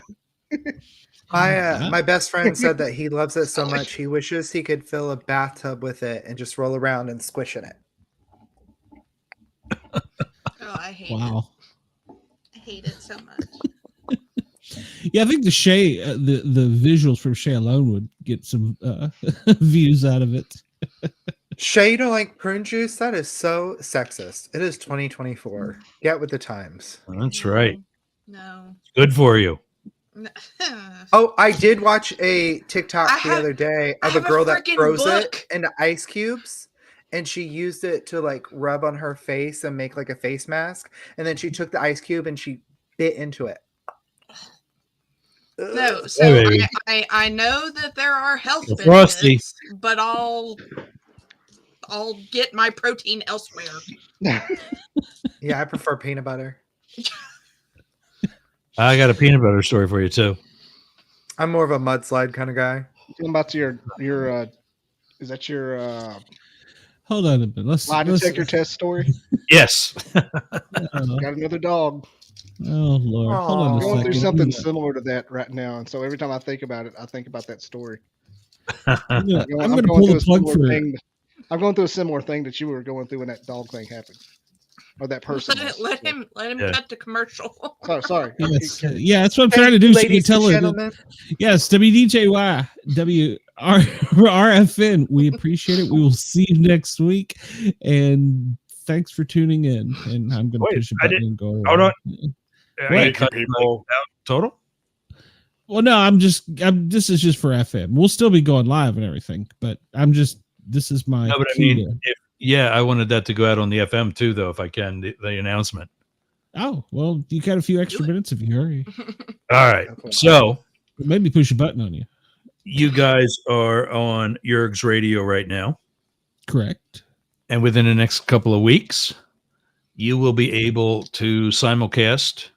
My best friend said that he loves it so much he wishes he could fill a bathtub with it and just roll around and squish in it. Oh, I hate it. Wow. I hate it so much. Yeah, I think the Shay, the visuals from Shay alone would get some views out of it. Shay, you don't like prune juice? That is so sexist. It is 2024. Get with the times. That's right. No. Good for you. Oh, I did watch a TikTok the other day of a girl that freaking froze book. it into ice cubes, and she used it to like rub on her face and make like a face mask. And then she took the ice cube and she bit into it. No, Ugh. so Hey, baby. I know that there are health It's frosty. benefits, but I'll get my protein elsewhere. Yeah, I prefer peanut butter. I got a peanut butter story for you too. I'm more of a mudslide kind of guy. Tell them about your is that your Hold on a minute. lie detector test story? Yes. Got another dog. Oh Lord, hold on Aw. a Going second. through something similar to that right now, and so every time I think about it, I think about that story. I'm gonna I'm pull going the through a plug similar for. thing. I'm going through a similar thing that you were going through when that dog thing happened, or that person. Let him Yeah. cut the commercial. Sorry. Yes, yeah, that's what I'm trying to do. So you can Ladies tell and her. gentlemen. Yes, WDJY, RFN. We appreciate it. We will see you next week, and thanks for tuning in. And I'm going to Wait, push a I button and go. Hold on. Wait, Cut people out total? Well, no, this is just for FM. We'll still be going live and everything, but this is my. No, but I key mean, I wanted that to go out on the FM too, though, if I can, the announcement. oh, well, you got a few extra minutes if you hurry. All right. Okay. So Maybe push a button on you. you guys are on Yerg's radio right now. Correct. And within the next couple of weeks, you will be able to simulcast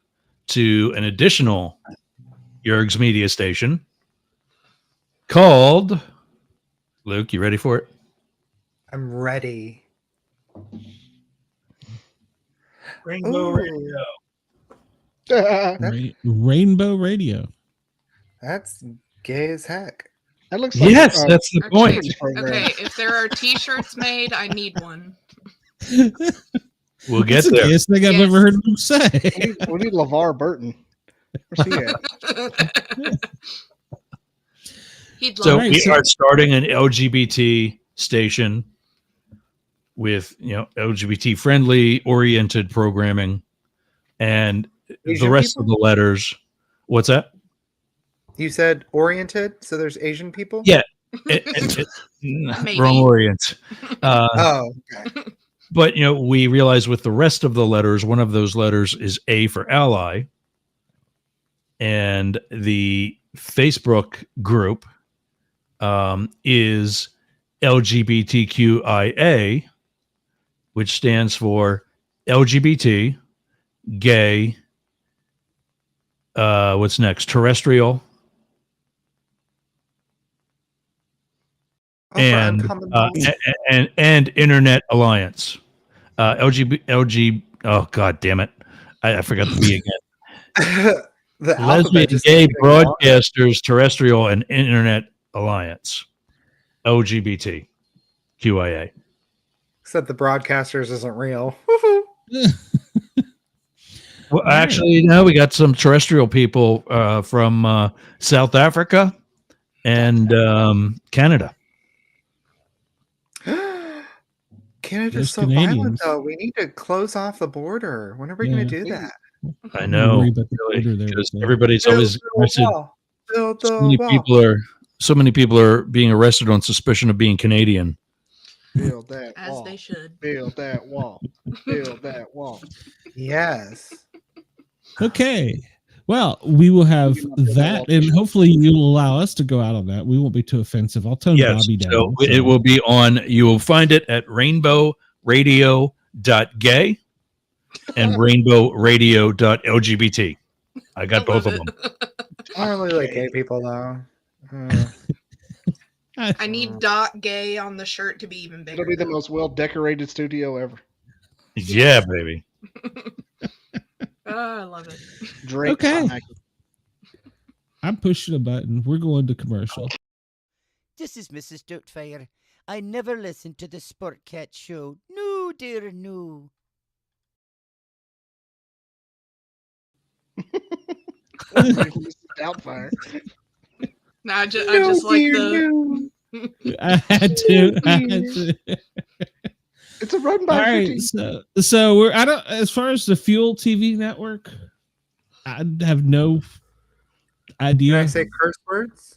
to an additional Yerg's media station called, Luke, you ready for it? I'm ready. Rainbow Ooh. Radio. that Rainbow Radio. That's gay as heck. looks like Yes, that's the Okay. point. Okay, if there are T-shirts made, I need one. We'll get That's the there. gayest thing I've Yes. ever heard him say. We need LeVar Burton. Where's he at? He'd So love Right, we so- are starting an LGBT station with LGBT friendly oriented programming, and Asian the rest people? of the letters. What's that? You said oriented, so there's Asian people? Yeah. Maybe. Wrong orient. Oh, okay. But we realize with the rest of the letters, one of those letters is A for ally, and the Facebook group is LGBTQIA, which stands for LGBT, gay. What's next? Terrestrial. and uncommon knowledge. and Internet Alliance. LG. Oh God damn it! I forgot the B again. The Lesbian, alphabet just Gay keeps getting longer. Broadcasters Terrestrial and Internet Alliance. LGBT QIA. Except the broadcasters isn't real. Well, actually, no, we got some terrestrial people from South Africa and Canada. Canada's There's so Canadians. violent, though. We need to close off the border. When are we going to do that? I know, Worry about the really, border there, because but- everybody's Build always the arrested. wall. Build the So many wall. people are being arrested on suspicion of being Canadian. Build that As wall. they should. Build that wall. Build that wall. Yes. Okay. Well, we will have that, and hopefully you'll allow us to go out on that. We won't be too offensive. I'll tone Yes, Bobby down. so it will be on. You will find it at rainbowradio.gay and rainbowradio.lgbt. I got both of them. I don't really like gay people, though. I need dot gay on the shirt to be even bigger. It'll be the most well decorated studio ever. Yeah, baby. Oh, I love it. Drake. Okay. Sonic. I'm pushing a button. We're going to commercial. This is Mrs. Doubtfire. I never listened to the Sportcat show. No, dear, no. Doubtfire. No, I just like the. I had to. It's a run by All right, so we're I don't as far as the Fuel TV network, I have no Can idea. I say curse words?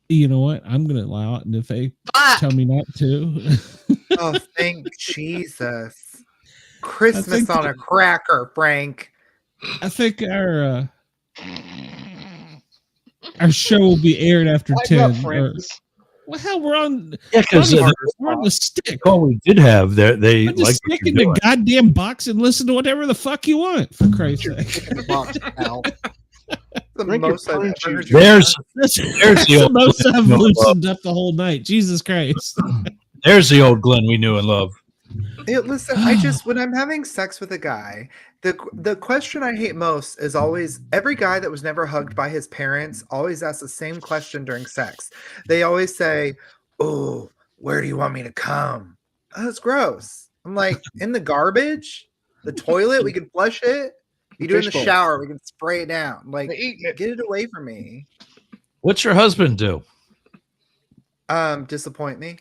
You know what? I'm gonna allow it, and if they Fuck! tell me not to, Oh, thank Jesus. Christmas think on a cracker, Frank. I think our show will be aired after Lighten up, 10. Francis. Well, hell, we're on. Yeah, because We're on the stick. all we did have there, they Put the like stick in the goddamn box and listen to whatever the fuck you want. For Christ's sake, In the box, pal. The Drink your most I've prune ever heard juice. you There's that's There's the the old most Glenn I've we know and love. loosened up the whole night. Jesus Christ. There's the old Glenn we knew and loved. Hey, listen, I just when I'm having sex with a guy, the question I hate most is always every guy that was never hugged by his parents always asks the same question during sex. They always say, "Oh, where do you want me to come?" Oh, that's gross. I'm like, in the garbage, the toilet, we can flush it. You do it in the Fishbowl. shower, we can spray it down. Like, They eating it. get it away from me. What's your husband do? Disappoint me.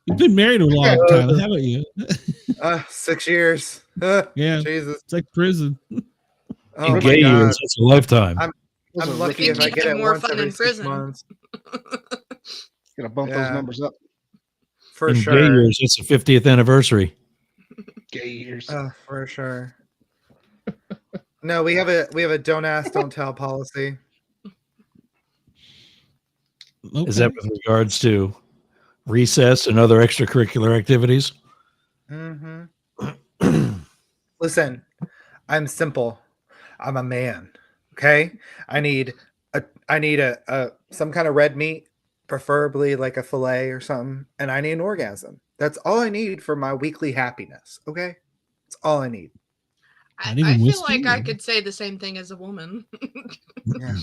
You've been married a long time, haven't you? 6 years. Yeah, Jesus. it's like prison. Oh In my gay God. years, it's a lifetime. Those I'm are lucky wicked. if I Makes get it it more once fun every in 6 prison. months. Gonna bump Yeah. those numbers up. For In sure. gay years, it's the 50th anniversary. Gay years. For sure. No, we have a don't ask, don't tell policy. Is that with regards to recess and other extracurricular activities? Hmm Listen, I'm simple. I'm a man. Okay, I need a some kind of red meat, preferably like a fillet or something, and I need an orgasm. That's all I need for my weekly happiness. Okay, that's all I need. I Not even feel whiskey, like I or- could say the same thing as a woman. Yeah.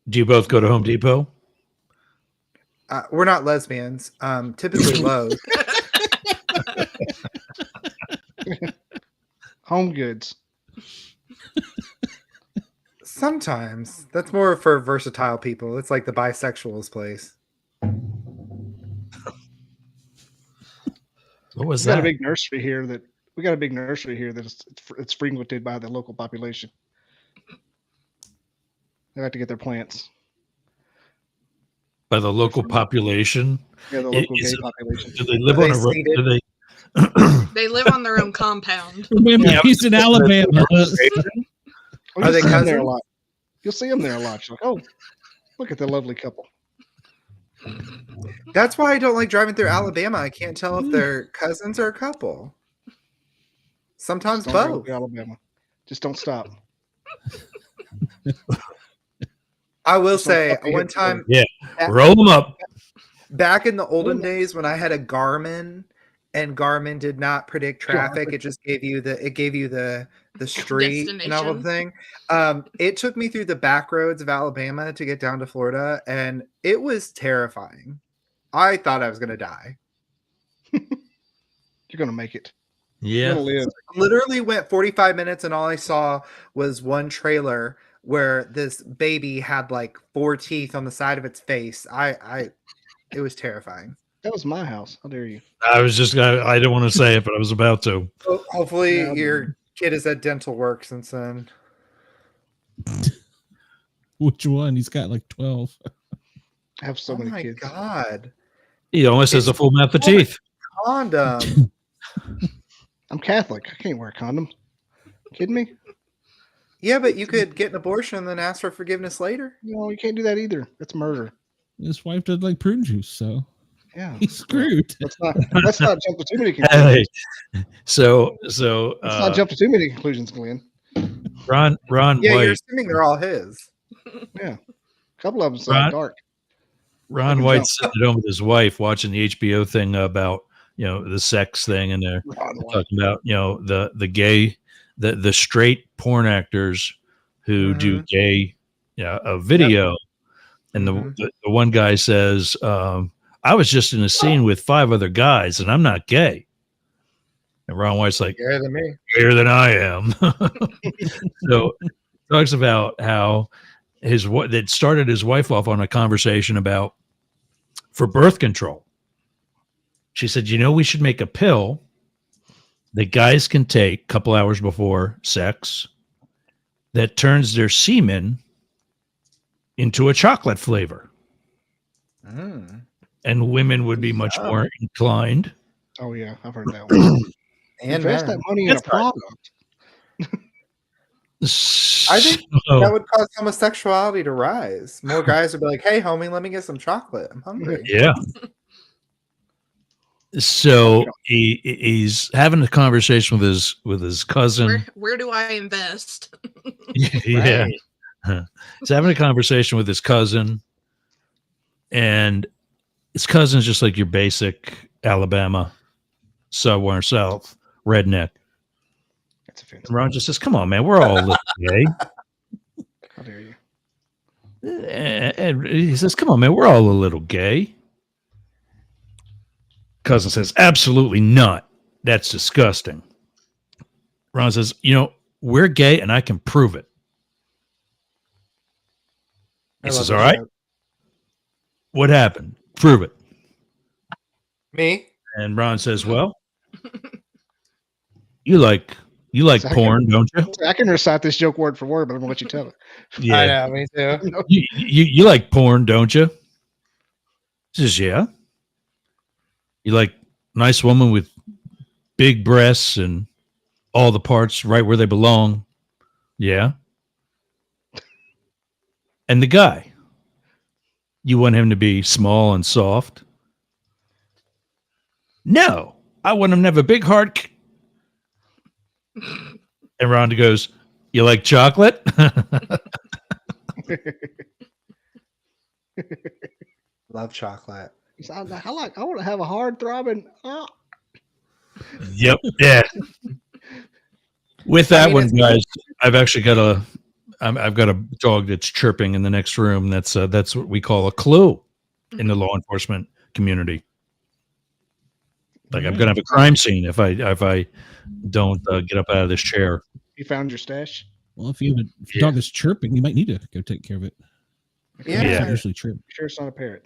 Do you both go to Home Depot? We're not lesbians. Typically Lowe's. Home goods. Sometimes that's more for versatile people. It's like the bisexuals place. What was We got a that? big nursery here that it's frequented by the local population. They like to get their plants. By the local population? Yeah, the local Is gay it- population. Do they live Are on they a road? seated? Do they? They live on their own compound. Remember, Yeah. he's in Alabama. Oh, Are you'll they see 'em there a cousins? lot. You'll see them there a lot. You're like, oh, look at the lovely couple. That's why I don't like driving through Alabama. I can't tell if they're cousins or a couple. Sometimes Just don't go both. to Alabama. Just don't stop. I will say one time, Yeah, back, roll them up. back in the olden days when I had a Garmin, and Garmin did not predict traffic, it just gave you the street and everything. It took me through the back roads of Alabama to get down to Florida, and it was terrifying. I thought I was gonna die. You're gonna make it. Yeah. You're gonna live. Literally went 45 minutes, and all I saw was one trailer where this baby had like 4 teeth on the side of its face. It was terrifying. That was my house. How dare you? I didn't want to say it, but I was about to. Hopefully Yeah. your kid has had dental work since then. Which one? He's got like 12. I have so Oh many my kids. god. He almost has a full mouth of teeth. Condom. I'm Catholic. I can't wear a condom. Kidding me? Yeah, but you could get an abortion and then ask for forgiveness later. No, you can't do that either. That's murder. His wife did like prune juice, so Yeah. he's screwed. Let's not jump to too many conclusions. Hey, so Let's not jump to too many conclusions, Glenn. Ron Yeah, White. you're assuming they're all his. Yeah. A couple of them sound dark. Ron Fucking White jump. sitting at home with his wife watching the HBO thing about the sex thing, and they're Ron White. talking about the gay, the straight porn actors who do gay a video, and the one guy says, I was just in a scene with 5 other guys, and I'm not gay. And Ron White's like, Gayer than me. gayer than I am. So talks about how that started his wife off on a conversation about for birth control. She said, we should make a pill that guys can take a couple hours before sex that turns their semen into a chocolate flavor. And women would be much more inclined. Oh, yeah. I've heard that one. And Invest that money in a product. I think that would cause homosexuality to rise. More guys would be like, hey, homie, let me get some chocolate. I'm hungry. Yeah. So he's having a conversation with his cousin. Where do I invest? Yeah. He's having a conversation with his cousin, and his cousin's just like your basic Alabama, somewhere south redneck. That's offensive. And Ron just says, "Come on, man, we're all a little gay." How dare you? And he says, "Come on, man, we're all a little gay." Cousin says, "Absolutely not. That's disgusting." Ron says, "We're gay, and I can prove it." He says, "All right. What happened? Prove it." Me? And Ron says, "Well, you like porn, don't you?" I can recite this joke word for word, but I'm gonna let you tell it. Yeah. I know, me too. You like porn, don't you? He says, "Yeah." You like nice woman with big breasts and all the parts right where they belong? Yeah. And the guy, you want him to be small and soft? No, I want him to have a big heart. And Rhonda goes, "You like chocolate?" Love chocolate. I want to have a hard throbbing. Yep. Yeah. With that one, guys, I've actually got I've got a dog that's chirping in the next room. That's what we call a clue in the law enforcement community. Like I'm gonna have a crime scene if I don't get up out of this chair. You found your stash? Well, if your dog is chirping, you might need to go take care of it. Yeah. Usually chirp. Sure, it's not a parrot.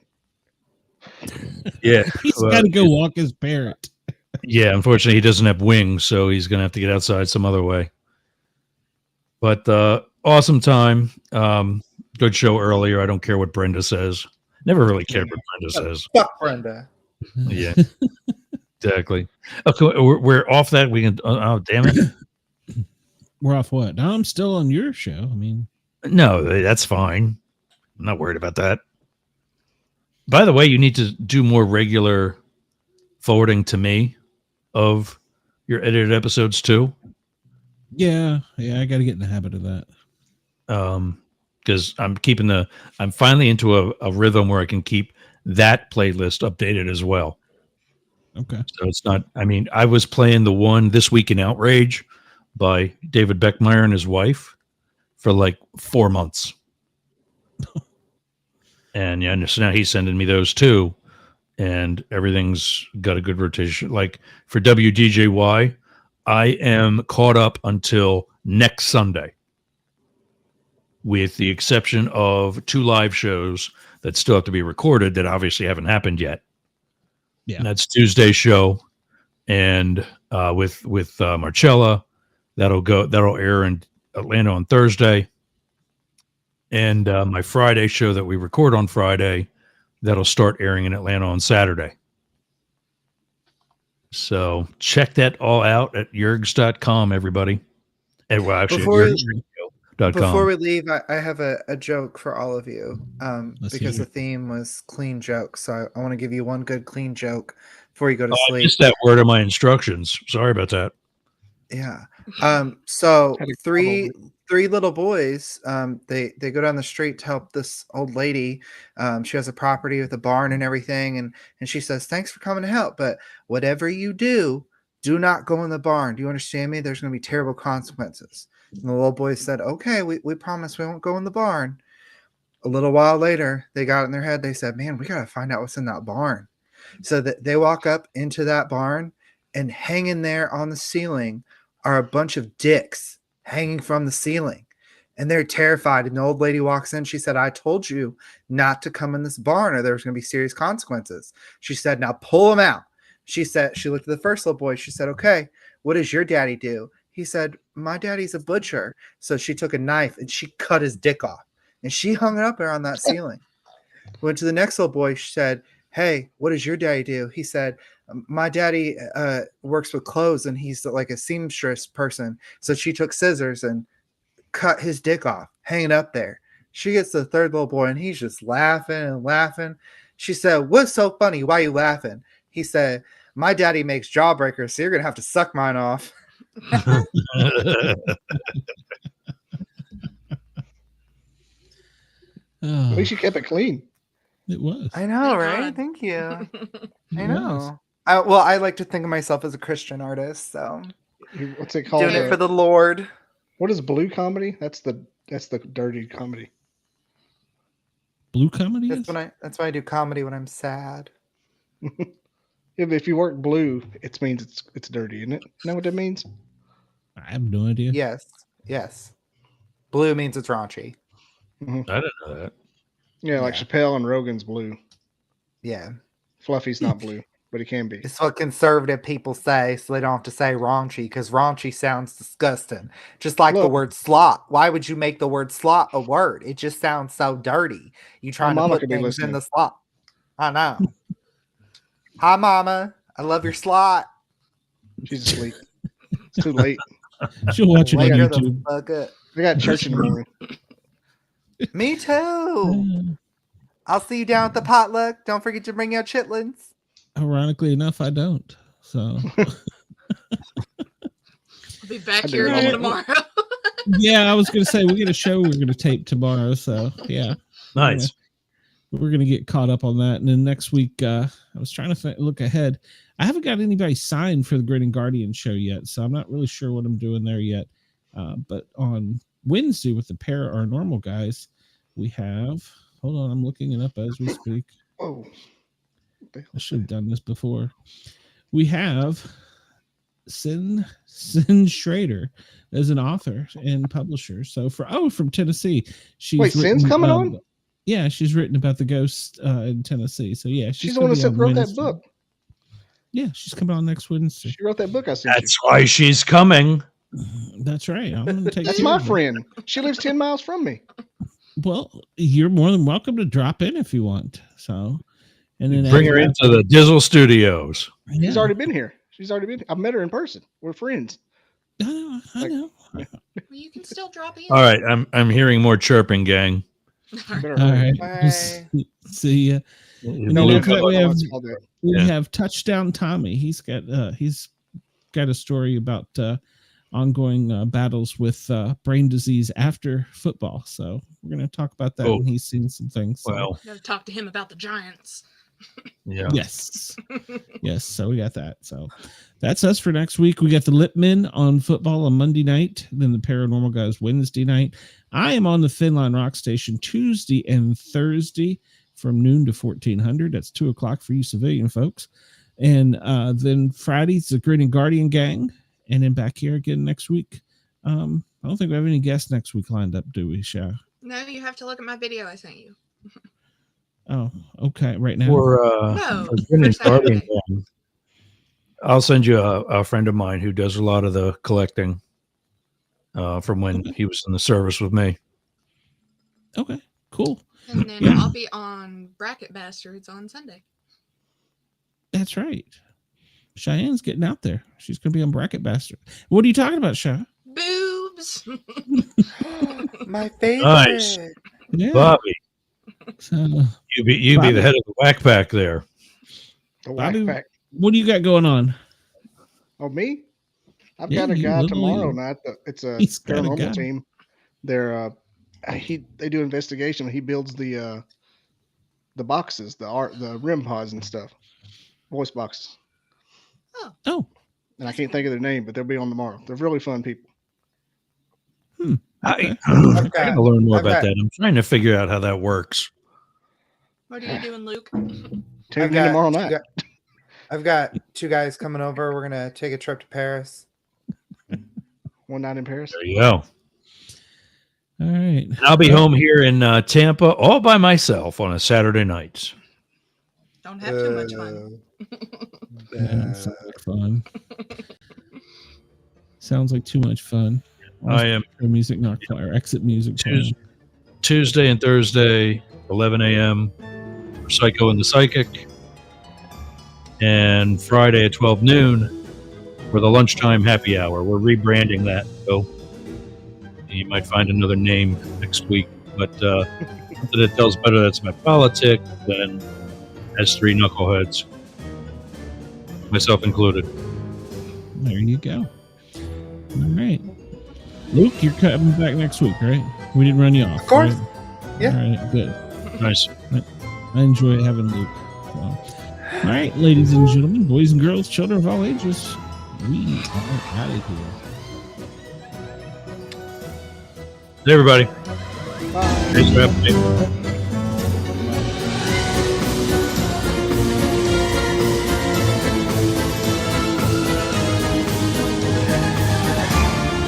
Yeah. He's got to go walk his parrot. Yeah, unfortunately, he doesn't have wings, so he's going to have to get outside some other way. But awesome time. Good show earlier. I don't care what Brenda says. Never really cared what Brenda says. Fuck Brenda. Yeah, exactly. Okay, we're off that. We can. Oh, damn it. We're off what? No, I'm still on your show. I mean, No, that's fine. I'm not worried about that. By the way, you need to do more regular forwarding to me of your edited episodes too. yeah, I got to get in the habit of that. because I'm finally into a rhythm where I can keep that playlist updated as well. Okay. So it's not, I mean, I was playing the one This Week in Outrage by David Beckmeyer and his wife for like 4 months. And yeah, so now he's sending me those too. And everything's got a good rotation. Like for WDJY, I am caught up until next Sunday, with the exception of 2 live shows that still have to be recorded that obviously haven't happened yet. Yeah. And that's Tuesday's show, and with Marcella, that'll air in Atlanta on Thursday, and my Friday show that we record on Friday, that'll start airing in Atlanta on Saturday. So check that all out at yergs.com, everybody. And well, actually, Before we leave, I have a joke for all of you, because the theme was clean jokes. So I want to give you one good clean joke before you go to sleep. I missed that word of my instructions. Sorry about that. Yeah. So three little boys, they go down the street to help this old lady. She has a property with a barn and everything, and she says, "Thanks for coming to help, but whatever you do not go in the barn. Do you understand me? There's going to be terrible consequences." And the little boy said, "Okay, we promise we won't go in the barn." A little while later, they got it in their head. They said, "Man, we got to find out what's in that barn." So that they walk up into that barn, and hanging there on the ceiling are a bunch of dicks hanging from the ceiling. And they're terrified. And the old lady walks in. She said, "I told you not to come in this barn or there's going to be serious consequences." She said, "Now pull them out." She said, she looked at the first little boy. She said, "Okay, what does your daddy do?" He said, "My daddy's a butcher." So she took a knife and she cut his dick off. And she hung it up there on that ceiling. Went to the next little boy. She said, "Hey, what does your daddy do?" He said, "My daddy works with clothes and he's like a seamstress person." So she took scissors and cut his dick off, hanging up there. She gets to the third little boy and he's just laughing and laughing. She said, "What's so funny? Why are you laughing?" He said, "My daddy makes jawbreakers, so you're going to have to suck mine off." At least you kept it clean. It was. I know, Thank right? God. Thank you. I It was. know. I like to think of myself as a Christian artist, so What's it called? doing it for the Lord. What is blue comedy? That's the dirty comedy. Blue comedy is? That's why I do comedy when I'm sad. If you work blue, it means it's dirty, isn't it? Know what that means? I have no idea. Yes. Blue means it's raunchy. Mm-hmm. I didn't know that. Yeah, like Chappelle and Rogan's blue. Yeah. Fluffy's not blue, but he can be. It's what conservative people say, so they don't have to say raunchy, because raunchy sounds disgusting. Just like the word slot. Why would you make the word slot a word? It just sounds so dirty. You trying to put things in the slot. I know. Hi, Mama. I love your slot. She's asleep. It's too late. She'll watch it on Wake her the YouTube. fuck up. I got church in the morning. Me too. I'll see you down at the potluck. Don't forget to bring your chitlins. Ironically enough, I don't. So I'll be back here again tomorrow. yeah, I was gonna say we got a show we're gonna tape tomorrow. So yeah, Nice. We're gonna get caught up on that, and then next week I was trying to look ahead. I haven't got anybody signed for the Grid and Guardian show yet, so I'm not really sure what I'm doing there yet. But on Wednesday with the Paranormal guys, we have. Hold on, I'm looking it up as we speak. Oh, I should have done this before. We have Sin Schrader as an author and publisher. So from Tennessee, she's Sin's coming on. Yeah, she's written about the ghosts in Tennessee. So yeah, she's the one that wrote that book. Yeah, she's coming on next Wednesday. She wrote that book. I sent you. That's why she's coming. That's right. I'm gonna take. That's my friend. She lives 10 miles from me. Well, you're more than welcome to drop in if you want. So, and then Bring her into the Dizzle Studios. Yeah. She's already been here. I've met her in person. We're friends. I know. Well, you can still drop in. All right, I'm hearing more chirping, gang. All right. Bye. See ya. No, we have Touchdown Tommy. He's got a story about ongoing battles with brain disease after football. So we're going to talk about that when he's seen some things. So. Well, Gotta talk to him about the Giants. yeah. Yes. Yes. So we got that. So that's us for next week. We got the Lipman on football on Monday night, then the Paranormal Guys Wednesday night. I am on the Finline Rock Station Tuesday and Thursday from noon to 1400. That's 2:00 for you civilian folks. And then Friday's the Grin and Guardian Gang. And then back here again next week. I don't think we have any guests next week lined up, do we, Sha? No, you have to look at my video I sent you. Oh, okay. Right now. No, for Grin and for Saturday. Guardian Gang, I'll send you a friend of mine who does a lot of the collecting from when he was in the service with me. Okay, cool. And then I'll be on Bracket Bastards on Sunday. That's right. Cheyenne's getting out there. She's going to be on Bracket Bastard. What are you talking about, Cheyenne? Boobs. My favorite. Nice. Yeah. Bobby, So, you be the head of the whack pack there. The whack Bobby, pack. what do you got going on? Oh, me? I've Yeah, got a you guy literally- tomorrow night. It's a He's got a guy. paranormal team. They're they do investigation. He builds the boxes, the REM pods and stuff, voice boxes. Oh, And I can't think of their name, but they'll be on tomorrow. They're really fun people. I I've gotta got, learn more I've about got- that. I'm trying to figure out how that works. What are you doing, Luke? Tune in tomorrow night. I've got 2 guys coming over. We're gonna take a trip to Paris. One night in Paris. There you go. all right. And I'll be home here in Tampa all by myself on a Saturday night. Don't have too much fun. Yeah, sounds like fun. Sounds like too much fun. I am Music not or exit music. playing. Tuesday and Thursday, 11 a.m. for Psycho and the Psychic. And Friday at 12 noon for the lunchtime happy hour. We're rebranding that, so you might find another name next week. But something that tells better that's my politic than has 3 knuckleheads, myself included. There you go. All right. Luke, you're coming back next week, right? We didn't run you off. Of course. Right? Yeah. All right, good. Nice. I enjoy having Luke. So. All right, ladies and gentlemen, boys and girls, children of all ages, we are out of here. Hey, everybody. Bye. Thanks for having me.